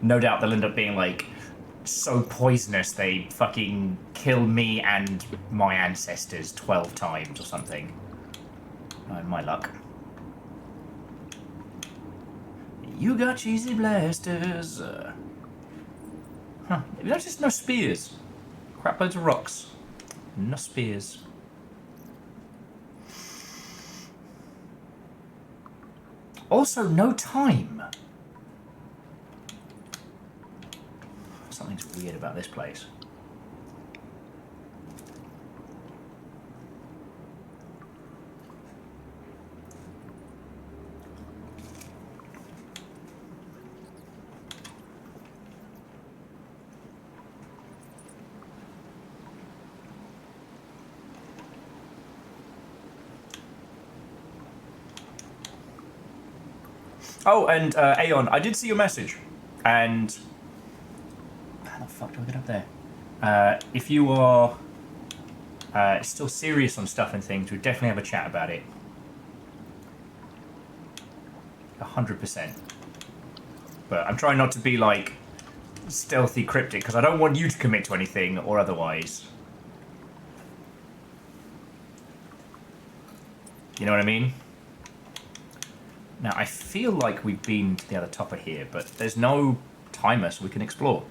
No doubt they'll end up being, like, so poisonous they fucking kill me and my ancestors 12 times or something. Oh, my luck. You got cheesy blasters. Huh. You notice no spears. Crap loads of rocks. No spears. Also, no time. Something's weird about this place. Oh, and Aeon, I did see your message, and how the fuck do I get up there? If you are still serious on stuff and things, we'd definitely have a chat about it. 100%. But I'm trying not to be like stealthy cryptic because I don't want you to commit to anything or otherwise. You know what I mean? Now, I feel like we've been to the other top of here, but there's no timer, so we can explore.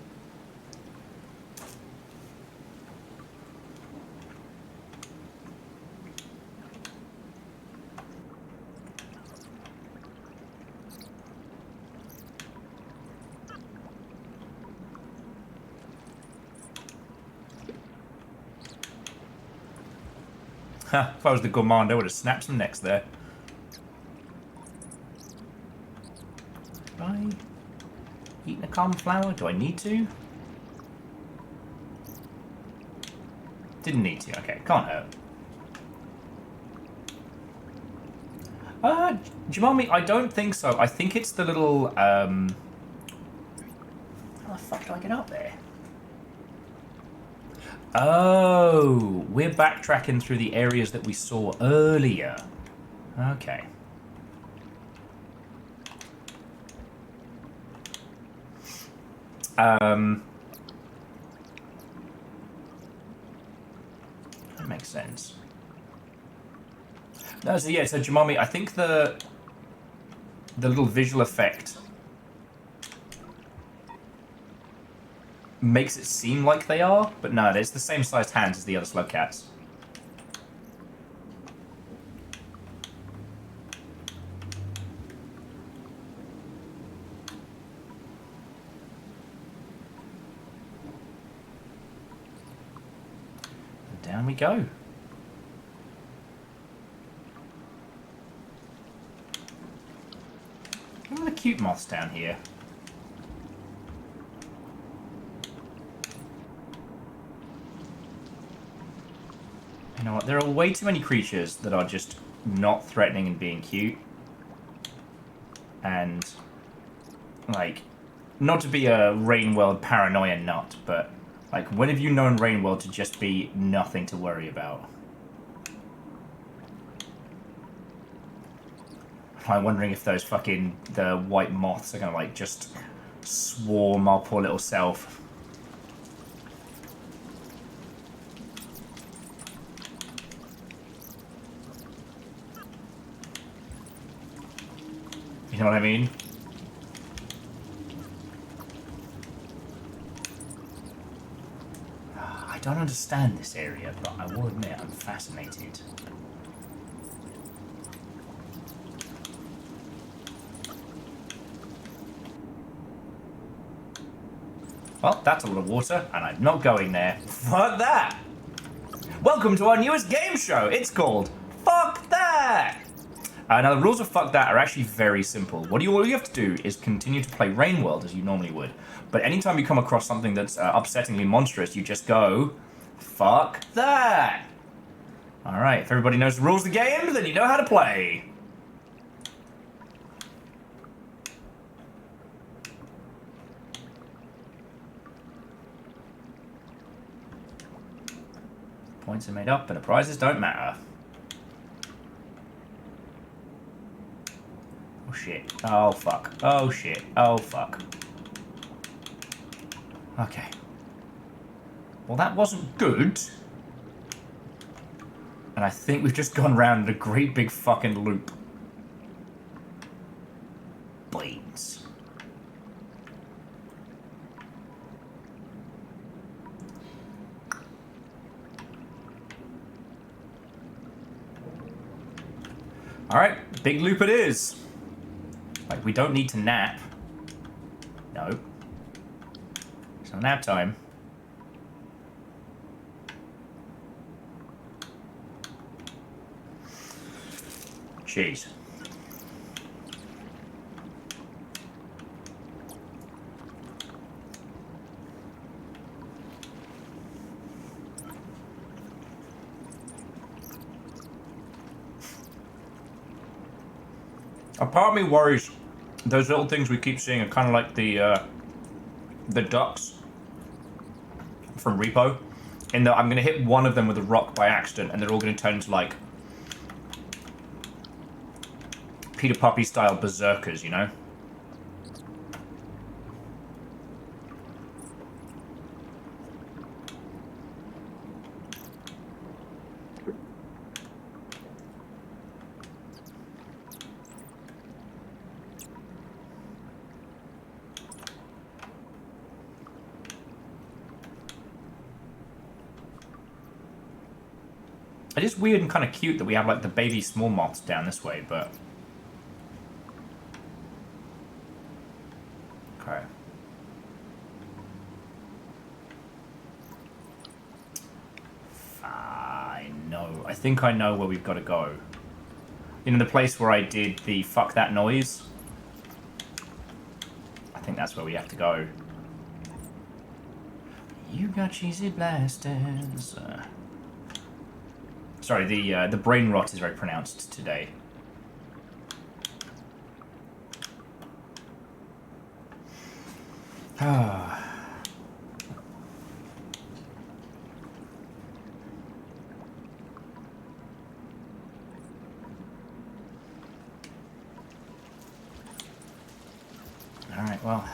Ha, if I was the gourmand, I would have snapped some necks there. Have I eaten a cauliflower? Do I need to? Didn't need to. Okay, can't hurt. Jumami, I don't think so. I think it's the little, how the fuck do I get up there? Oh, we're backtracking through the areas that we saw earlier. Okay. sense. No, so yeah, so Jumami, I think the little visual effect makes it seem like they are, but no, there's the same sized hands as the other slug cats. And down we go. Look at the cute moths down here. You know what, there are way too many creatures that are just not threatening and being cute. And, like, not to be a Rainworld paranoia nut, but, like, when have you known Rainworld to just be nothing to worry about? I'm wondering if those the white moths are gonna, like, just swarm our poor little self. You know what I mean? I don't understand this area, but I will admit I'm fascinated. Well, that's a lot of water, and I'm not going there. Fuck that! Welcome to our newest game show! It's called Fuck That! Now, the rules of Fuck That are actually very simple. All you have to do is continue to play Rainworld as you normally would. But anytime you come across something that's upsettingly monstrous, you just go, Fuck That! Alright, if everybody knows the rules of the game, then you know how to play. Points are made up, and the prizes don't matter. Oh shit. Oh fuck. Oh shit. Oh fuck. Okay. Well, that wasn't good. And I think we've just gone round a great big fucking loop. Blades. Alright, big loop it is. Like, we don't need to nap. No. It's not nap time. Jeez. A part of me worries those little things we keep seeing are kind of like the ducks from Repo, in that I'm going to hit one of them with a rock by accident and they're all going to turn into like Peter Puppy style berserkers, you know? It is weird and kind of cute that we have like the baby small moths down this way, but... Okay. I know. I think I know where we've got to go. You know, the place where I did the fuck that noise? I think that's where we have to go. You got cheesy blasters. Sorry, the brain rot is very pronounced today. Ah. Alright, well.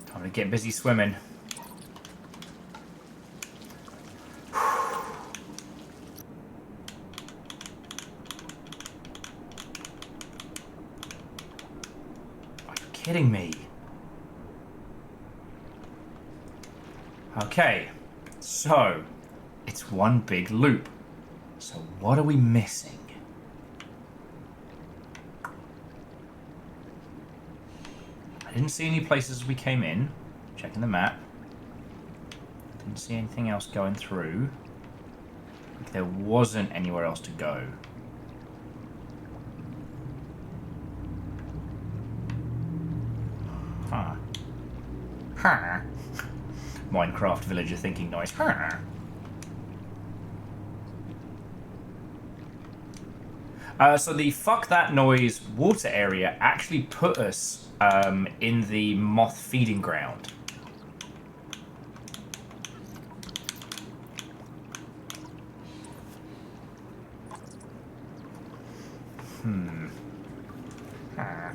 I'm gonna get busy swimming. kidding me? Okay, so it's one big loop. So what are we missing? I didn't see any places as we came in. Checking the map. Didn't see anything else going through. Like there wasn't anywhere else to go. Huh. Huh. Minecraft villager thinking noise. Huh. So the fuck that noise water area actually put us in the moth feeding ground. Huh.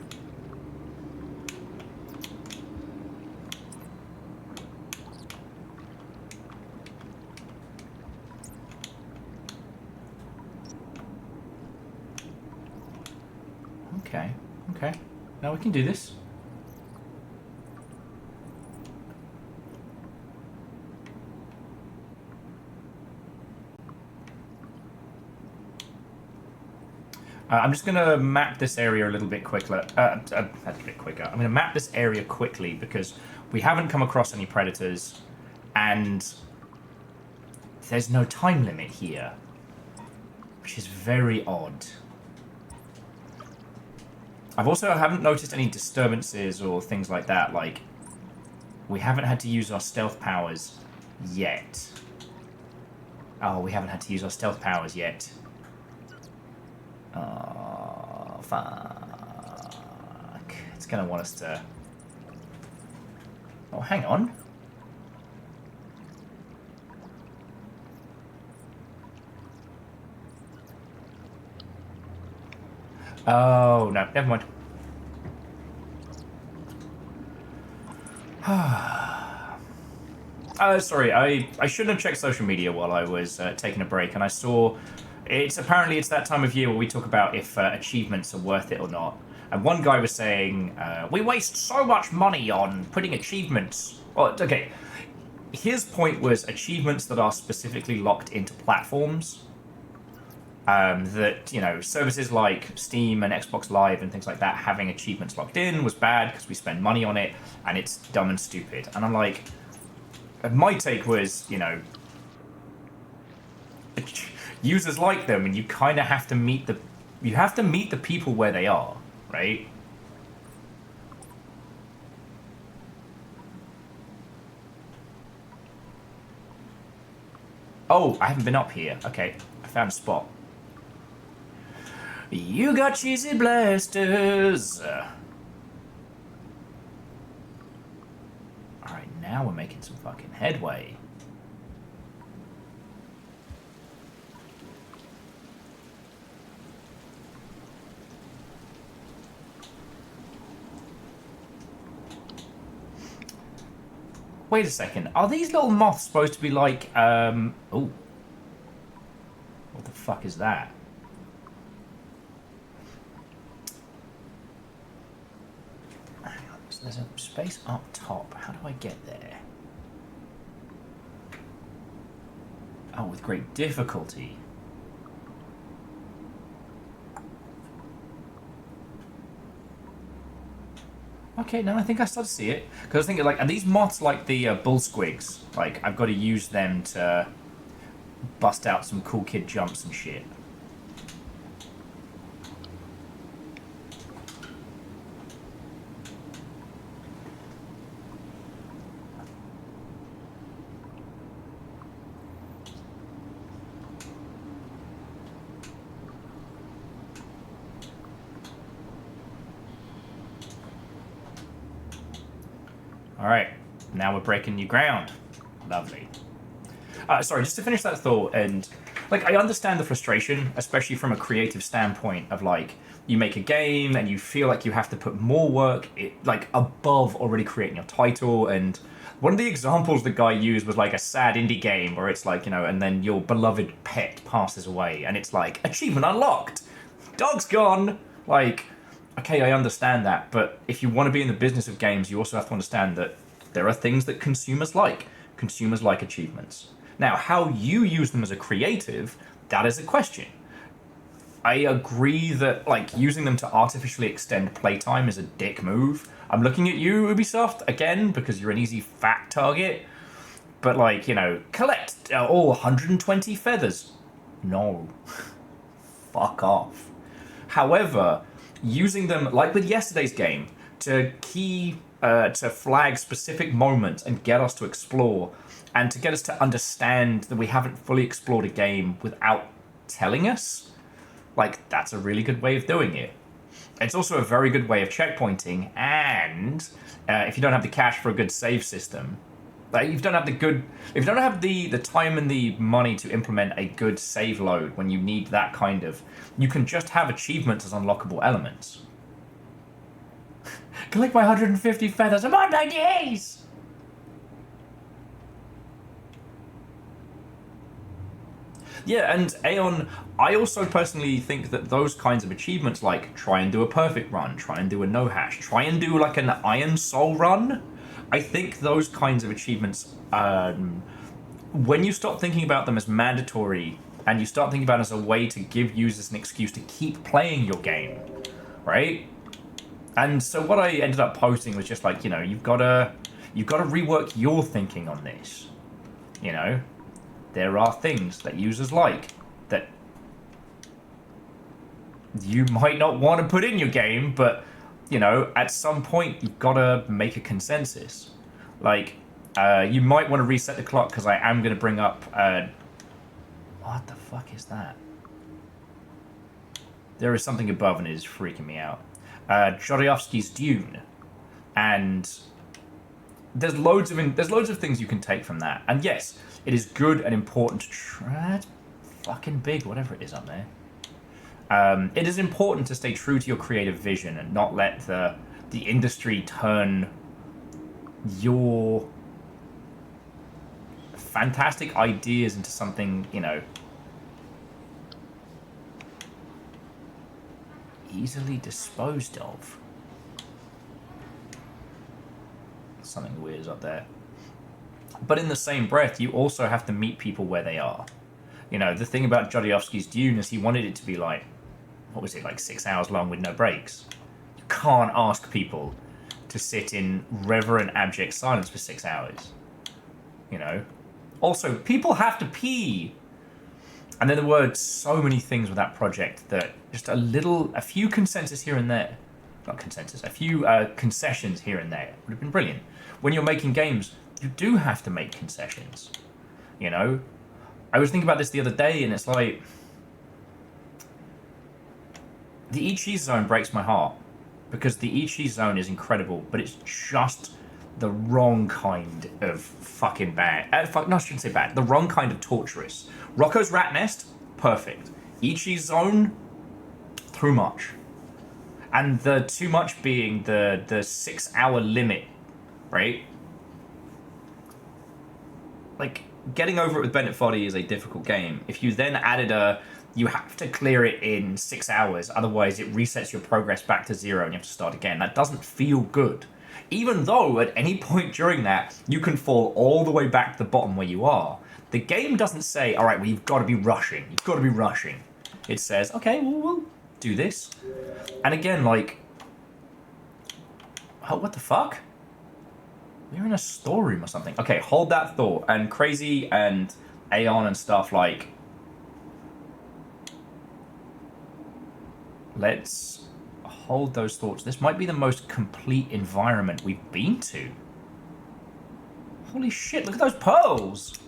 Okay, okay. Now we can do this. I'm just going to map this area a little bit quicker. I'm going to map this area quickly because we haven't come across any predators and there's no time limit here, which is very odd. I've also haven't noticed any disturbances or things like that. Like, we haven't had to use our stealth powers yet. Oh, we haven't had to use our stealth powers yet. Oh, fuck. It's gonna want us to... Oh, hang on. Oh, no, never mind. Sorry, I shouldn't have checked social media while I was taking a break, and I saw... Apparently it's that time of year where we talk about if achievements are worth it or not. And one guy was saying, we waste so much money on putting achievements... Well, okay, his point was achievements that are specifically locked into platforms. That, you know, services like Steam and Xbox Live and things like that having achievements locked in was bad because we spend money on it and it's dumb and stupid. And I'm like... My take was, you know... Users like them, and you kind of have to meet the... You have to meet the people where they are, right? Oh, I haven't been up here. Okay, I found a spot. You got cheesy blasters! Alright, now we're making some fucking headway. Wait a second, are these little moths supposed to be like, oh. What the fuck is that? Hang on, so there's a space up top. How do I get there? Oh, with great difficulty. Okay, now I think I start to see it. Because I was thinking, like, are these moths like the bull squigs? Like, I've got to use them to bust out some cool kid jumps and shit. Alright, now we're breaking new ground. Lovely. Sorry, just to finish that thought, and like I understand the frustration, especially from a creative standpoint of like you make a game and you feel like you have to put more work like above already creating your title. And one of the examples the guy used was like a sad indie game where it's like, you know, and then your beloved pet passes away and it's like achievement unlocked, dog's gone. Like, okay, I understand that, but if you want to be in the business of games, you also have to understand that there are things that consumers like. Consumers like achievements. Now, how you use them as a creative, that is a question. I agree that like using them to artificially extend playtime is a dick move. I'm looking at you, Ubisoft, again, because you're an easy fat target. But like, collect all 120 feathers. No. Fuck off. However, using them, like with yesterday's game, to flag specific moments and get us to explore, and to get us to understand that we haven't fully explored a game without telling us, like, that's a really good way of doing it. It's also a very good way of checkpointing, and if you don't have the cash for a good save system, like if you don't have the time and the money to implement a good save load when you need that kind of, you can just have achievements as unlockable elements. Collect my 150 feathers. I'm on my knees. Yeah, and Aeon, I also personally think that those kinds of achievements, like try and do a perfect run, try and do a no hash, try and do like an Iron Soul run, I think those kinds of achievements, when you start thinking about them as mandatory and you start thinking about it as a way to give users an excuse to keep playing your game, right? And so what I ended up posting was just like, you've got to rework your thinking on this. There are things that users like that you might not want to put in your game, but at some point you've got to make a consensus. Like, you might want to reset the clock because I am going to bring up. What the fuck is that? There is something above and it is freaking me out. Jodorowsky's Dune, and there's loads of things you can take from that. And yes, it is good and important to try. It's fucking big, whatever it is up there. It is important to stay true to your creative vision and not let the industry turn your fantastic ideas into something, easily disposed of. Something weird is up there. But in the same breath, you also have to meet people where they are. The thing about Jodorowsky's Dune is he wanted it to be like, what was it, like 6 hours long with no breaks. You can't ask people to sit in reverent, abject silence for 6 hours. Also, people have to pee. And then there were so many things with that project that just a few consensus here and there. Not consensus, a few concessions here and there would have been brilliant. When you're making games, you do have to make concessions. I was thinking about this the other day, and it's like, the Ichi zone breaks my heart, because the Ichi zone is incredible, but it's just the wrong kind of fucking bad. No, I shouldn't say bad. The wrong kind of torturous. Rocco's Rat Nest, perfect. Ichi zone, too much. And the too much being the 6 hour limit, right? Like, getting over it with Bennett Foddy is a difficult game. If you then added you have to clear it in 6 hours, otherwise it resets your progress back to 0 and you have to start again. That doesn't feel good. Even though at any point during that, you can fall all the way back to the bottom where you are. The game doesn't say, all right, well, you've got to be rushing. You've got to be rushing. It says, okay, well, we'll do this. And again, like, oh, what the fuck? We're in a storeroom or something. Okay, hold that thought. And Crazy and Aeon and stuff, like, let's hold those thoughts. This might be the most complete environment we've been to. Holy shit, look at those pearls!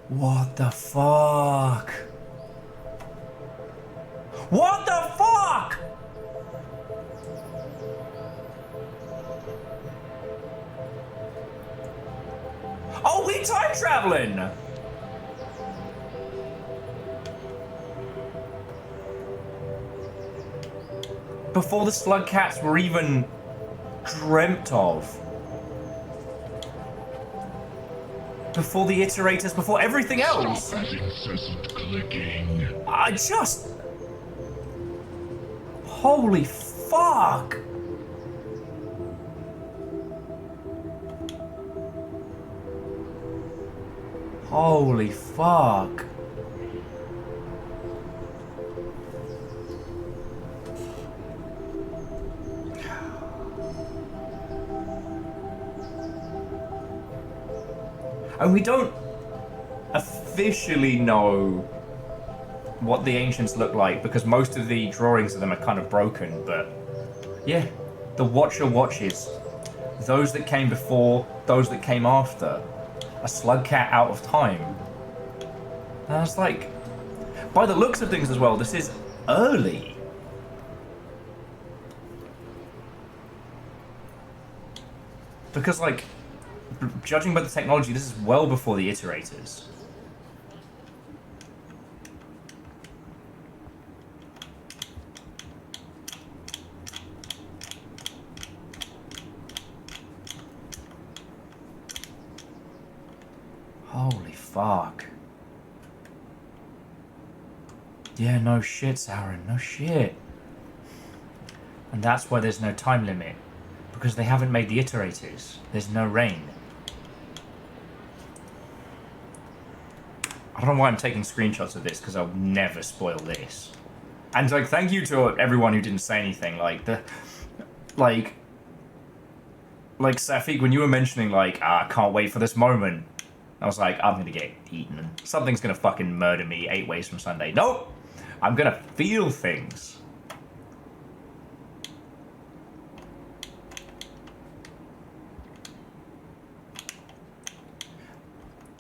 What the fuck? What the fuck? Oh, we time traveling! before the slug cats were even dreamt of. Before the iterators, before everything else. Stop that incessant clicking. I just... Holy fuck! Holy fuck. And we don't officially know what the ancients look like because most of the drawings of them are kind of broken, but yeah, the Watcher watches. Those that came before, those that came after. A slug cat out of time. And I was like, by the looks of things as well, this is early. Because like, judging by the technology, this is well before the iterators. Holy fuck. Yeah, no shit, Sauron, no shit. And that's why there's no time limit. Because they haven't made the iterators. There's no rain. I don't know why I'm taking screenshots of this, because I'll never spoil this. And like, thank you to everyone who didn't say anything. Like Safik, when you were mentioning like, I can't wait for this moment. I was like, I'm gonna get eaten. Something's gonna fucking murder me 8 ways from Sunday. Nope! I'm gonna feel things.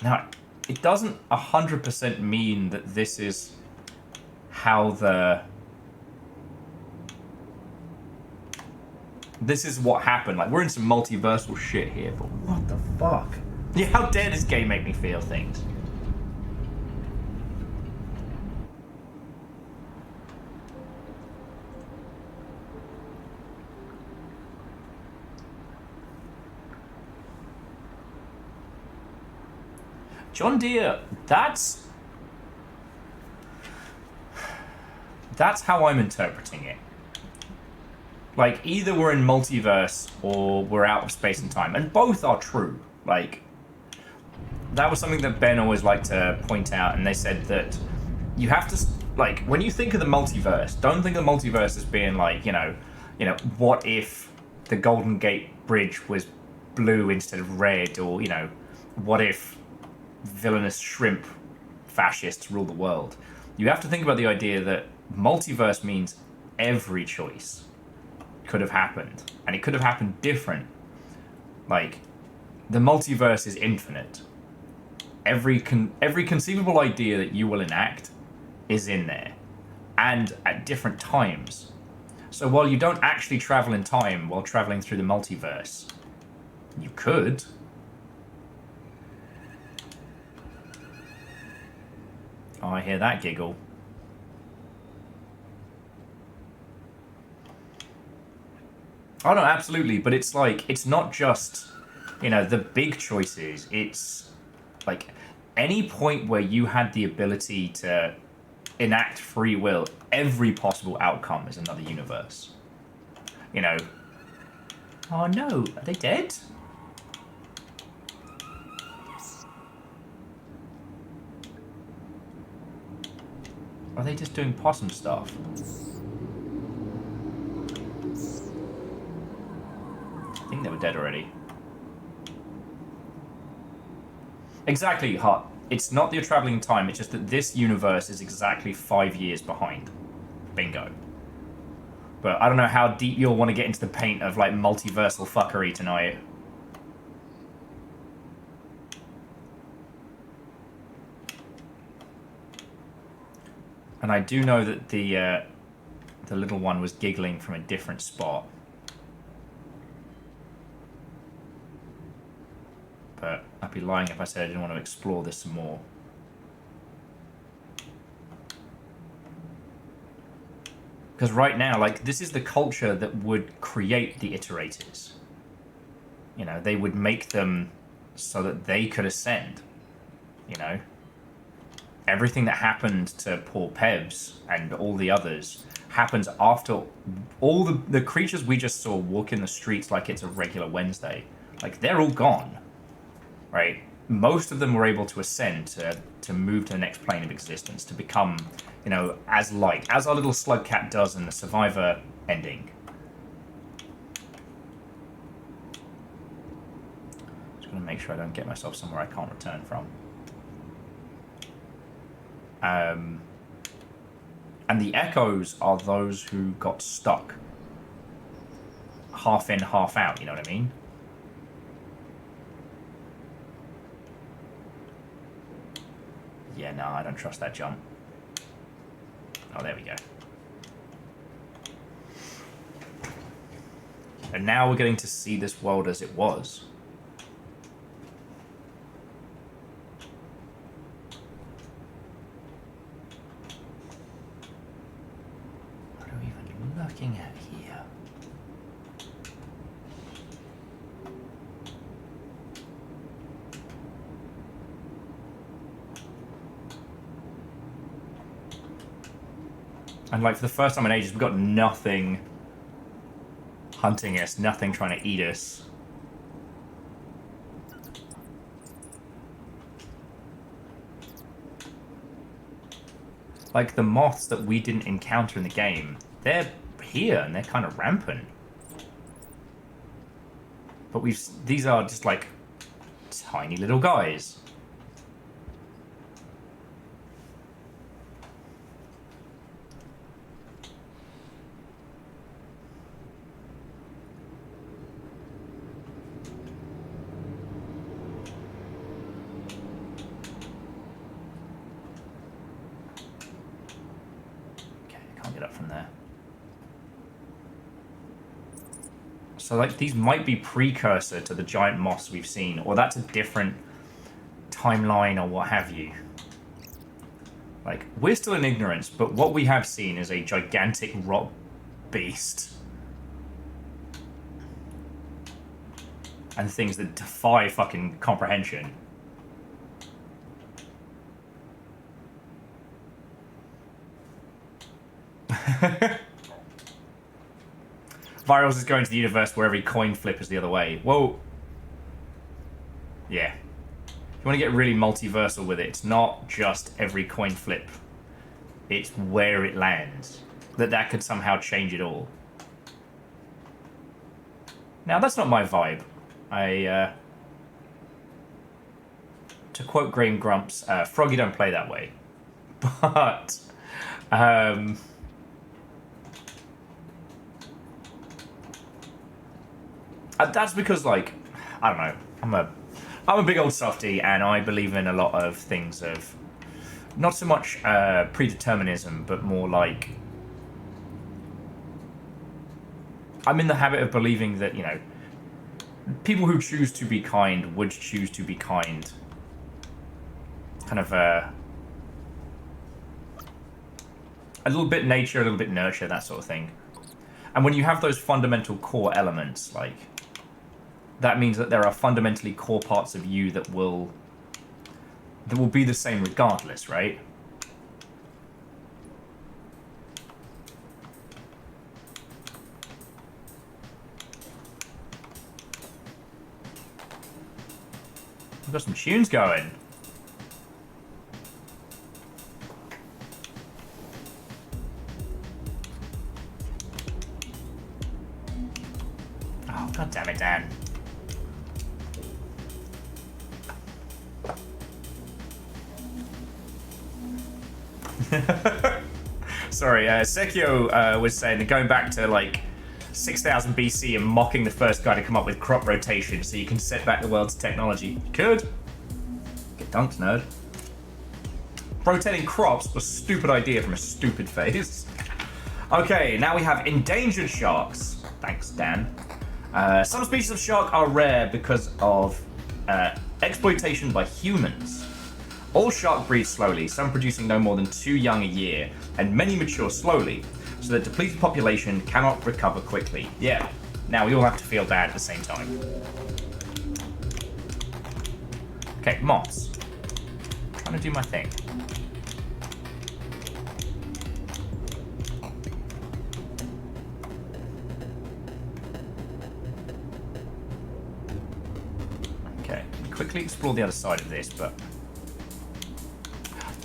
Now, it doesn't 100% mean that this is how this is what happened. Like, we're in some multiversal shit here, but what the fuck? Yeah, how dare this game make me feel things? John Deere, that's how I'm interpreting it. Like, either we're in multiverse or we're out of space and time, and both are true. Like, that was something that Ben always liked to point out, and they said that you have to, like, when you think of the multiverse, don't think of the multiverse as being like, you know, what if the Golden Gate Bridge was blue instead of red, or, you know, what if villainous shrimp fascists rule the world? You have to think about the idea that multiverse means every choice could have happened, and it could have happened different. Like, the multiverse is infinite. Every conceivable idea that you will enact is in there, and at different times. So while you don't actually travel in time while traveling through the multiverse, you could. Oh, I hear that giggle. Oh no, absolutely, but it's like, it's not just, you know, the big choices. It's like any point where you had the ability to enact free will, every possible outcome is another universe. You know. Oh no, are they dead? Are they just doing possum stuff? I think they were dead already. Exactly, Hut. It's not that you're traveling in time, it's just that this universe is exactly 5 years behind. Bingo. But I don't know how deep you'll want to get into the paint of, like, multiversal fuckery tonight. And I do know that the little one was giggling from a different spot. But I'd be lying if I said I didn't want to explore this some more. Because right now, like, this is the culture that would create the iterators. You know, they would make them so that they could ascend. You know? Everything that happened to poor Pebs and all the others happens after all the creatures we just saw walking the streets like it's a regular Wednesday. Like, they're all gone. Right? Most of them were able to ascend to move to the next plane of existence, to become, you know, as light, as our little slug cat does in the Survivor ending. Just gonna make sure I don't get myself somewhere I can't return from. And the echoes are those who got stuck. Half in, half out, you know what I mean? Yeah, no, I don't trust that jump. Oh, there we go. And now we're getting to see this world as it was. What are we even looking at here? And like for the first time in ages, we've got nothing hunting us, nothing trying to eat us. Like the moths that we didn't encounter in the game, they're here and they're kind of rampant. But these are just like tiny little guys. So, like, these might be precursor to the giant moths we've seen, or that's a different timeline or what have you. Like, we're still in ignorance, but what we have seen is a gigantic rock beast. And things that defy fucking comprehension. Virals is going to the universe where every coin flip is the other way. Whoa. Yeah. If you want to get really multiversal with it, it's not just every coin flip. It's where it lands. That could somehow change it all. Now, that's not my vibe. To quote Graham Grumps, Froggy don't play that way. But, that's because, like, I don't know, I'm a big old softie, and I believe in a lot of things of not so much predeterminism, but more like I'm in the habit of believing that, you know, people who choose to be kind would choose to be kind. Kind of a little bit nature, a little bit nurture, that sort of thing. And when you have those fundamental core elements, like, that means that there are fundamentally core parts of you that will be the same regardless, right? We've got some tunes going. Oh, god damn it, Dan. Sorry, Sekio was saying that going back to like 6000 BC and mocking the first guy to come up with crop rotation so you can set back the world's technology. You could. Get dunked, nerd. Rotating crops was a stupid idea from a stupid face. Okay, now we have endangered sharks. Thanks, Dan. Some species of shark are rare because of exploitation by humans. All shark breed slowly, some producing no more than 2 young a year, and many mature slowly. so that depleted population cannot recover quickly. Yeah. Now we all have to feel bad at the same time. Okay, moths. I'm trying to do my thing. Okay, quickly explore the other side of this, but...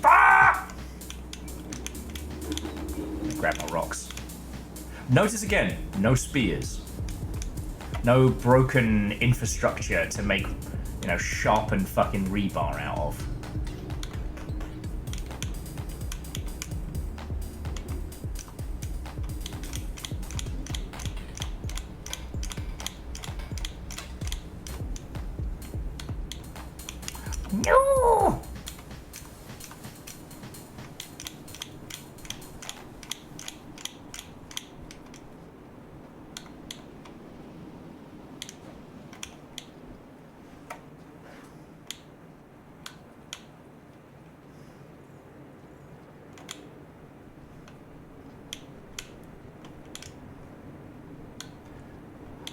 Ah! Grab my rocks. Notice again, no spears. No broken infrastructure to make, you know, sharpened fucking rebar out of. No!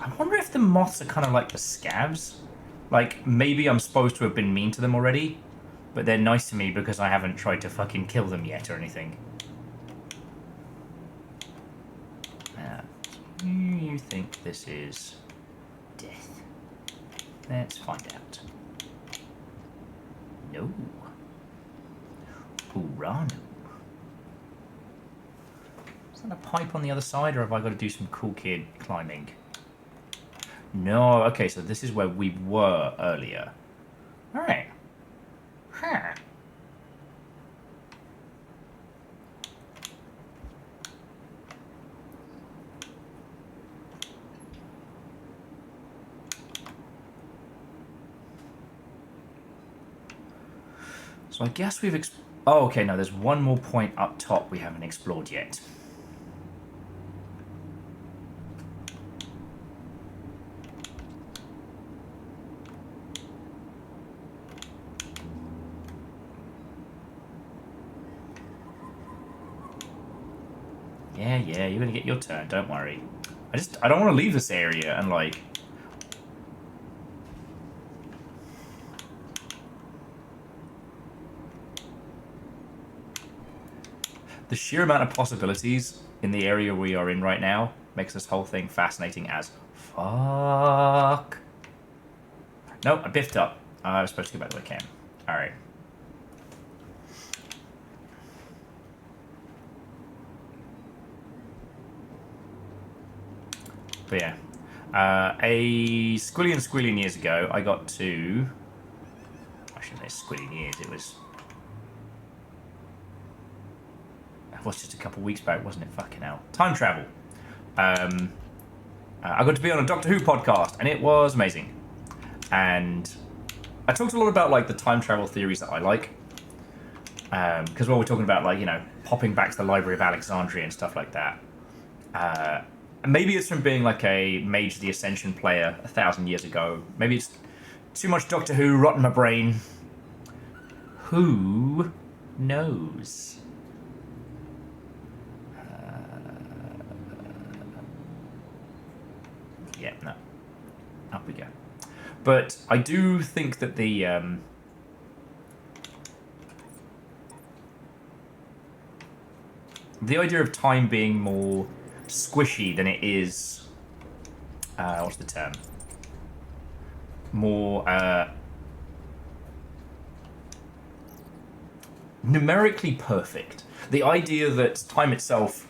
I wonder if the moths are kind of like the scabs. Like, maybe I'm supposed to have been mean to them already, but they're nice to me because I haven't tried to fucking kill them yet or anything. Do you think this is death? Let's find out. No. Hoorah, no. Is that a pipe on the other side, or have I got to do some cool kid climbing? No, okay, so this is where we were earlier. Alright. Huh. So I guess we've oh, okay, no, there's one more point up top we haven't explored yet. Yeah, you're gonna get your turn, don't worry. I don't want to leave this area and, like... The sheer amount of possibilities in the area we are in right now makes this whole thing fascinating as fuck. Nope, I biffed up. I was supposed to go back to the camp. Alright. But yeah, a squillion years ago, I got to... I shouldn't say squillion years, it was just a couple weeks back, wasn't it? Fucking hell. Time travel. I got to be on a Doctor Who podcast, and it was amazing. And I talked a lot about, like, the time travel theories that I like. Because while we're talking about, like, you know, popping back to the Library of Alexandria and stuff like that. Maybe it's from being like a Mage of the Ascension player 1,000 years ago. Maybe it's too much Doctor Who rotting my brain. Who knows? Yeah, no. Up we go. But I do think that the idea of time being more squishy than it is, what's the term? More numerically perfect. The idea that time itself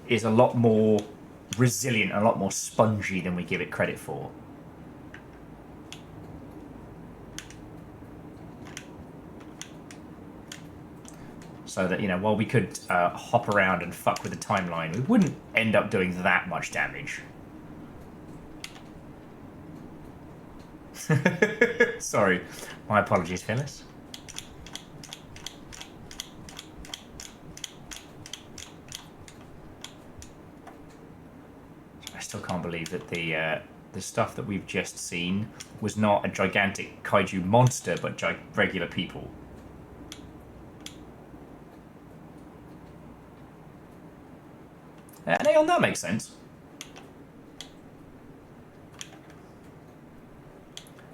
is a lot more resilient, a lot more spongy than we give it credit for. So that, you know, while we could hop around and fuck with the timeline, we wouldn't end up doing that much damage. Sorry. My apologies, Phyllis. I still can't believe that the stuff that we've just seen was not a gigantic kaiju monster, but regular people. on, that makes sense.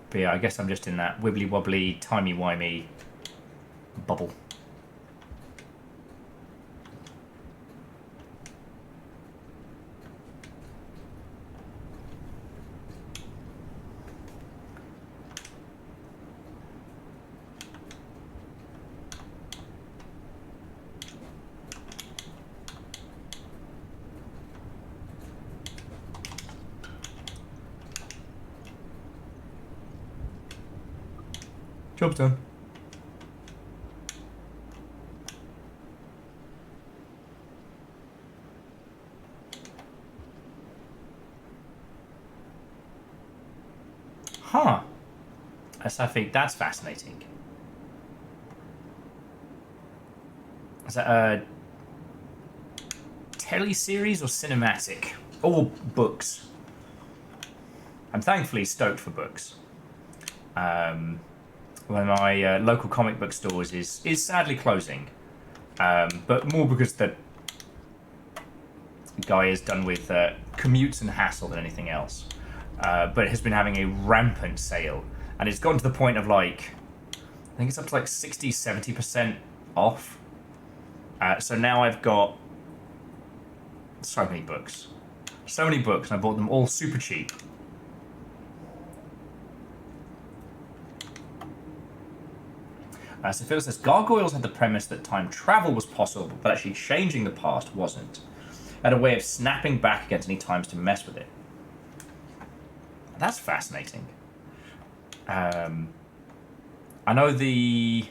But yeah, I guess I'm just in that wibbly-wobbly, timey-wimey bubble. Job's done. Huh. I think that's fascinating. Is that a teleseries or cinematic? Or books? I'm thankfully stoked for books. One of my local comic book stores is sadly closing. But more because the guy is done with commutes and hassle than anything else. But has been having a rampant sale. And it's gotten to the point of like, I think it's up to like 60, 70% off. So now I've got so many books. So many books, and I bought them all super cheap. So Phil says, Gargoyles had the premise that time travel was possible, but actually changing the past wasn't. Had a way of snapping back against any times to mess with it. That's fascinating. I know the...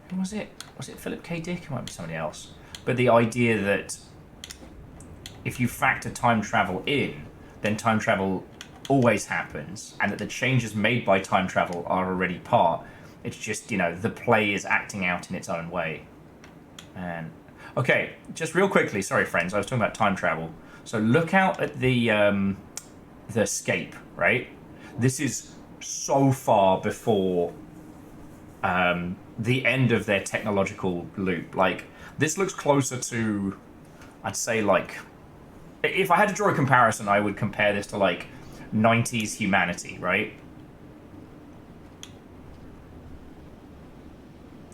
Who was it? Was it Philip K. Dick? It might be somebody else. But the idea that if you factor time travel in, then time travel always happens, and that the changes made by time travel are already part. It's just, you know, the play is acting out in its own way. And okay, just real quickly, sorry friends, I was talking about time travel. So look out at the scape, right? This is so far before the end of their technological loop. Like, this looks closer to, I'd say, like, if I had to draw a comparison, I would compare this to like 90s humanity, right?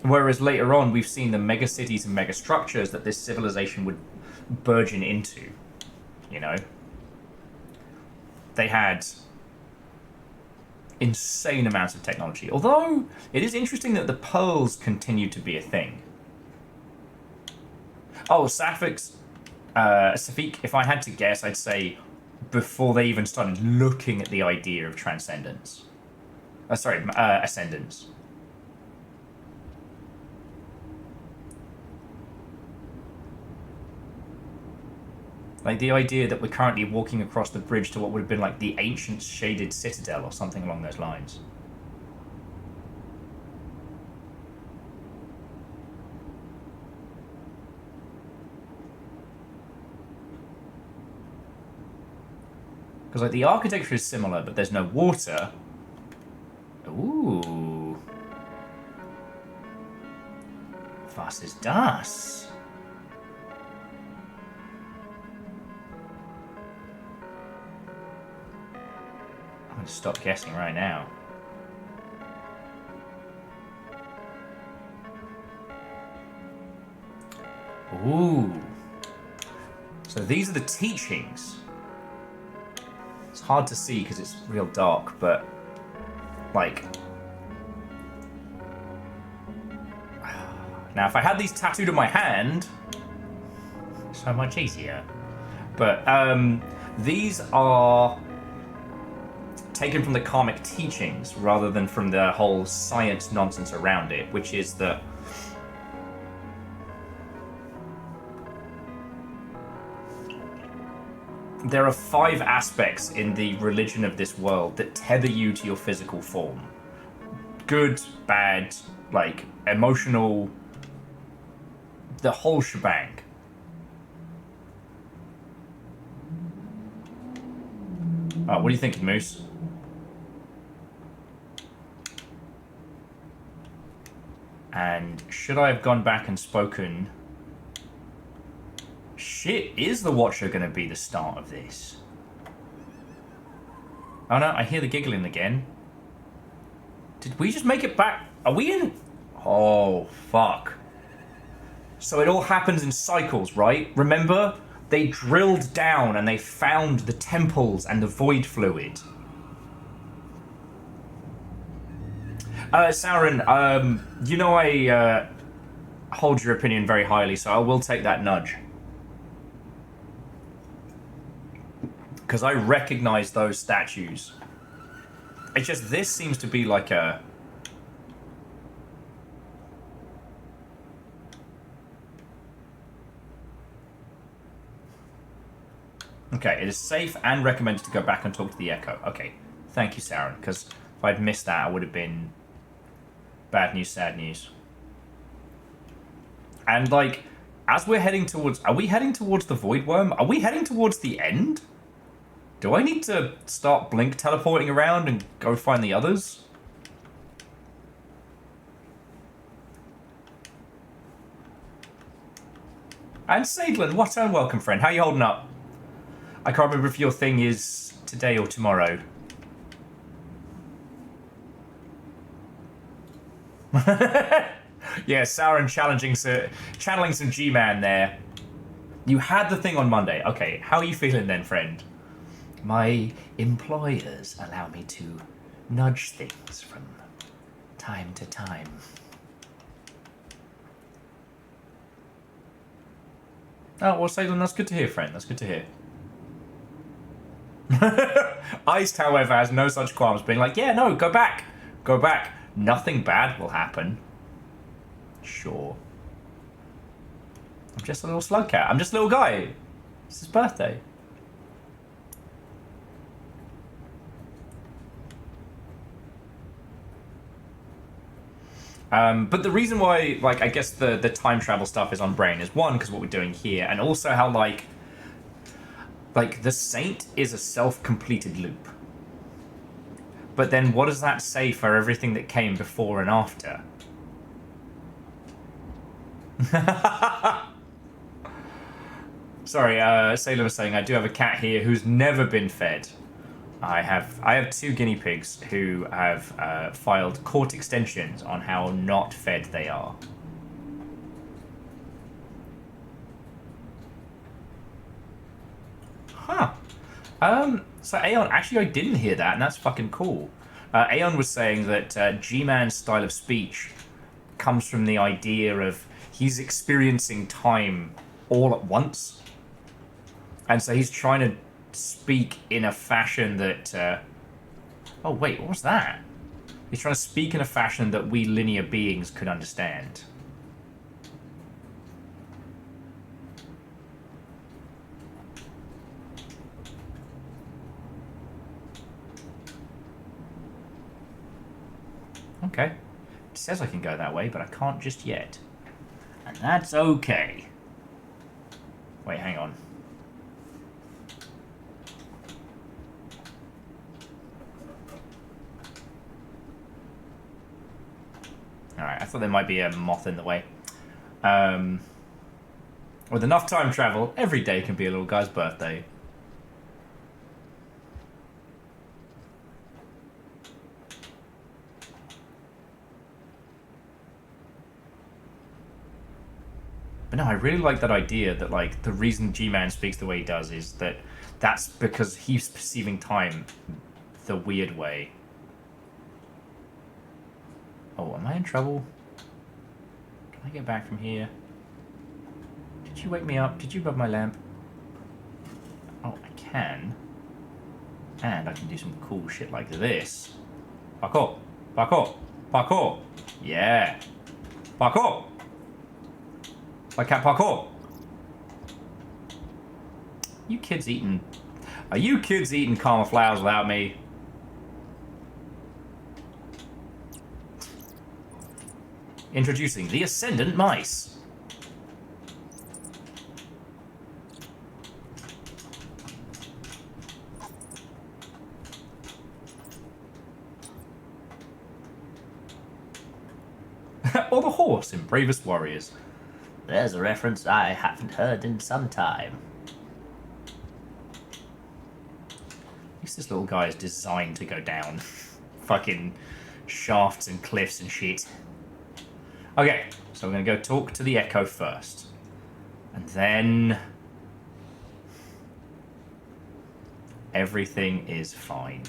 Whereas later on, we've seen the mega cities and mega structures that this civilization would burgeon into, you know? They had insane amounts of technology. Although, it is interesting that the pearls continue to be a thing. Oh, Sapphic, if I had to guess, I'd say before they even started looking at the idea of transcendence. Ascendance. Like the idea that we're currently walking across the bridge to what would have been like the ancient shaded citadel or something along those lines. Because like the architecture is similar, but there's no water. Ooh. Was ist das? I'm going to stop guessing right now. Ooh. So these are the teachings. It's hard to see because it's real dark, but like... Now, if I had these tattooed on my hand, so much easier. But these are taken from the karmic teachings rather than from the whole science nonsense around it, which is that there are 5 aspects in the religion of this world that tether you to your physical form. Good, bad, like, emotional, the whole shebang. What are you thinking, Moose? And should I have gone back and spoken Shit, is the Watcher going to be the start of this? Oh no, I hear the giggling again. Did we just make it back? Are we in? Oh, fuck. So it all happens in cycles, right? Remember? They drilled down and they found the temples and the void fluid. Sauron, you know I hold your opinion very highly, so I will take that nudge. Because I recognize those statues. It's just, this seems to be like a... Okay, it is safe and recommended to go back and talk to the Echo. Okay, thank you, Sauron, because if I'd missed that, I would have been... bad news, sad news. And, like, as we're heading towards... Are we heading towards the Void Worm? Are we heading towards the end? Do I need to start blink teleporting around and go find the others? And Sadlin, what a welcome, friend. How you holding up? I can't remember if your thing is today or tomorrow. Yeah, Sauron channeling some G-Man there. You had the thing on Monday. Okay, how are you feeling then, friend? My employers allow me to nudge things from time to time. Oh, well, Salem, that's good to hear, friend. That's good to hear. Iced, however, has no such qualms, being like, yeah, no, go back. Go back. Nothing bad will happen. Sure. I'm just a little slug cat. I'm just a little guy. It's his birthday. But the reason why, like, I guess the time travel stuff is on brain is one, because what we're doing here, and also how, like, the Saint is a self-completed loop. But then what does that say for everything that came before and after? Sorry, Sailor was saying, I do have a cat here who's never been fed. I have 2 guinea pigs who have filed court extensions on how not fed they are. Huh. So Aeon, actually I didn't hear that, and that's fucking cool. Aeon was saying that G-Man's style of speech comes from the idea of he's experiencing time all at once. And so he's trying to speak in a fashion that... Oh, wait, what was that? He's trying to speak in a fashion that we linear beings could understand. Okay. It says I can go that way, but I can't just yet. And that's okay. Wait, hang on. Alright, I thought there might be a moth in the way. With enough time travel, every day can be a little guy's birthday. But no, I really like that idea that, like, the reason G-Man speaks the way he does is that that's because he's perceiving time the weird way. Oh, am I in trouble? Can I get back from here? Did you wake me up? Did you rub my lamp? Oh, I can. And I can do some cool shit like this. Parkour! Parkour! Parkour! Yeah! Parkour! I can't parkour! You kids eating... Are you kids eating cauliflower flowers without me? Introducing the Ascendant Mice. Or the horse in Bravest Warriors. There's a reference I have haven't heard in some time. At least this little guy is designed to go down. Fucking shafts and cliffs and shit. Okay, so we're going to go talk to the Echo first. And then... everything is fine.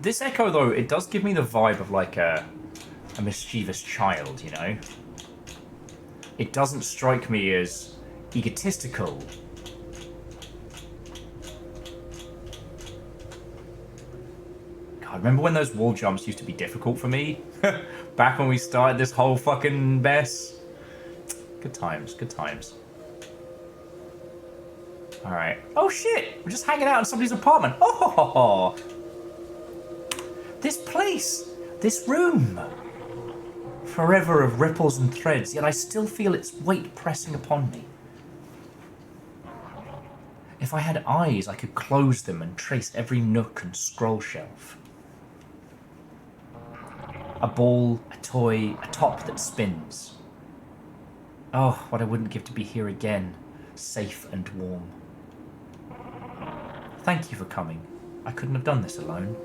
This Echo, though, it does give me the vibe of like a mischievous child, you know? It doesn't strike me as egotistical. God, remember when those wall jumps used to be difficult for me? Back when we started this whole fucking mess? Good times, good times. Alright. Oh shit! We're just hanging out in somebody's apartment. Oh ho ho ho! This place! This room! Forever of ripples and threads, yet I still feel its weight pressing upon me. If I had eyes, I could close them and trace every nook and scroll shelf. A ball, a toy, a top that spins. Oh, what I wouldn't give to be here again, safe and warm. Thank you for coming. I couldn't have done this alone.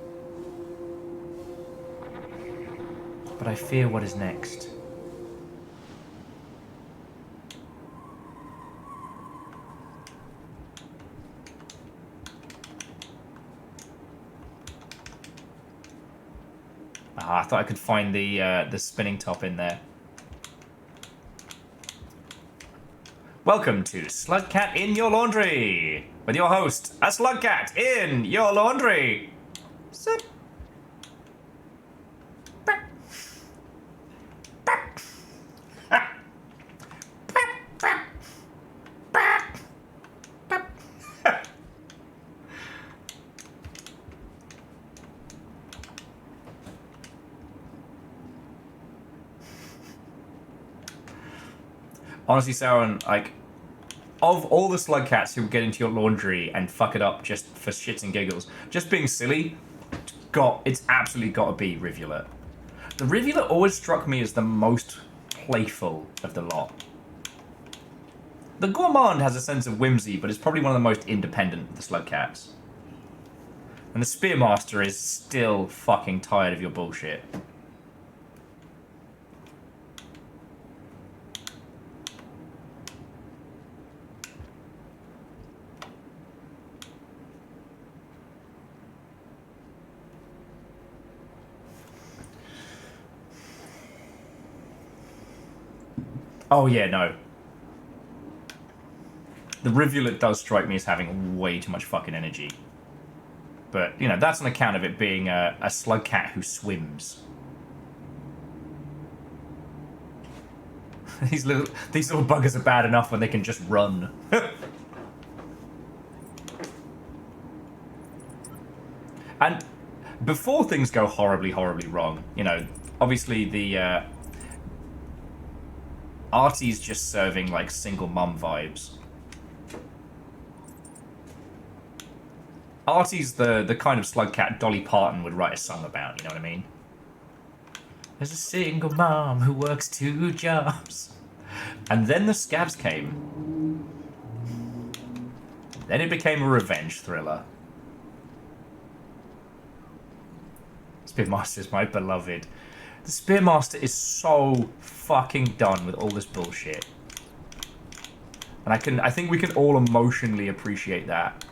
But I fear what is next. Ah, I thought I could find the spinning top in there. Welcome to Slugcat in Your Laundry, with your host, a Slugcat in Your Laundry. Sit. Honestly, Sauron, like, of all the Slugcats who get into your laundry and fuck it up just for shits and giggles, just being silly, it's absolutely got to be Rivulet. The Rivulet always struck me as the most playful of the lot. The Gourmand has a sense of whimsy, but is probably one of the most independent of the Slugcats. And the Spearmaster is still fucking tired of your bullshit. Oh yeah, no. The Rivulet does strike me as having way too much fucking energy. But, you know, that's on account of it being a Slugcat who swims. These little buggers are bad enough when they can just run. And before things go horribly, horribly wrong, you know, obviously the Artie's just serving like single mum vibes. Artie's the kind of Slugcat Dolly Parton would write a song about, you know what I mean? There's a single mom who works 2 jobs. And then the scabs came. Then it became a revenge thriller. Spearmaster is my beloved. The Spearmaster is so fucking done with all this bullshit. And I think we can all emotionally appreciate that.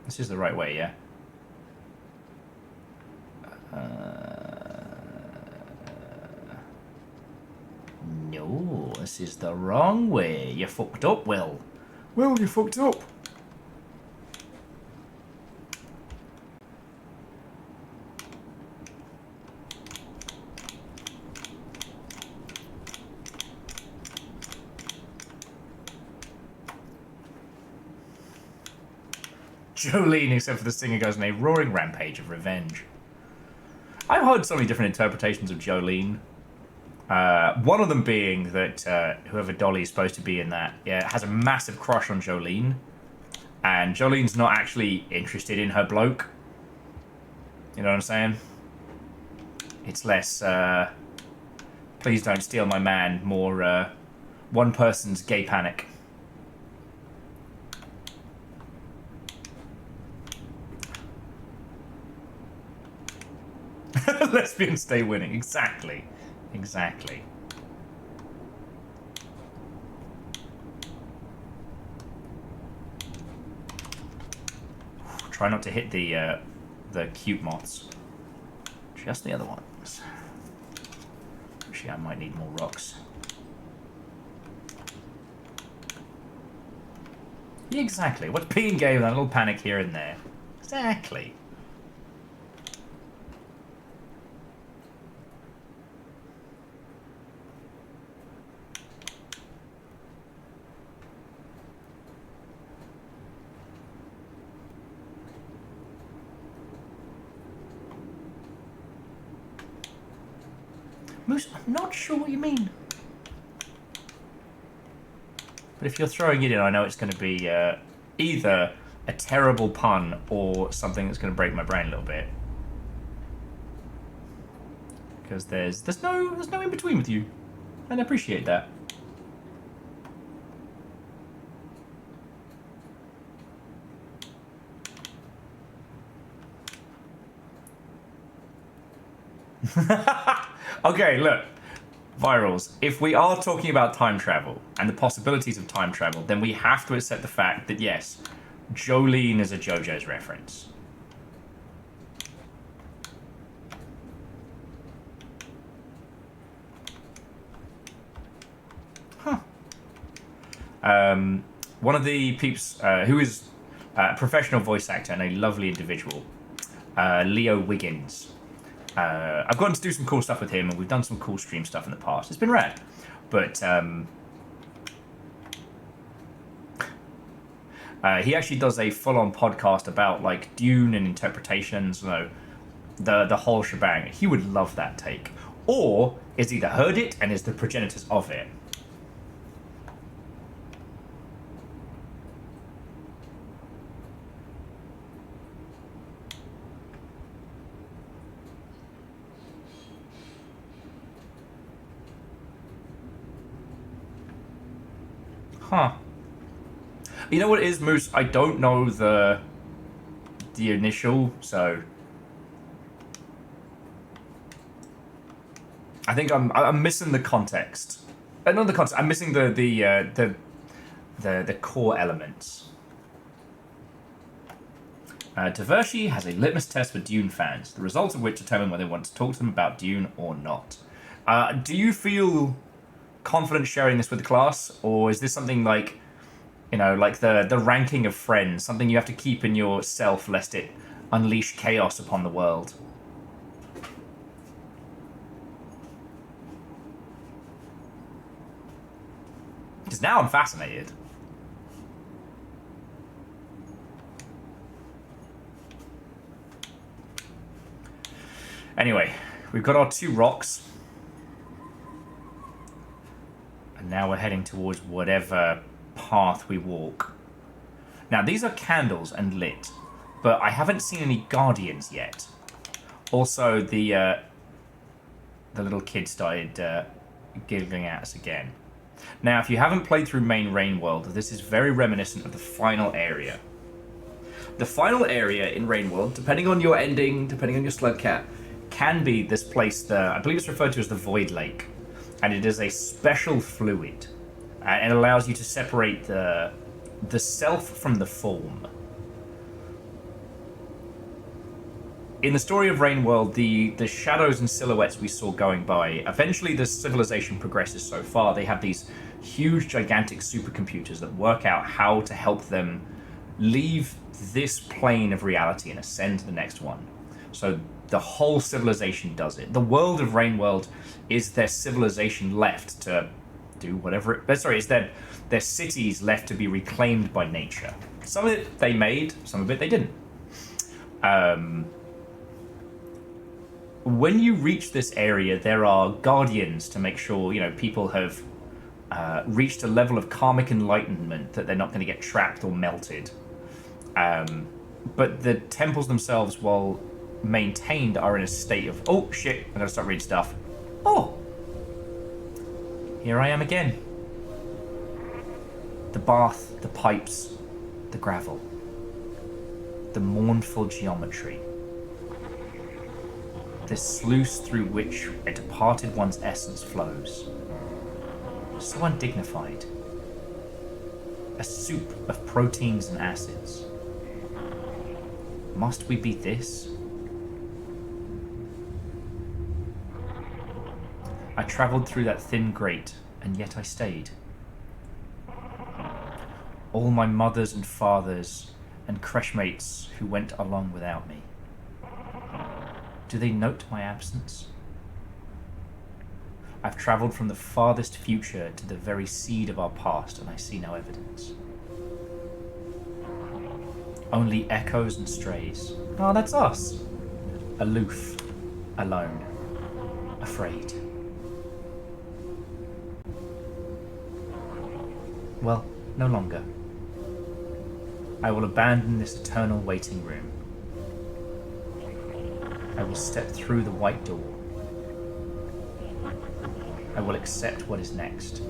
This is the right way, yeah? No, this is the wrong way. You fucked up, Will. Will, you fucked up. Jolene, except for the singer, goes on a roaring rampage of revenge. I've heard so many different interpretations of Jolene. One of them being that whoever Dolly is supposed to be in that has a massive crush on Jolene. And Jolene's not actually interested in her bloke. You know what I'm saying? It's less, please don't steal my man, more, one person's gay panic. Lesbians stay winning. Exactly. Exactly. Try not to hit the cute moths. Just the other ones. Actually, I might need more rocks. Yeah, exactly. What's being gay with a little panic here and there? Exactly. Moose, I'm not sure what you mean. But if you're throwing it in, I know it's going to be either a terrible pun or something that's going to break my brain a little bit. Because there's no in between with you, and I appreciate that. Okay, look. Virals, if we are talking about time travel and the possibilities of time travel, then we have to accept the fact that, yes, Jolene is a JoJo's reference. Huh. One of the peeps who is a professional voice actor and a lovely individual, Leo Wiggins. I've gotten to do some cool stuff with him, and we've done some cool stream stuff in the past. It's been rad. But he actually does a full-on podcast about like Dune and interpretations, you know, the whole shebang. He would love that take. Or is either heard it and is the progenitors of it. Huh. You know what it is, Moose? I don't know the initial, so I think I'm missing the context. Not the context. I'm missing the core elements. Tversky has a litmus test for Dune fans, the results of which determine whether they want to talk to them about Dune or not. Do you feel confident sharing this with the class, or is this something like, you know, like the ranking of friends, something you have to keep in yourself lest it unleash chaos upon the world? Because now I'm fascinated. Anyway, we've got our 2 rocks. And now we're heading towards whatever path we walk. Now, these are candles and lit, but I haven't seen any guardians yet. Also, the little kid started giggling at us again. Now, if you haven't played through main Rain World, this is very reminiscent of the final area. The final area in Rain World, depending on your ending, depending on your slug cat, can be this place, I believe it's referred to as the Void Lake. And it is a special fluid. And it allows you to separate the self from the form. In the story of Rain World, the shadows and silhouettes we saw going by, eventually the civilization progresses so far, they have these huge, gigantic supercomputers that work out how to help them leave this plane of reality and ascend to the next one. So the whole civilization does it. The world of Rain World is their civilization left to do whatever it's their cities left to be reclaimed by nature. Some of it they made, some of it they didn't. When you reach this area, there are guardians to make sure, you know, people have reached a level of karmic enlightenment that they're not going to get trapped or melted. But the temples themselves, while maintained, are in a state of... Oh, shit. I gotta start reading stuff. Oh! Here I am again. The bath, the pipes, the gravel. The mournful geometry. The sluice through which a departed one's essence flows. So undignified. A soup of proteins and acids. Must we be this? I travelled through that thin grate, and yet I stayed. All my mothers and fathers and creshmates who went along without me. Do they note my absence? I've travelled from the farthest future to the very seed of our past, and I see no evidence. Only echoes and strays. Oh, that's us. Aloof, alone, afraid. Well, no longer. I will abandon this eternal waiting room. I will step through the white door. I will accept what is next.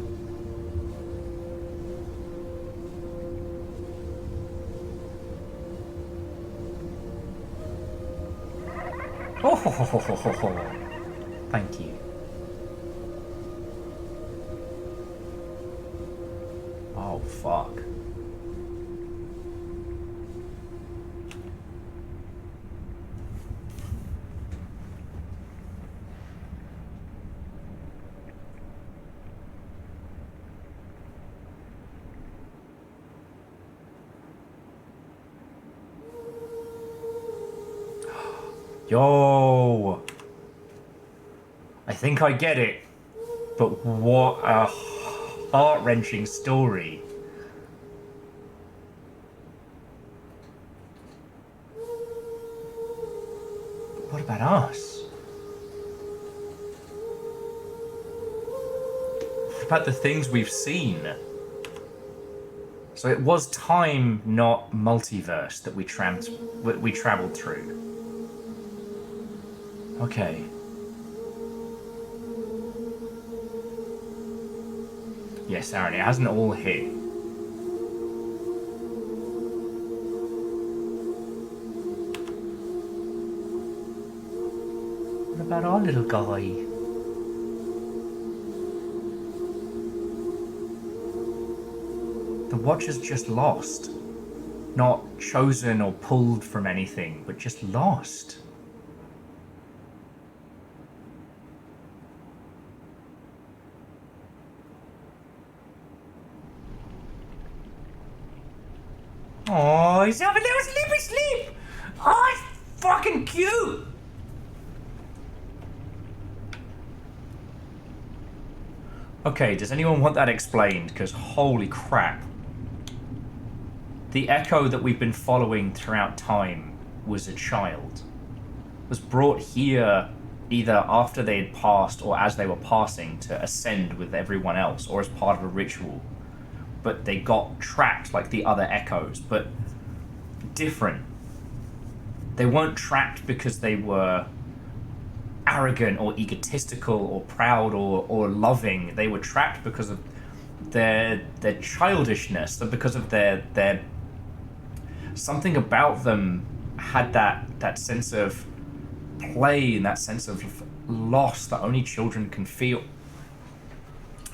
Oh, ho, ho, ho, ho, ho. Thank you. Oh, fuck. Yo! I think I get it. But what a heart-wrenching story. But what about us? What about the things we've seen? So it was time, not multiverse, that we traveled through. Okay. Yes, Aaron, it hasn't all hit. What about our little guy? The Watcher's just lost. Not chosen or pulled from anything, but just lost. Oh, he's having a little sleepy sleep. Oh, it's fucking cute. Okay, does anyone want that explained? Because holy crap. The echo that we've been following throughout time was a child. Was brought here either after they had passed or as they were passing to ascend with everyone else or as part of a ritual. But they got trapped like the other echoes, but different. They weren't trapped because they were arrogant or egotistical or proud or loving. They were trapped because of their childishness, because of their something about them had that sense of play and that sense of loss that only children can feel.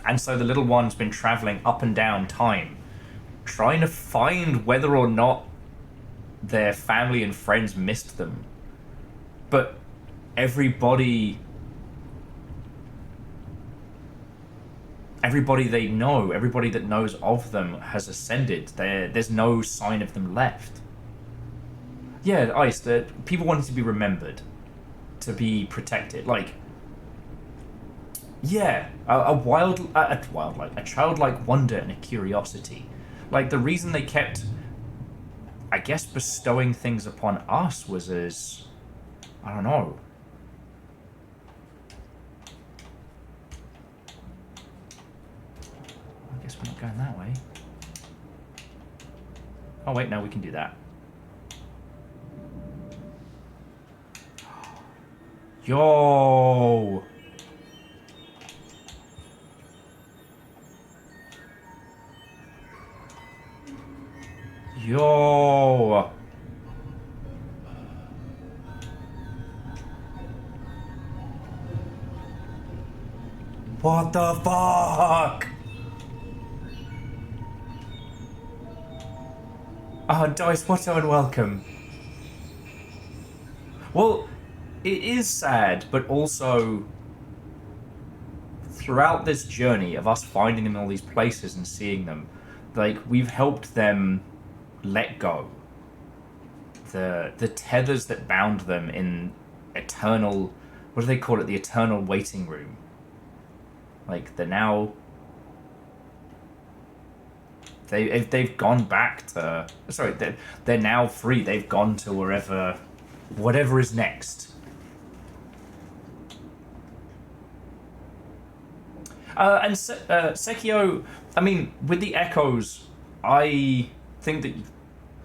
And so the little one's been traveling up and down time, trying to find whether or not their family and friends missed them. But everybody they know, everybody that knows of them has ascended. There's no sign of them left. Yeah, Ice, that people wanted to be remembered, to be protected. Like, yeah, a childlike wonder and a curiosity. Like, the reason they kept, I guess, bestowing things upon us was as, I don't know. I guess we're not going that way. Oh wait, no, we can do that. Yo! Yo! What the fuck? Oh, Dice, what unwelcome. Well, it is sad, but also throughout this journey of us finding them in all these places and seeing them, like, we've helped them let go. The tethers that bound them in eternal, what do they call it? The eternal waiting room. Like, they're now... They've gone back to... Sorry, they're now free. They've gone to wherever... Whatever is next. And Sekio, I mean, with the echoes, I think that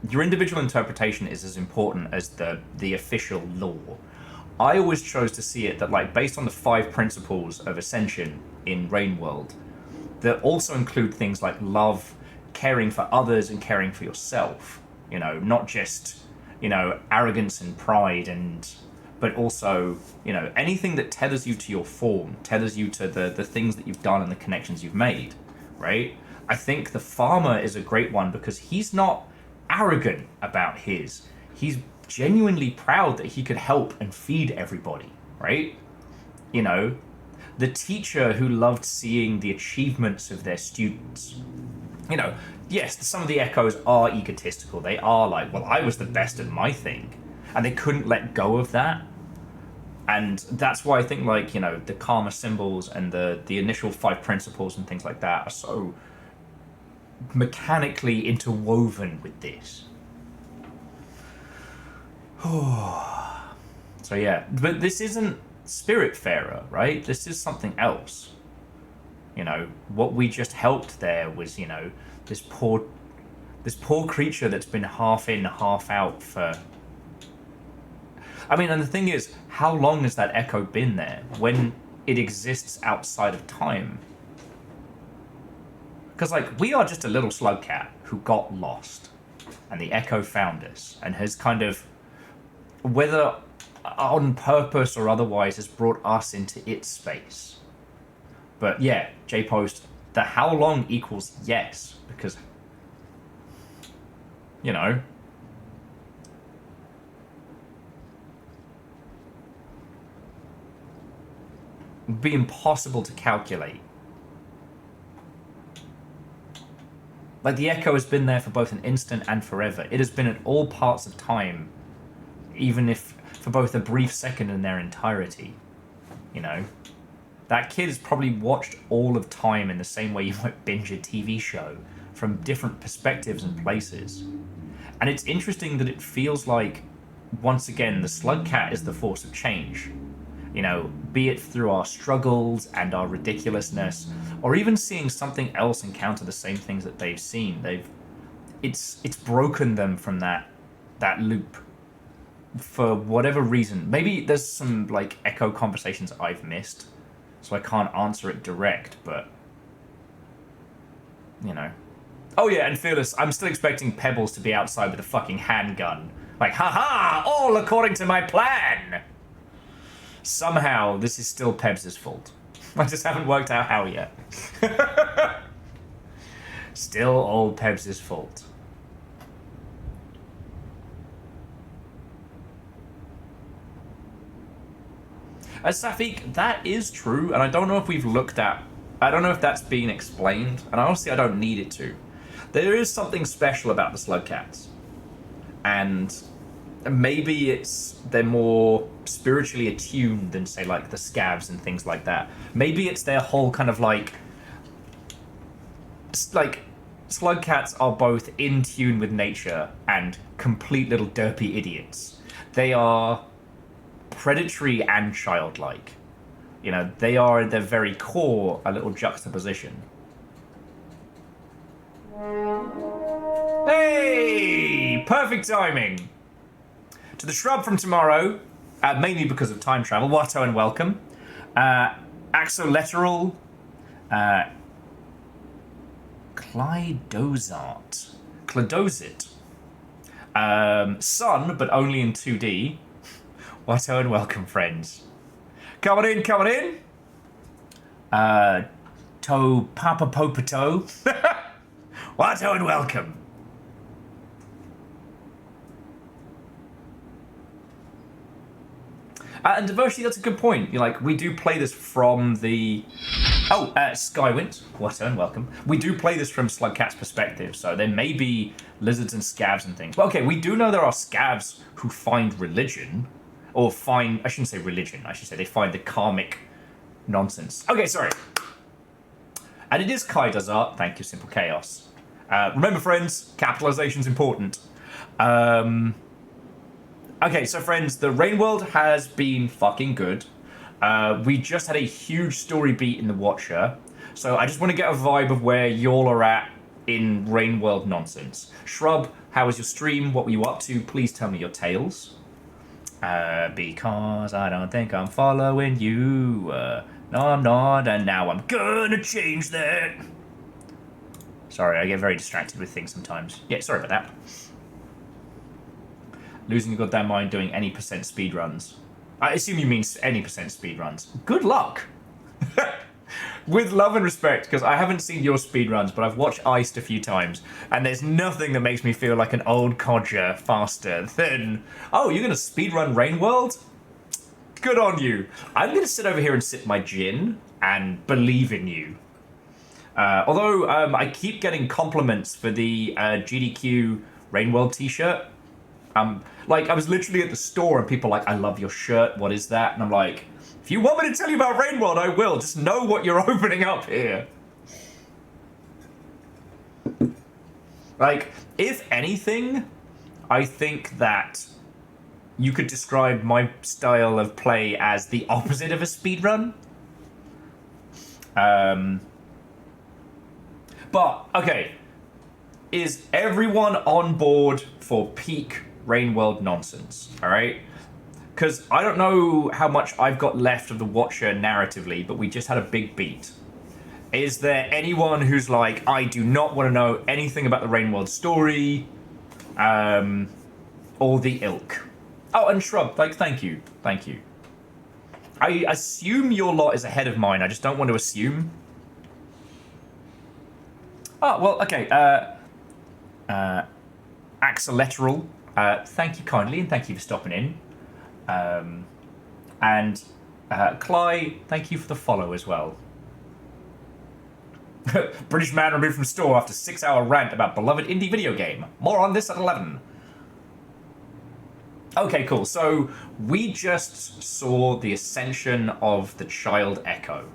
your individual interpretation is as important as the official law. I always chose to see it that, like, based on the 5 principles of ascension in Rainworld, that also include things like love, caring for others, and caring for yourself. You know, not just, you know, arrogance and pride, but also, you know, anything that tethers you to your form, tethers you to the things that you've done and the connections you've made, right? I think the farmer is a great one because he's not arrogant about his. He's genuinely proud that he could help and feed everybody, right? You know, the teacher who loved seeing the achievements of their students. You know, yes, some of the echoes are egotistical. They are like, well, I was the best at my thing. And they couldn't let go of that. And that's why I think, like, you know, the karma symbols and the initial 5 principles and things like that are so mechanically interwoven with this. So yeah, but this isn't Spiritfarer, right? This is something else. You know, what we just helped there was, you know, this poor creature that's been half in, half out for... I mean, and the thing is, how long has that echo been there when it exists outside of time? Because, like, we are just a little slug cat who got lost, and the echo found us, and has kind of, whether on purpose or otherwise, has brought us into its space. But yeah, J-Post, the how long equals yes, because, you know, it'd be impossible to calculate. Like, the echo has been there for both an instant and forever. It has been at all parts of time, even if for both a brief second and their entirety. You know? That kid has probably watched all of time in the same way you might binge a TV show, from different perspectives and places. And it's interesting that it feels like, once again, the slug cat is the force of change. You know, be it through our struggles and our ridiculousness, or even seeing something else encounter the same things that they've seen. It's broken them from that loop for whatever reason. Maybe there's some, like, echo conversations I've missed, so I can't answer it direct, but, you know. Oh yeah, and Fearless, I'm still expecting Pebbles to be outside with a fucking handgun. Like, haha, all according to my plan! Somehow, this is still Pebs' fault. I just haven't worked out how yet. Still all Pebs' fault. As Safik, that is true, and I don't know if we've looked at... I don't know if that's been explained, and honestly I don't need it to. There is something special about the slug cats. And maybe they're more spiritually attuned than, say, like, the scabs and things like that. Maybe it's their whole kind of, like, slug cats are both in tune with nature and complete little derpy idiots. They are predatory and childlike. You know, they are at their very core a little juxtaposition. Hey! Perfect timing! To the shrub from tomorrow, mainly because of time travel. Watto and welcome. Axolotl. Clydozit. Sun, but only in 2D. Watto and welcome, friends. Coming in. To Papa Popato. Watto and welcome. And Devoshi, that's a good point. You're like, we do play this from the... Skywind. Watto and welcome. We do play this from Slugcat's perspective, so there may be lizards and scavs and things. Well, okay, we do know there are scavs who find religion. Or find... I shouldn't say religion. I should say they find the karmic nonsense. Okay, sorry. And it is Kaida's art. Thank you, Simple Chaos. Remember, friends, capitalization's important. Okay, so friends, the Rain World has been fucking good. We just had a huge story beat in the Watcher. So I just want to get a vibe of where y'all are at in Rain World nonsense. Shrub, how was your stream? What were you up to? Please tell me your tales. Because I don't think I'm following you. No, I'm not, and now I'm gonna change that. Sorry, I get very distracted with things sometimes. Yeah, sorry about that. Losing your goddamn mind doing any percent speedruns. I assume you mean any percent speedruns. Good luck! With love and respect, because I haven't seen your speedruns, but I've watched Iced a few times, and there's nothing that makes me feel like an old codger faster than, oh, you're gonna speedrun Rain World? Good on you. I'm gonna sit over here and sip my gin and believe in you. Although I keep getting compliments for the GDQ Rain World t-shirt. Like, I was literally at the store and people are like, I love your shirt, what is that? And I'm like, if you want me to tell you about Rain World, I will. Just know what you're opening up here. Like, if anything, I think that you could describe my style of play as the opposite of a speedrun. But, okay. Is everyone on board for peak Rain World nonsense? Alright? Because I don't know how much I've got left of the Watcher narratively, but we just had a big beat. Is there anyone who's like, I do not want to know anything about the Rain World story, or the ilk? Oh, and Shrub, like, thank you. I assume your lot is ahead of mine, I just don't want to assume. Oh, well, okay, Axolotl, thank you kindly, and thank you for stopping in. And Cly, thank you for the follow as well. British man removed from store after 6-hour rant about beloved indie video game. More on this at 11. Okay, cool. So we just saw the ascension of the Child Echo.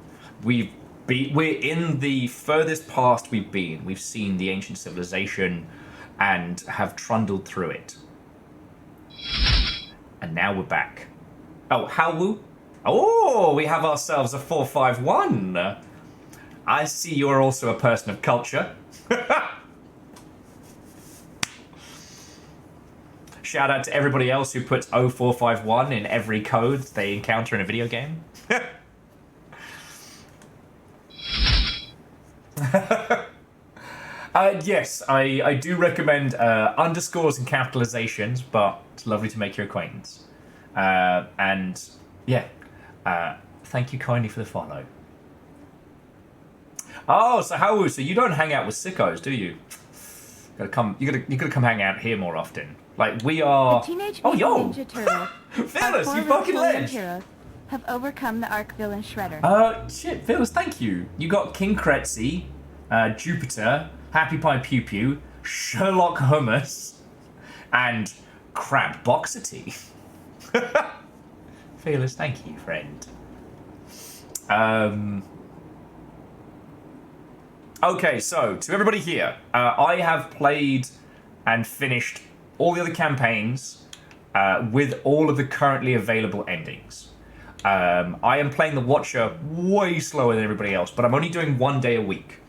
We're in the furthest past we've been. We've seen the ancient civilization and have trundled through it. And now we're back. Oh, Howwoo? Oh, we have ourselves a 451. I see you're also a person of culture. Shout out to everybody else who puts 0451 in every code they encounter in a video game. Yes, I do recommend underscores and capitalizations, but it's lovely to make your acquaintance. And yeah, thank you kindly for the follow. Oh, so Howoo, so you don't hang out with sickos, do you? You gotta come hang out here more often. Like, we are... Oh, yo! Ninja Turtle, Fearless, you fucking ledge! Have overcome the arc villain Shredder. Shit, Fearless, thank you. You got King Kretzy, Jupiter, Happy Pie Pew Pew, Sherlock Hummus, and Crab Boxity. Fearless, thank you, friend. Okay, so, to everybody here, I have played and finished all the other campaigns with all of the currently available endings. I am playing the Watcher way slower than everybody else, but I'm only doing 1 day a week.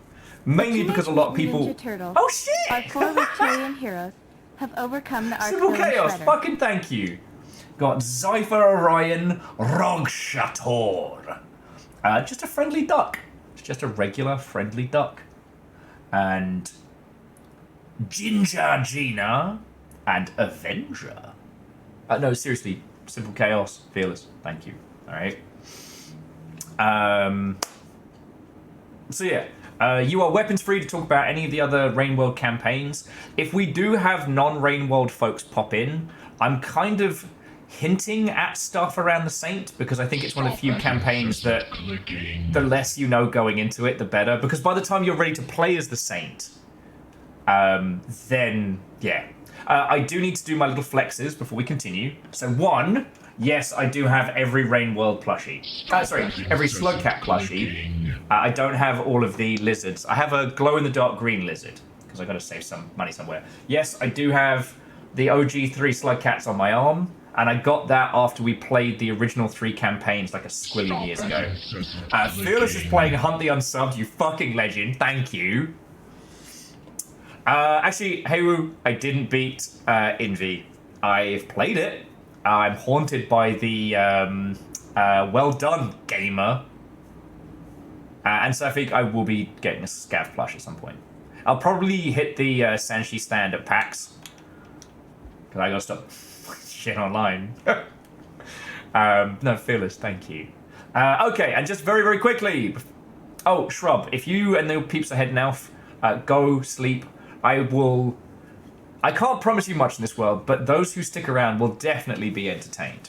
Mainly because a lot of people... Ninja Turtle, oh shit! Our 4 Victorian heroes have overcome the arc Simple villain Chaos, Shredder. fucking thank you. Got Zypher Orion Rogshator. Just a friendly duck. It's just a regular friendly duck. And Ginger Gina and Avenger. No, seriously, Simple Chaos, Fearless. Thank you. All right. So yeah, you are weapons free to talk about any of the other Rain World campaigns. If we do have non-Rain World folks pop in, I'm kind of hinting at stuff around the Saint because I think it's one of the few campaigns that the less you know going into it, the better. Because by the time you're ready to play as the Saint, then yeah. I do need to do my little flexes before we continue. So one, yes, I do have every Rain World plushie. Sorry, every Slugcat plushie. I don't have all of the lizards. I have a glow-in-the-dark green lizard, because I got to save some money somewhere. Yes, I do have the OG 3 Slugcats on my arm, and I got that after we played the original 3 campaigns like a squillion years ago. Fearless is playing Hunt the Unsubbed, you fucking legend, thank you. Actually, Heiwu, I didn't beat Envy. I've played it. I'm haunted by the well done, gamer. And so I think I will be getting a Scav plush at some point. I'll probably hit the Sanshi stand at PAX. Because I gotta stop shit online. No, Fearless, thank you. Okay, and just very, very quickly. Oh, Shrub, if you and the peeps are heading off, go sleep. I can't promise you much in this world, but those who stick around will definitely be entertained.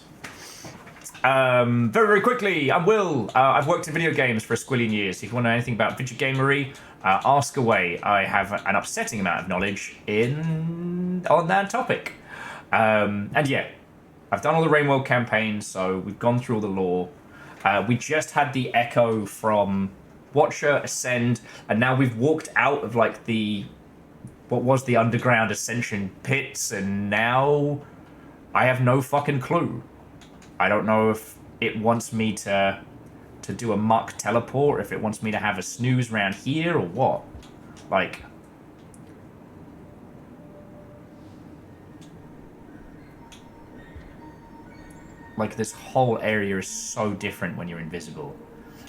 Very, very quickly, I'm Will. I've worked in video games for a squillion years. If you want to know anything about video gamery, ask away. I have an upsetting amount of knowledge on that topic. And yeah, I've done all the Rain World campaigns, so we've gone through all the lore. We just had the echo from Watcher, Ascend, and now we've walked out of like what was the underground ascension pits, and now I have no fucking clue. I don't know if it wants me to do a muck teleport, if it wants me to have a snooze round here, or what. Like this whole area is so different when you're invisible.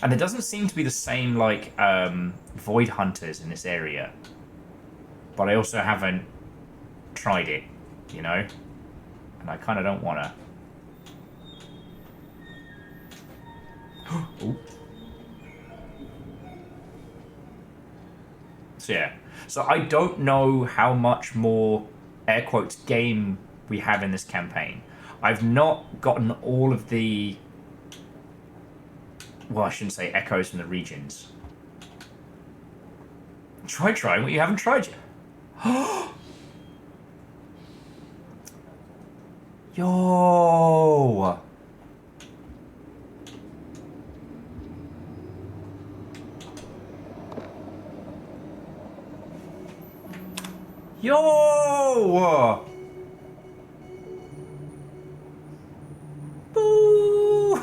And there doesn't seem to be the same, like, void hunters in this area. But I also haven't tried it, you know? And I kind of don't want to. So, yeah. So, I don't know how much more, air quotes, game we have in this campaign. I've not gotten all of the... Well, I shouldn't say echoes from the regions. Try trying what you haven't tried yet. Yo! Yo! Boo!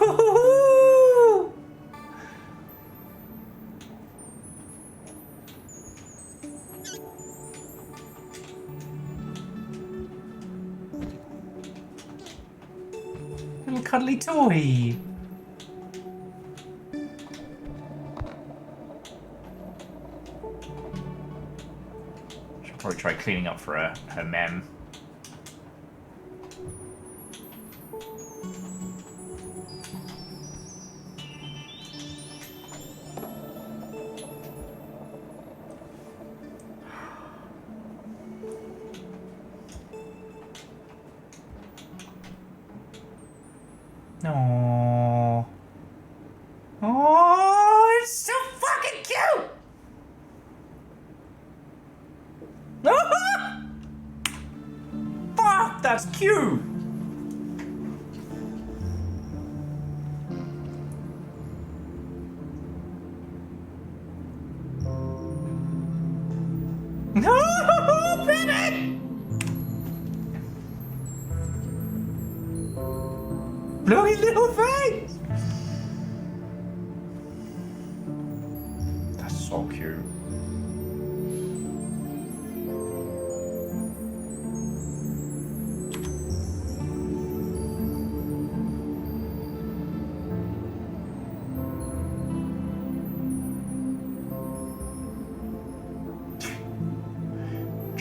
Little cuddly toy. Should probably try cleaning up for her mem. Aww. Oh, it's so fucking cute! Fuck, that's cute! No, baby! Look at his little face! That's so cute.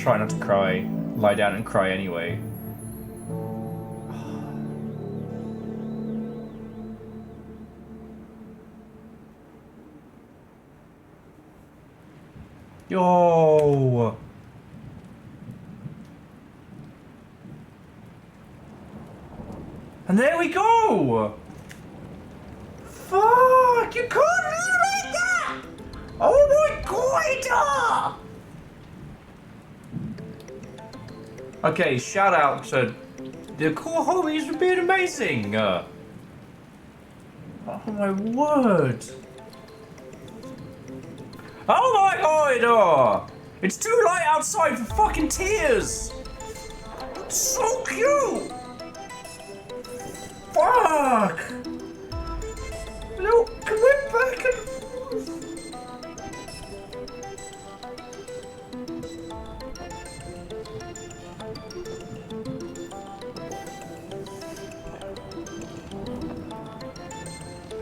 try not to cry. Lie down and cry anyway. Yo! And there we go! Fuck! You can't leave it like that! Oh my god! Okay, shout out to the core homies for being amazing! Oh my word! Oh my god! It's too light outside for fucking tears! It's so cute! Fuck! Look, can we back and...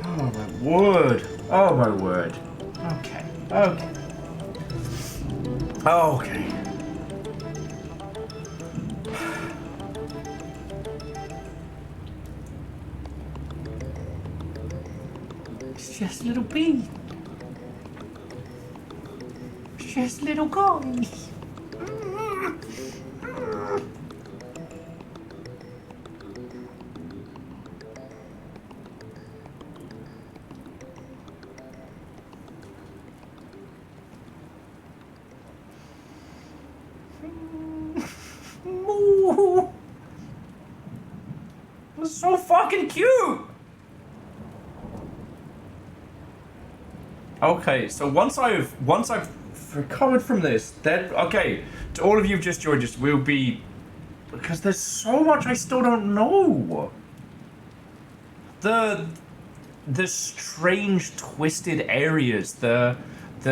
Oh my word! Oh my word! Okay. Okay. Okay. It's just a little bee. It's just a little guy. It's so fucking cute. Okay, so once I've recovered from this, then okay, to all of you who've just joined us, we'll be, because there's so much I still don't know. The strange twisted areas, the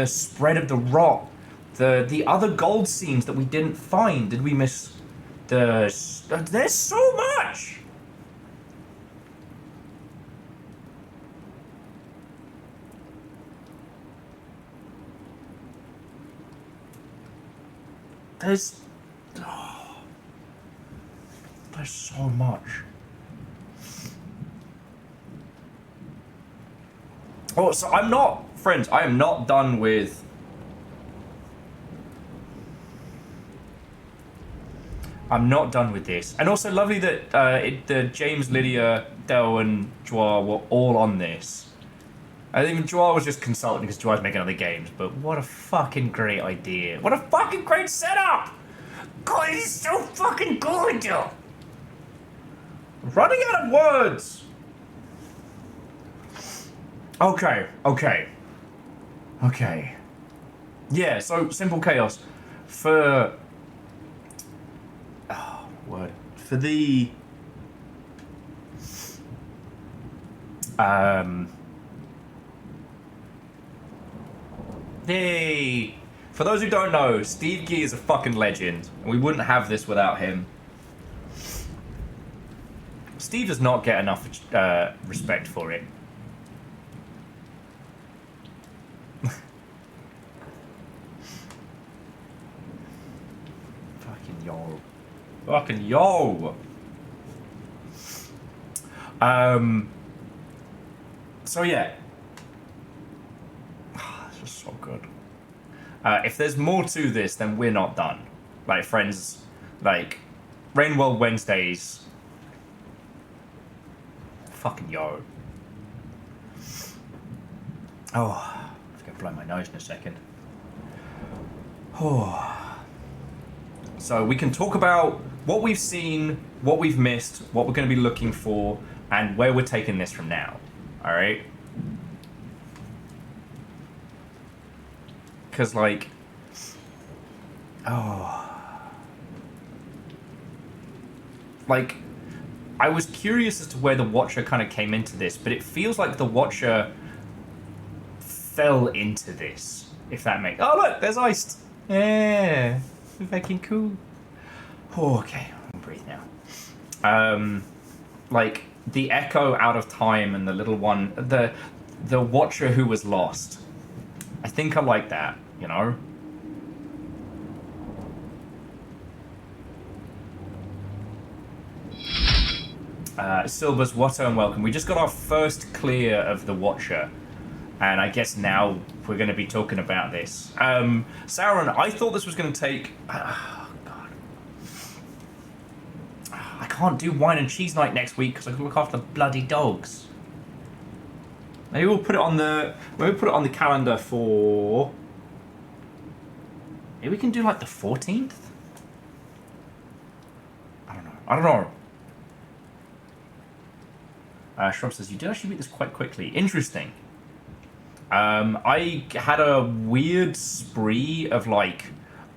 spread of the rot, the other gold seams that we didn't find. Did we miss there's so much. There's so much. Oh, so I am not done with... I'm not done with this. And also lovely that the James, Lydia, Del, and Joie were all on this. I think Joie was just consulting because Joie's making other games, but what a fucking great idea. What a fucking great setup! God, it is so fucking good! Running out of words! Okay. Yeah, so Simple Chaos. For the Hey! For those who don't know, Steve Gee is a fucking legend, and we wouldn't have this without him. Steve does not get enough respect for it. Fucking yo! So yeah. This is so good. If there's more to this, then we're not done. Like, friends, like, Rainworld Wednesdays. Fucking yo. Oh, I'm gonna blow my nose in a second. Oh. So we can talk about what we've seen, what we've missed, what we're going to be looking for, and where we're taking this from now. Alright? Because, like... Oh... Like, I was curious as to where the Watcher kind of came into this, but it feels like the Watcher fell into this, if that makes... Oh, look! There's Iced! Yeah! Fucking cool. Oh, okay, I can breathe now. Like the echo out of time and the little one, the Watcher who was lost. I think I like that, you know. Silver's Watto and welcome. We just got our first clear of the Watcher. And I guess now we're going to be talking about this. Sauron, I thought this was going to take... Oh, God. I can't do wine and cheese night next week because I got to look after the bloody dogs. Maybe we'll put it on the... Maybe we'll put it on the calendar for... Maybe we can do like the 14th? I don't know. Shrub says, you did actually beat this quite quickly. Interesting. I had a weird spree of, like,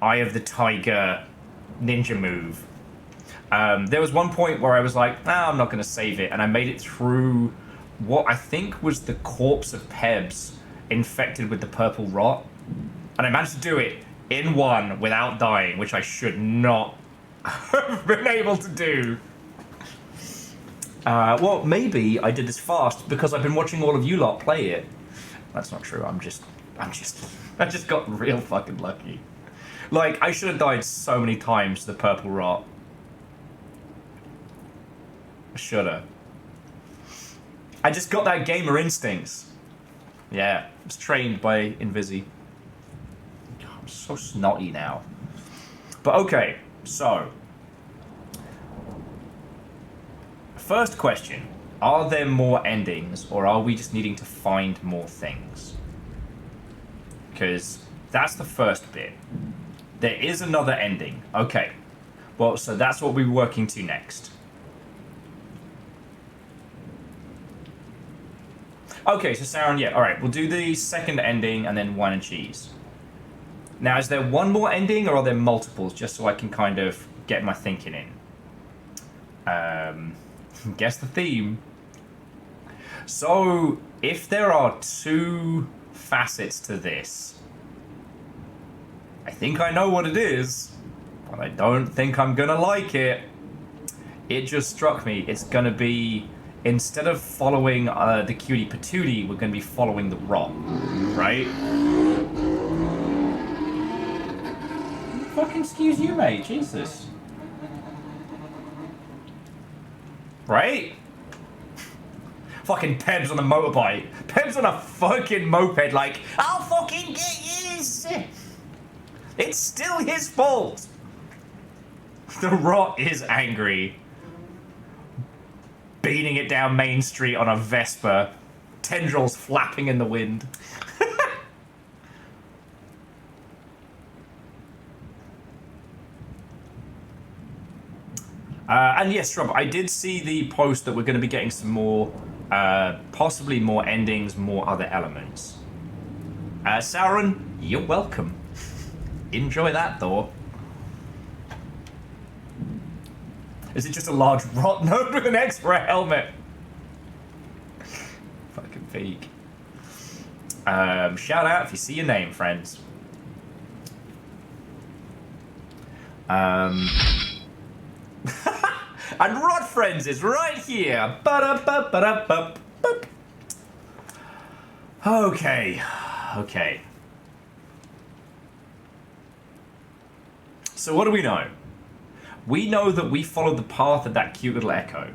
Eye of the Tiger ninja move. There was one point where I was like, nah, I'm not going to save it, and I made it through what I think was the corpse of Pebs infected with the purple rot. And I managed to do it in one without dying, which I should not have been able to do. Well, maybe I did this fast because I've been watching all of you lot play it. That's not true. I just got real fucking lucky. Like, I should have died so many times to the purple rot. I shoulda. I just got that gamer instincts. Yeah, I was trained by Invisi. God, I'm so snotty now. But okay, so. First question. Are there more endings, or are we just needing to find more things? Because that's the first bit. There is another ending. Okay. Well, so that's what we're working to next. Okay, so Sauron, yeah, alright. We'll do the second ending and then wine and cheese. Now, is there one more ending, or are there multiples, just so I can kind of get my thinking in? Guess the theme. So, if there are two facets to this, I think I know what it is, but I don't think I'm gonna like it. It just struck me. It's gonna be, instead of following the cutie patootie, we're gonna be following the rot, right? Fucking excuse you, mate. Jesus. Right? Fucking Pebs on a motorbike. Pebs on a fucking moped, like, I'll fucking get you. It's still his fault. The rot is angry. Beating it down Main Street on a Vespa. Tendrils flapping in the wind. And yes, Rob, I did see the post that we're going to be getting some more, possibly more endings, more other elements. Sauron, you're welcome. Enjoy that, though. Is it just a large rot node with an X for a helmet? Fucking peak. Shout out if you see your name, friends. And Rod Friends is right here. Okay. Okay. So what do we know? We know that we followed the path of that cute little echo.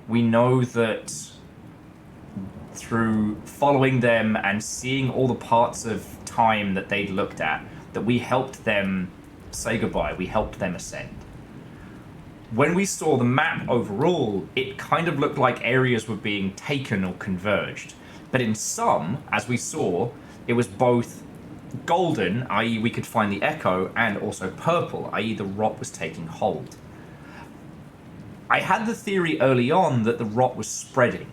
We know that through following them and seeing all the parts of time that they'd looked at, that we helped them say goodbye. We helped them ascend. When we saw the map overall, it kind of looked like areas were being taken or converged. But in some, as we saw, it was both golden, i.e. we could find the echo, and also purple, i.e. the rot was taking hold. I had the theory early on that the rot was spreading.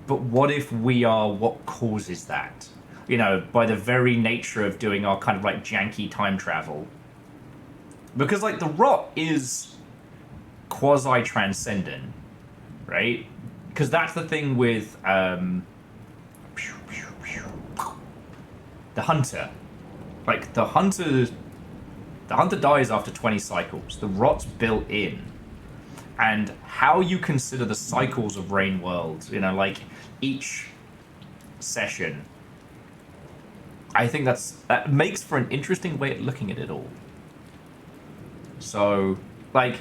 But what if we are what causes that? You know, by the very nature of doing our kind of like janky time travel. Because like the rot is quasi-transcendent, right? Because that's the thing with the hunter. Like the hunter dies after 20 cycles. The rot's built in. And how you consider the cycles of Rain World, you know, like each session, I think that makes for an interesting way of looking at it all. So, like,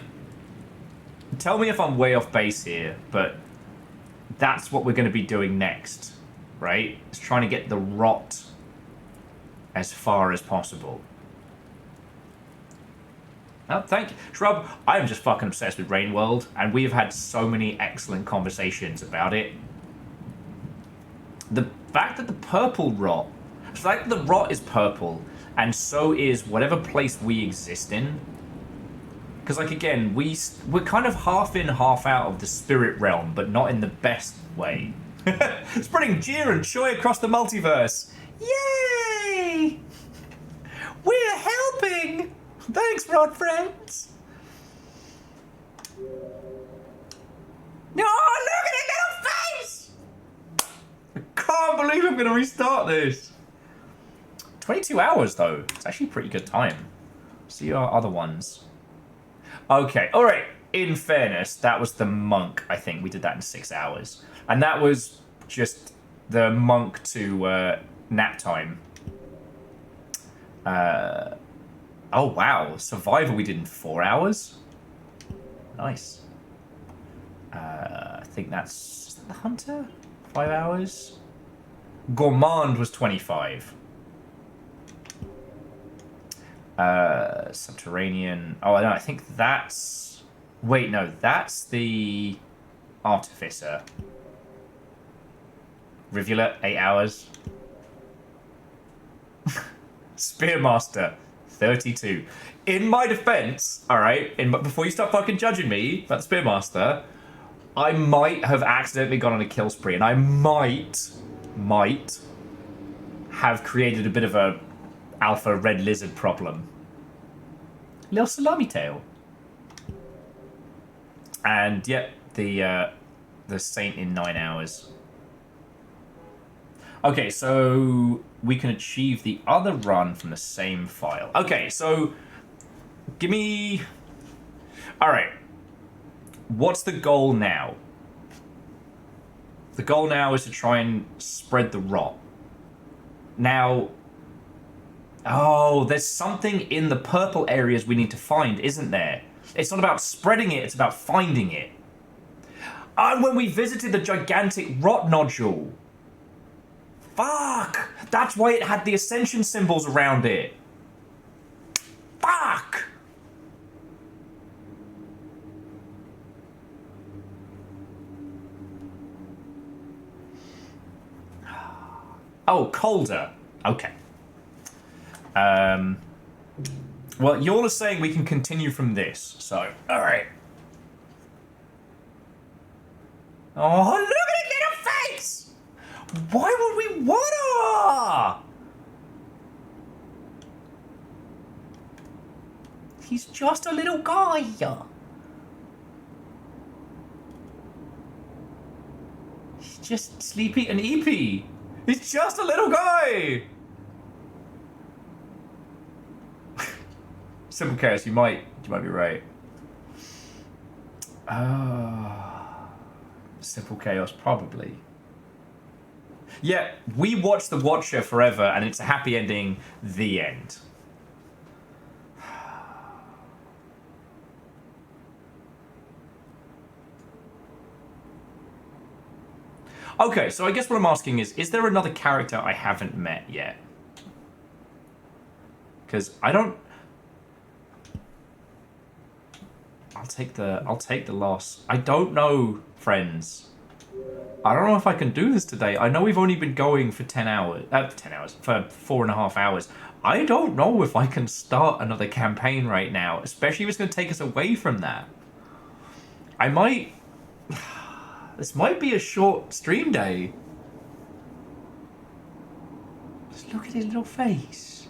tell me if I'm way off base here, but that's what we're going to be doing next, right? It's trying to get the rot as far as possible. Oh, thank you. Shrub, I am just fucking obsessed with Rain World, and we have had so many excellent conversations about it. The fact that the purple rot, the fact that the rot is purple, and so is whatever place we exist in. Because, like, again, we're kind of half in, half out of the spirit realm, but not in the best way. Spreading cheer and joy across the multiverse. Yay! We're helping! Thanks, Rod friends! No, look at his little face! I can't believe I'm going to restart this. 22 hours, though. It's actually a pretty good time. See our other ones. Okay, alright. In fairness, that was the monk, I think. We did that in 6 hours. And that was just the monk to nap time. Oh, wow. Survivor we did in 4 hours? Nice. I think that's the Hunter? 5 hours? Gourmand was 25. Subterranean. Oh, no, I think that's... Wait, no, that's the Artificer. Rivulet, 8 hours. Spearmaster, 32. In my defense, alright, before you start fucking judging me about the Spearmaster, I might have accidentally gone on a kill spree, and I might have created a bit of a alpha red lizard problem. Little salami tail. And yep, the Saint in 9 hours. Okay, so we can achieve the other run from the same file. Okay, so give me... Alright. What's the goal now? The goal now is to try and spread the rot. Now... Oh, there's something in the purple areas we need to find, isn't there? It's not about spreading it, it's about finding it. And when we visited the gigantic rot nodule. Fuck! That's why it had the ascension symbols around it. Fuck! Oh, colder. Okay. Well, you're saying we can continue from this, so, alright. Oh, look at his little face! Why would we wanna? He's just a little guy. He's just sleepy and eepy. He's just a little guy. Simple chaos, you might be right. Simple chaos, probably. Yeah, we watched The Watcher forever, and it's a happy ending. The end. Okay, so I guess what I'm asking is there another character I haven't met yet? Because I don't... I'll take the loss. I don't know, friends. I don't know if I can do this today. I know we've only been going for 10 hours. For 4.5 hours. I don't know if I can start another campaign right now, especially if it's going to take us away from that. I might... This might be a short stream day. Just look at his little face.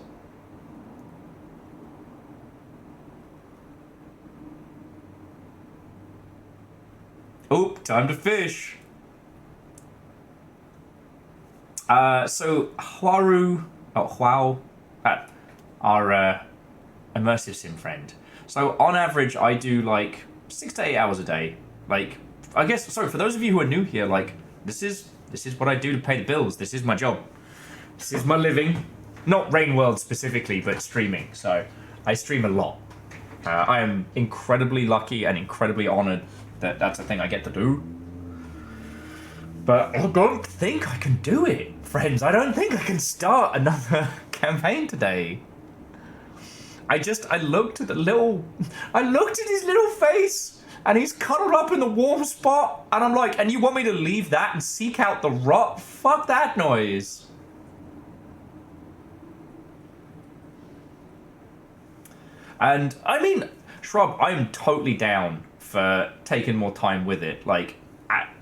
Oh, time to fish. So Huaru, our immersive sim friend. So on average, I do like 6 to 8 hours a day. Like, I guess, sorry, for those of you who are new here, like, this is what I do to pay the bills. This is my job. This is my living. Not Rain World specifically, but streaming. So I stream a lot. I am incredibly lucky and incredibly honored that that's a thing I get to do. But I don't think I can do it, friends. I don't think I can start another campaign today. I looked at his little face, and he's cuddled up in the warm spot, and I'm like, and you want me to leave that and seek out the rot? Fuck that noise. And I mean, Shrub, I'm totally down for taking more time with it. Like,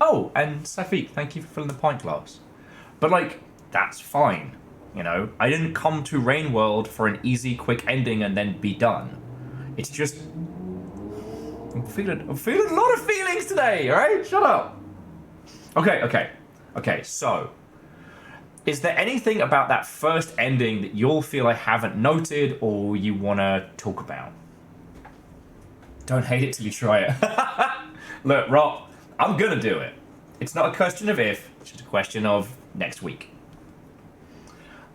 oh, and Safik, thank you for filling the pint glass. But like, that's fine. You know, I didn't come to Rain World for an easy, quick ending and then be done. It's just, I'm feeling a lot of feelings today. All right, shut up. Okay. So, is there anything about that first ending that you'll feel I haven't noted or you want to talk about? Don't hate it till you try it. Look, Rob, I'm going to do it. It's not a question of if, it's just a question of next week.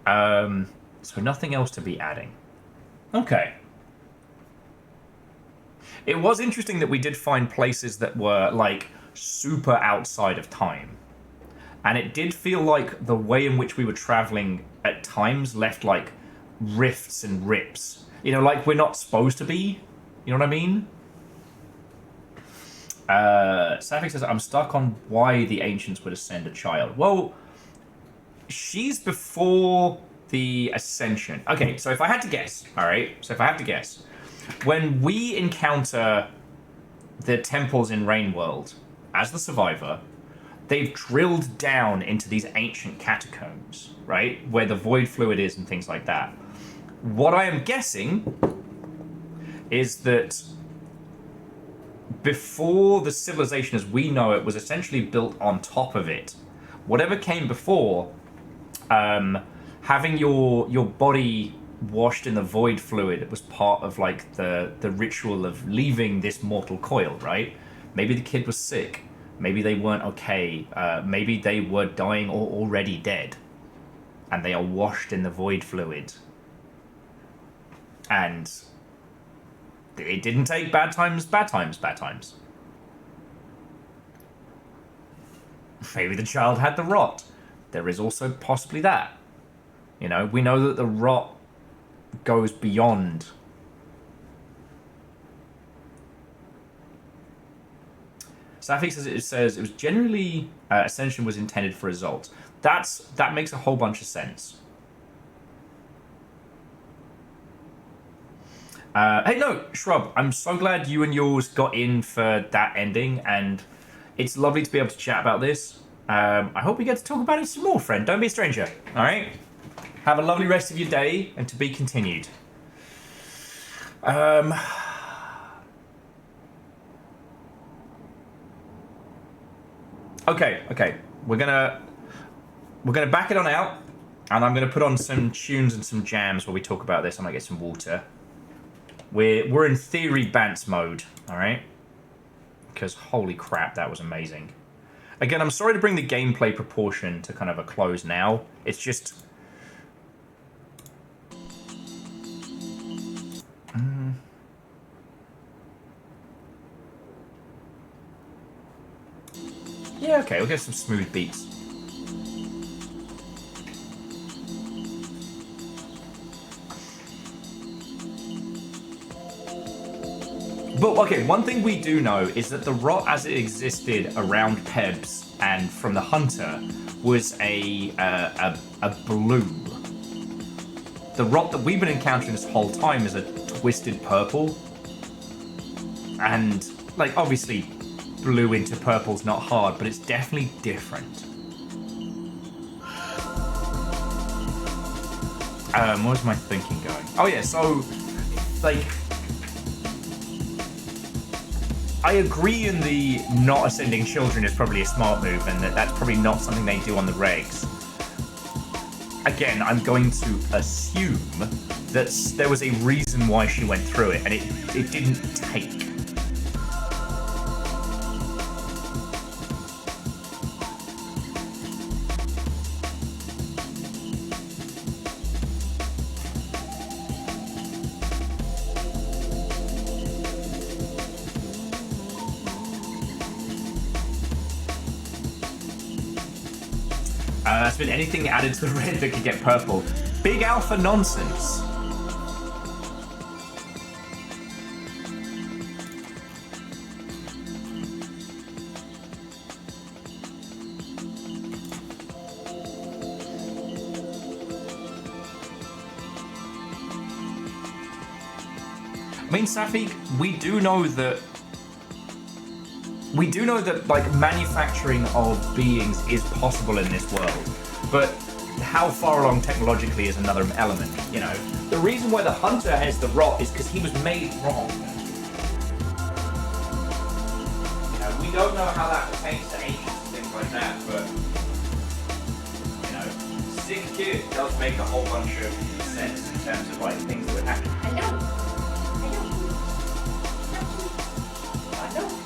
So nothing else to be adding. Okay. It was interesting that we did find places that were, like, super outside of time. And it did feel like the way in which we were traveling at times left, like, rifts and rips. You know, like we're not supposed to be. You know what I mean? Safik says, I'm stuck on why the ancients would ascend a child. Well, she's before the ascension. Okay, so if I had to guess, when we encounter the temples in Rain World as the survivor, they've drilled down into these ancient catacombs, right? Where the void fluid is and things like that. What I am guessing is that before the civilization as we know it was essentially built on top of it, whatever came before, having your body washed in the void fluid was part of like the ritual of leaving this mortal coil, right? Maybe the kid was sick. Maybe they weren't okay. Maybe they were dying or already dead. And they are washed in the void fluid. And it didn't take bad times. Maybe the child had the rot. There is also possibly that. You know, we know that the rot goes beyond. Safik says it was generally ascension was intended for results. That makes a whole bunch of sense. Hey, no, Shrub, I'm so glad you and yours got in for that ending, and it's lovely to be able to chat about this. I hope we get to talk about it some more, friend. Don't be a stranger, all right? Have a lovely rest of your day, and to be continued. Okay. We're gonna back it on out, and I'm gonna put on some tunes and some jams while we talk about this. I might get some water. We're in theory Bants mode, all right? Because holy crap, that was amazing. Again, I'm sorry to bring the gameplay proportion to kind of a close now. It's just yeah, okay, we'll get some smooth beats. But, okay, one thing we do know is that the rot as it existed around Pebs and from the Hunter was a blue. The rot that we've been encountering this whole time is a twisted purple. And, like, obviously, blue into purple's not hard, but it's definitely different. Where's my thinking going? Oh, yeah, so, like, I agree in the not ascending children is probably a smart move, and that's probably not something they do on the regs. Again, I'm going to assume that there was a reason why she went through it, and it didn't take. That's been anything added to the red that could get purple. Big alpha nonsense. I mean, Safik, we do know that like manufacturing of beings is possible in this world, but how far along technologically is another element, you know? The reason why the hunter has the rot is because he was made wrong. You know, we don't know how that pertains to ancients and things like that, but you know, sick kid does make a whole bunch of sense in terms of like things that would happen. I know.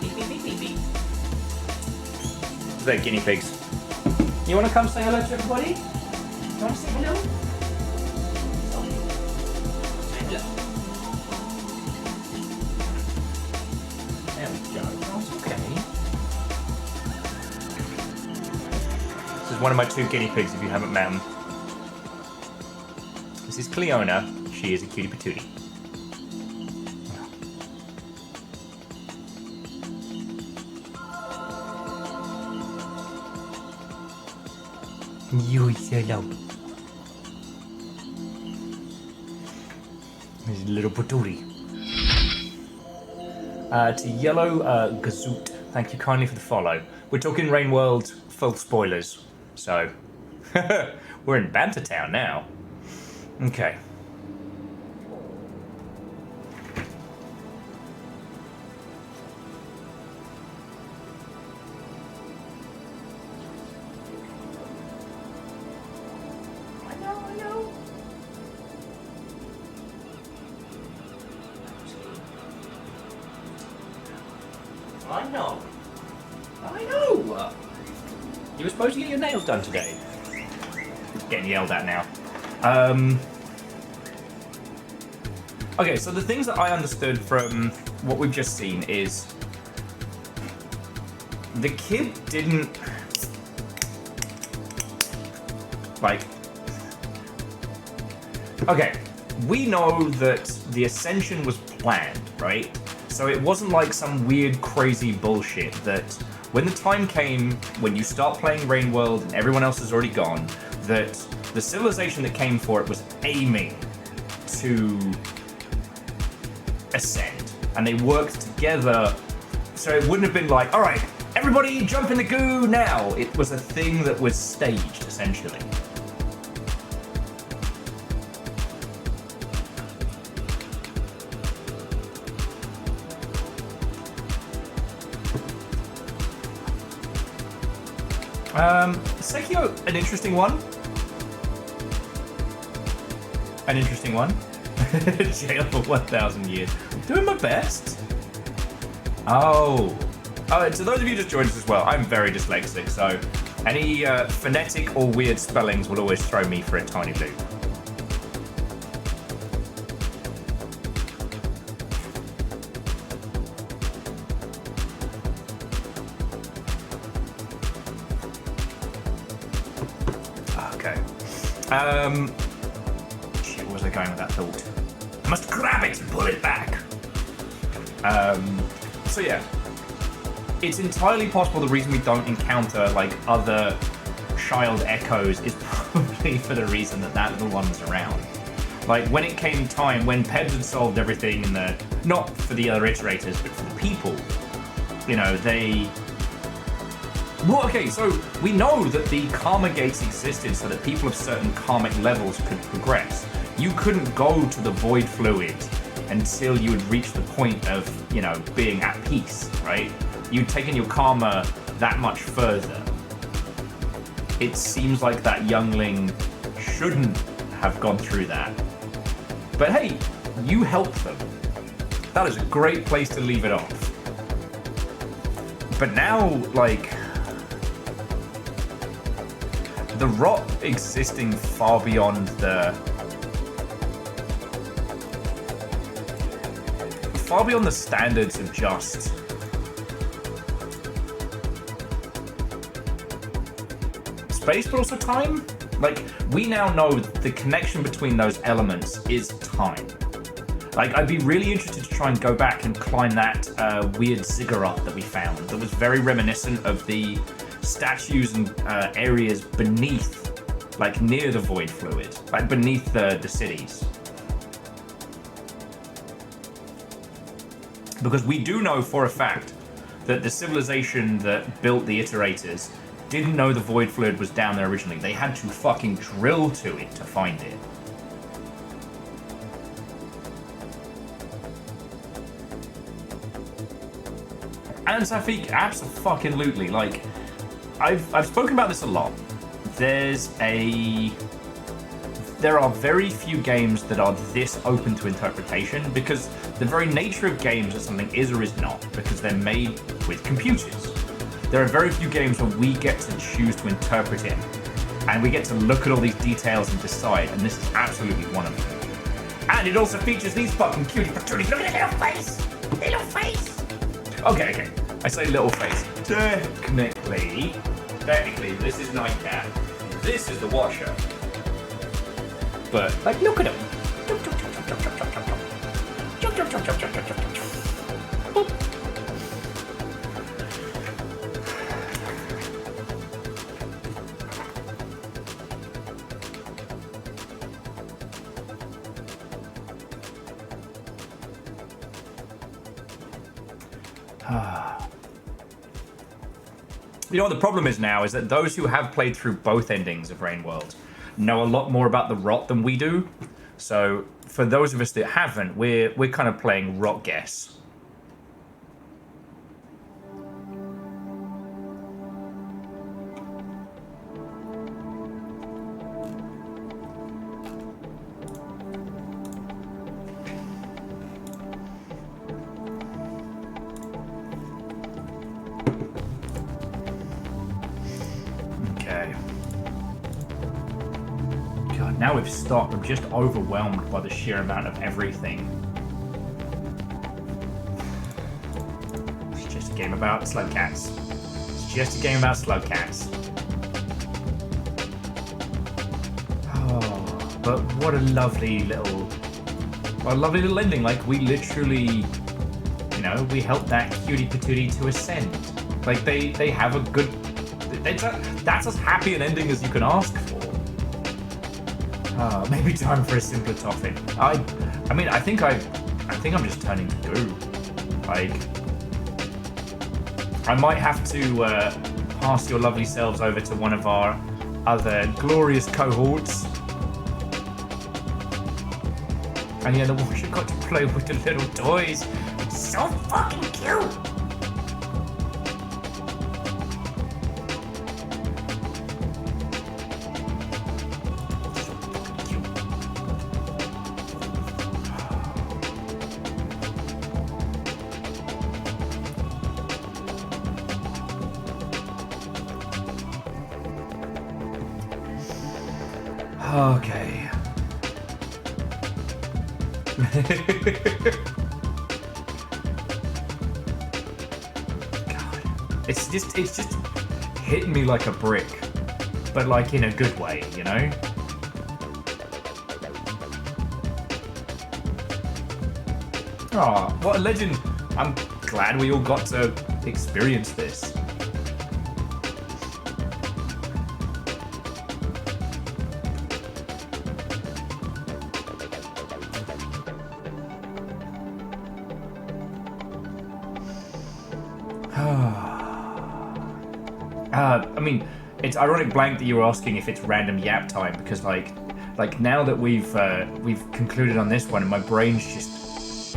Beep, beep, beep, beep, beep. They're guinea pigs. You want to come say hello to everybody? You want to say hello? Say hello. There we go. That's okay. This is one of my 2 guinea pigs if you haven't met them. This is Cleona. She is a cutie patootie. You say hello. There's a little patootie. To Yellow Gazoot, thank you kindly for the follow. We're talking Rain World full spoilers, so we're in Banter Town now. Okay. I know. You were supposed to get your nails done today. Getting yelled at now. Okay, so the things that I understood from what we've just seen is the kid didn't like. Okay, we know that the ascension was planned, right? So it wasn't like some weird, crazy bullshit that when the time came, when you start playing Rain World and everyone else is already gone, that the civilization that came for it was aiming to ascend. And they worked together, so it wouldn't have been like, all right, everybody jump in the goo now. It was a thing that was staged, essentially. Sekio, an interesting one. An interesting one. Jail for 1,000 years. Doing my best. Oh. To those of you just joined us as well, I'm very dyslexic, so any phonetic or weird spellings will always throw me for a tiny loop. Shit, where was I going with that thought? I must grab it and pull it back. So yeah, it's entirely possible the reason we don't encounter like other child echoes is probably for the reason that that little one's around. Like when it came time, when Pebs had solved everything in the, not for the other iterators, but for the people, you know, they... Well, okay, so we know that the karma gates existed so that people of certain karmic levels could progress. You couldn't go to the void fluid until you had reached the point of, you know, being at peace, right? You'd taken your karma that much further. It seems like that youngling shouldn't have gone through that. But hey, you helped them. That is a great place to leave it off. But now, like... the rot existing far beyond the standards of just space, but also time. Like, we now know that the connection between those elements is time. Like, I'd be really interested to try and go back and climb that weird ziggurat that we found that was very reminiscent of the statues and areas beneath, like near the void fluid, like beneath the cities. Because we do know for a fact that the civilization that built the iterators didn't know the void fluid was down there originally. They had to fucking drill to it to find it. And Safik, abso-fucking-lutely, like, I've spoken about this a lot. There are very few games that are this open to interpretation because the very nature of games that something is or is not, because they're made with computers. There are very few games where we get to choose to interpret it, and we get to look at all these details and decide, and this is absolutely one of them. And it also features these fucking cutie patooties. Look at the little face! Little face! Okay. I say little face. Technically, this is Nightcat. This is the Watcher. But, like, look at him. You know what the problem is now is that those who have played through both endings of Rain World know a lot more about the rot than we do. So for those of us that haven't, we're kind of playing rot guess. Now we've stopped, I'm just overwhelmed by the sheer amount of everything. It's just a game about slug cats. It's just a game about slug cats. Oh, but what a lovely little ending. Like, we literally, you know, we helped that cutie patootie to ascend. Like, they have a good, that's as happy an ending as you can ask for. Maybe time for a simpler topic. I mean, I think I'm just turning to goo. Like, I might have to pass your lovely selves over to one of our other glorious cohorts. And yeah, the Watcher got to play with the little toys. It's so fucking cute. Okay. God. It's just hitting me like a brick. But like in a good way, you know? Oh, what a legend. I'm glad we all got to experience this. I mean, it's ironic blank that you were asking if it's random yap time because like now that we've concluded on this one and my brain's just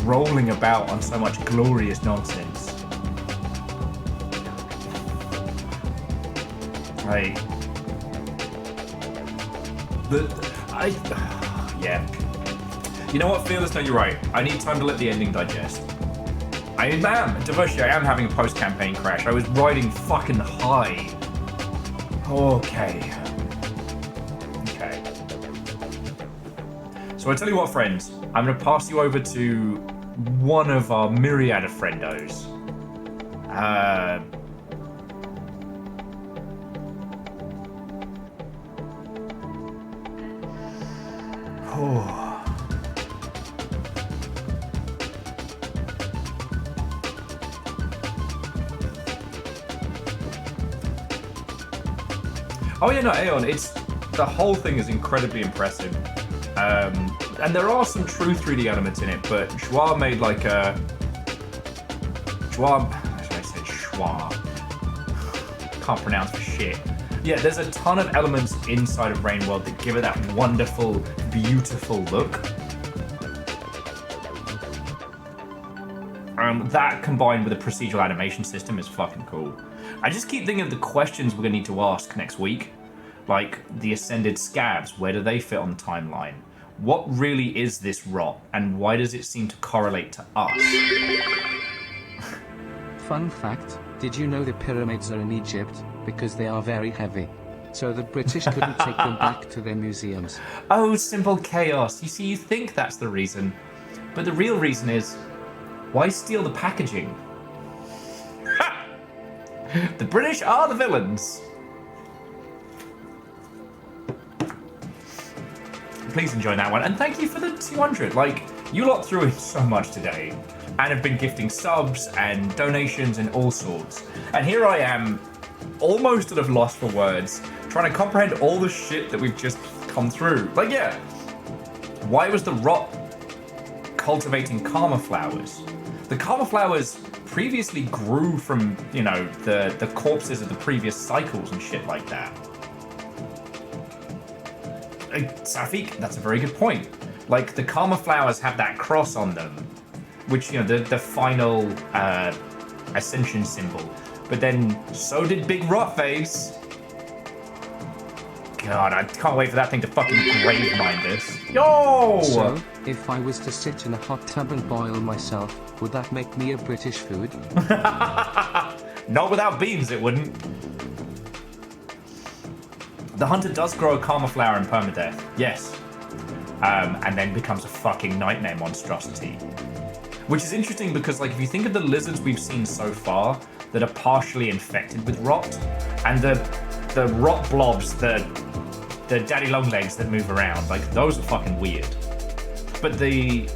rolling about on so much glorious nonsense. Like yeah. You know what, Fearless? No, you're right. I need time to let the ending digest. I am, Devoshi, I am having a post-campaign crash. I was riding fucking high. Okay. So I tell you what, friends. I'm going to pass you over to one of our myriad of friendos. Oh yeah, no, Aeon, the whole thing is incredibly impressive. And there are some true 3D elements in it, but Schwa made like a... Schwa? Can't pronounce for shit. Yeah, there's a ton of elements inside of Rainworld that give it that wonderful, beautiful look. That combined with a procedural animation system is fucking cool. I just keep thinking of the questions we're gonna need to ask next week. Like, the Ascended Scabs, where do they fit on the timeline? What really is this rot, and why does it seem to correlate to us? Fun fact, did you know the pyramids are in Egypt? Because they are very heavy. So the British couldn't take them back to their museums. Oh, simple chaos. You see, you think that's the reason. But the real reason is, why steal the packaging? The British are the villains. Please enjoy that one. And thank you for the 200. Like, you lot threw in so much today. And have been gifting subs and donations and all sorts. And here I am, almost at a loss for words, trying to comprehend all the shit that we've just come through. Like, yeah. Why was the rot cultivating karma flowers? The karma flowers previously grew from, you know, the corpses of the previous cycles and shit like that. Safik, that's a very good point. Like, the karma flowers have that cross on them, which, you know, the final ascension symbol. But then, so did Big Rot Face. God, I can't wait for that thing to fucking grave mine this. Yo! So, if I was to sit in a hot tub and boil myself, would that make me a British food? Not without beans, it wouldn't. The hunter does grow a karma flower in permadeath, yes. And then becomes a fucking nightmare monstrosity. Which is interesting because, like, if you think of the lizards we've seen so far that are partially infected with rot, and the rot blobs, the daddy long legs that move around, like, those are fucking weird. But the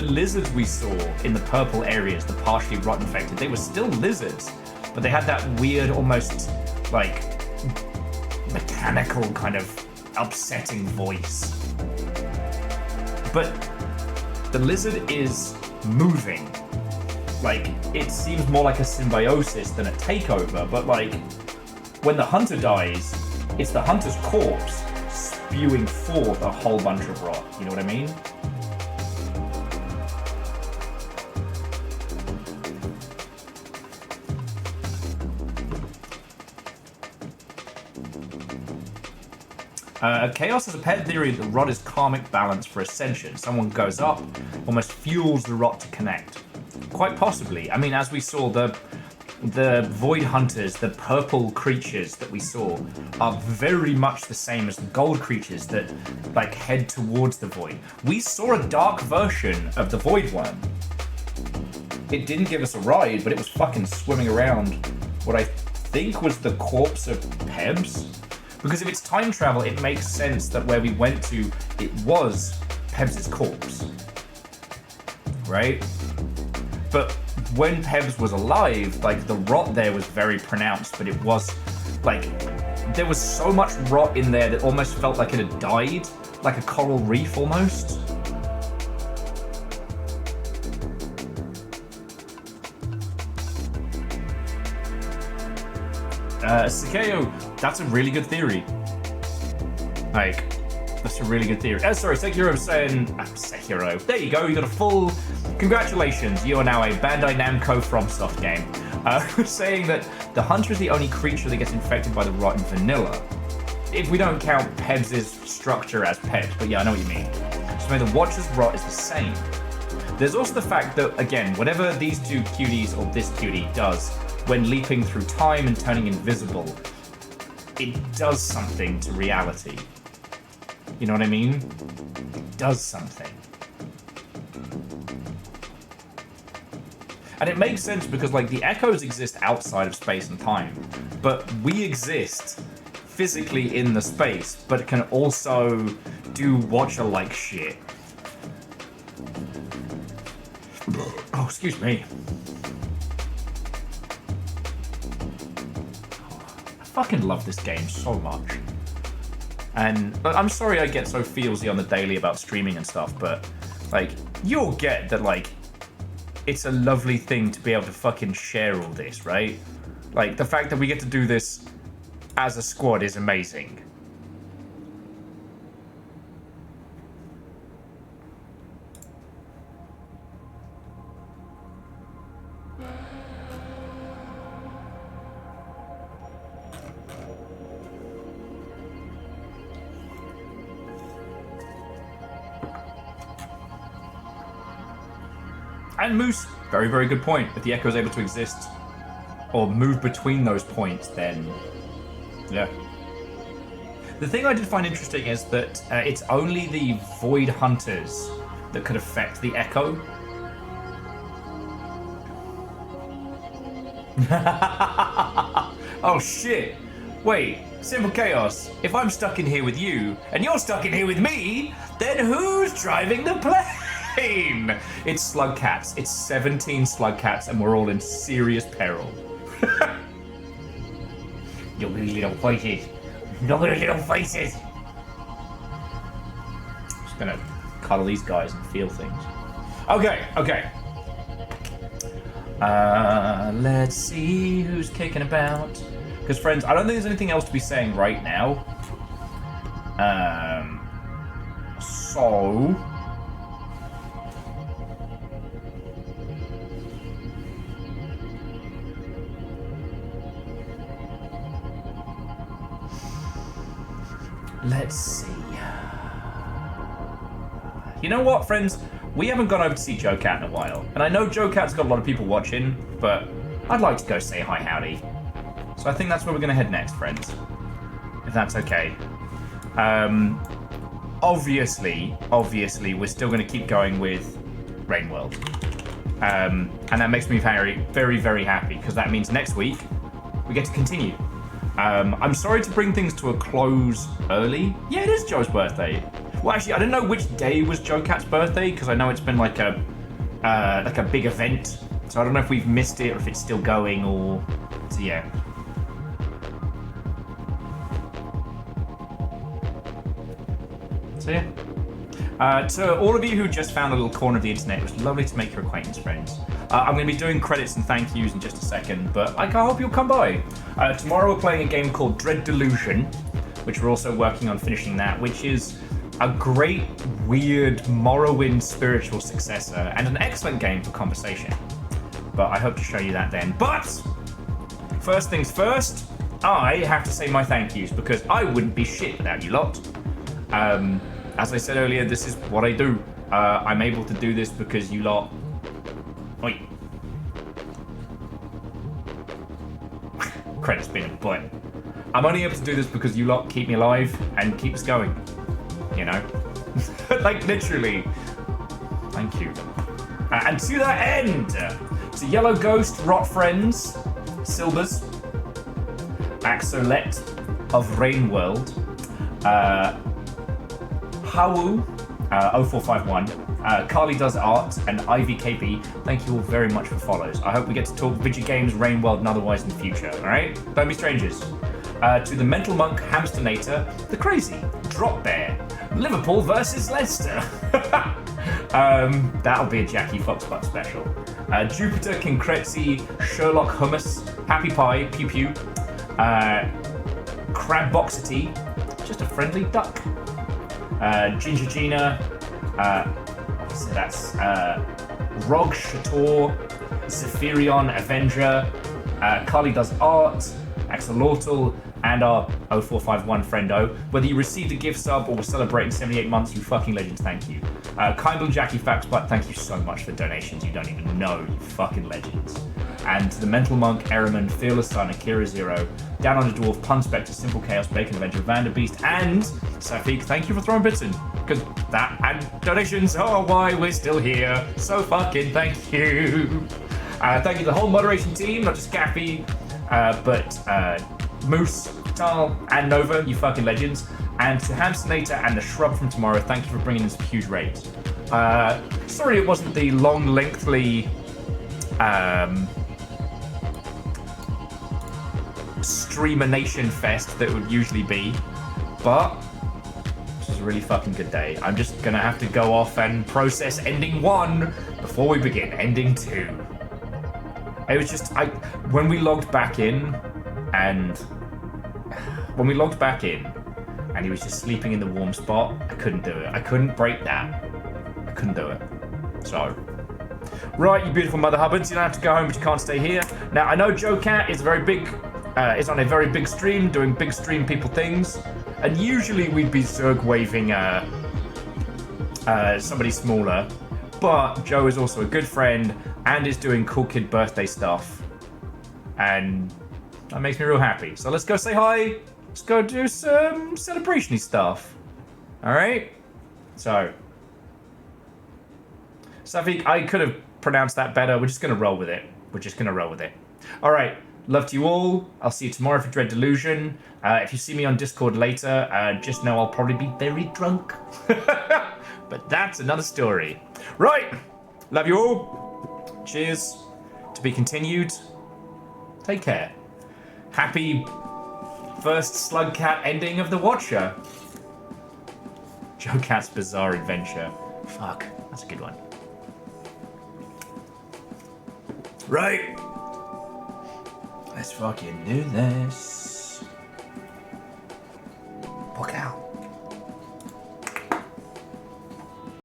lizards we saw in the purple areas, the partially rot infected, they were still lizards, but they had that weird, almost like mechanical kind of upsetting voice. But the lizard is moving. Like, it seems more like a symbiosis than a takeover, but like, when the hunter dies, it's the hunter's corpse spewing forth a whole bunch of rot. You know what I mean? Chaos has a pet theory that the rot is karmic balance for ascension. Someone goes up, almost fuels the rot to connect. Quite possibly. I mean, as we saw, the void hunters, the purple creatures that we saw, are very much the same as the gold creatures that, like, head towards the void. We saw a dark version of the void one. It didn't give us a ride, but it was fucking swimming around what I think was the corpse of Pebs. Because if it's time travel, it makes sense that where we went to, it was Pebs' corpse. Right? But when Pebs was alive, like, the rot there was very pronounced, but it was, like, there was so much rot in there that almost felt like it had died, like a coral reef almost. Sakeo, that's a really good theory. Like, that's a really good theory. Sorry, Sekiro saying... Sekiro. There you go, you got a full... Congratulations, you are now a Bandai Namco FromSoft game. Saying that the hunter is the only creature that gets infected by the rot in vanilla. If we don't count Pebs' structure as Pebs, but yeah, I know what you mean. So the Watcher's rot is the same. There's also the fact that, again, whatever these two cuties or this cutie does, when leaping through time and turning invisible, it does something to reality. You know what I mean? It does something. And it makes sense because, like, the echoes exist outside of space and time, but we exist physically in the space, but can also do Watcher-like shit. Oh, excuse me. I fucking love this game so much. And I'm sorry I get so feelsy on the daily about streaming and stuff, but, like, you'll get that, like, it's a lovely thing to be able to fucking share all this, right? Like, the fact that we get to do this as a squad is amazing. And Moose, very, very good point. If the Echo is able to exist or move between those points, then yeah. The thing I did find interesting is that it's only the Void Hunters that could affect the Echo. Oh shit. Wait, Simple Chaos, if I'm stuck in here with you, and you're stuck in here with me, then who's driving the plane? It's slug cats. It's 17 slug cats, and we're all in serious peril. You little faces. You little faces. Just gonna cuddle these guys and feel things. Okay. Let's see who's kicking about. Because, friends, I don't think there's anything else to be saying right now. So... let's see. You know what, friends? We haven't gone over to see Joe Cat in a while. And I know Joe Cat's got a lot of people watching, but I'd like to go say hi howdy. So I think that's where we're going to head next, friends. If that's okay. Obviously, we're still going to keep going with Rain World. And that makes me very, very, very happy, because that means next week we get to continue. I'm sorry to bring things to a close early. Yeah, it is Joe's birthday. Well, actually, I don't know which day was Joe Cat's birthday, because I know it's been like a big event. So I don't know if we've missed it or if it's still going, or... So yeah. So yeah. To all of you who just found a little corner of the internet, it was lovely to make your acquaintance, friends. I'm going to be doing credits and thank yous in just a second, but I hope you'll come by. Tomorrow we're playing a game called Dread Delusion, which we're also working on finishing that, which is a great, weird Morrowind spiritual successor and an excellent game for conversation. But I hope to show you that then. But first things first, I have to say my thank yous, because I wouldn't be shit without you lot. As I said earlier, this is what I do. I'm able to do this because you lot... Oi. Credit's been a butt. I'm only able to do this because you lot keep me alive and keep us going. You know? Like, literally. Thank you. And to that end, to Yellow Ghost, Rot Friends, Silbers, Axolette of Rain World, Hawu, 0451, Carly Does Art, and Ivy KB, thank you all very much for follows. I hope we get to talk video games, Rain World, and otherwise in the future, alright? Don't be strangers. To the Mental Monk, Hamsternator, The Crazy, Drop Bear, Liverpool versus Leicester. That'll be a Jackie Foxbutt special. Jupiter, Kincrezi, Sherlock Hummus, Happy Pie, Pew Pew, Crabboxity, just a friendly duck. Ginger Gina, so that's Rog Shator, Zephyrion Avenger, Carly Does Art, Axolotl, and our 0451 friendo. Whether you received a gift sub or were celebrating 78 months, you fucking legends, thank you. Kindle Jackie Faxbutt, thank you so much for donations. You don't even know, you fucking legends. And to the Mental Monk, Ehrman, Fearless Sun, Akira Zero, Down Under Dwarf, Pun Spectre, Simple Chaos, Bacon Avenger, Vanderbeast, and Safik, thank you for throwing bits in. Because that and donations are why we're still here. So fucking thank you. Thank you to the whole moderation team, not just Gaffy, but Moose, Tal, and Nova, you fucking legends. And to Hamsonator and the Shrub from Tomorrow, thank you for bringing in some huge raids. Sorry it wasn't the long, lengthy Streamer Nation fest that would usually be, but this is a really fucking good day. I'm just gonna have to go off and process ending 1 before we begin ending 2. It was just, when we logged back in, and he was just sleeping in the warm spot, I couldn't do it. I couldn't break that. I couldn't do it. So, right, you beautiful mother hubbards, you don't have to go home, but you can't stay here. Now, I know Joe Cat is is on a very big stream, doing big stream people things, and usually we'd be Zerg waving somebody smaller, but Joe is also a good friend and is doing cool kid birthday stuff, and that makes me real happy. So let's go say hi. Let's go do some celebration-y stuff. Alright? So. Safik, I could have pronounced that better. We're just going to roll with it. Alright. Love to you all. I'll see you tomorrow for Dread Delusion. If you see me on Discord later, just know I'll probably be very drunk. But that's another story. Right. Love you all. Cheers. To be continued. Take care. Happy first Slug Cat ending of the Watcher. Joe Cat's Bizarre Adventure. Fuck, that's a good one. Right. Let's fucking do this. Walk out.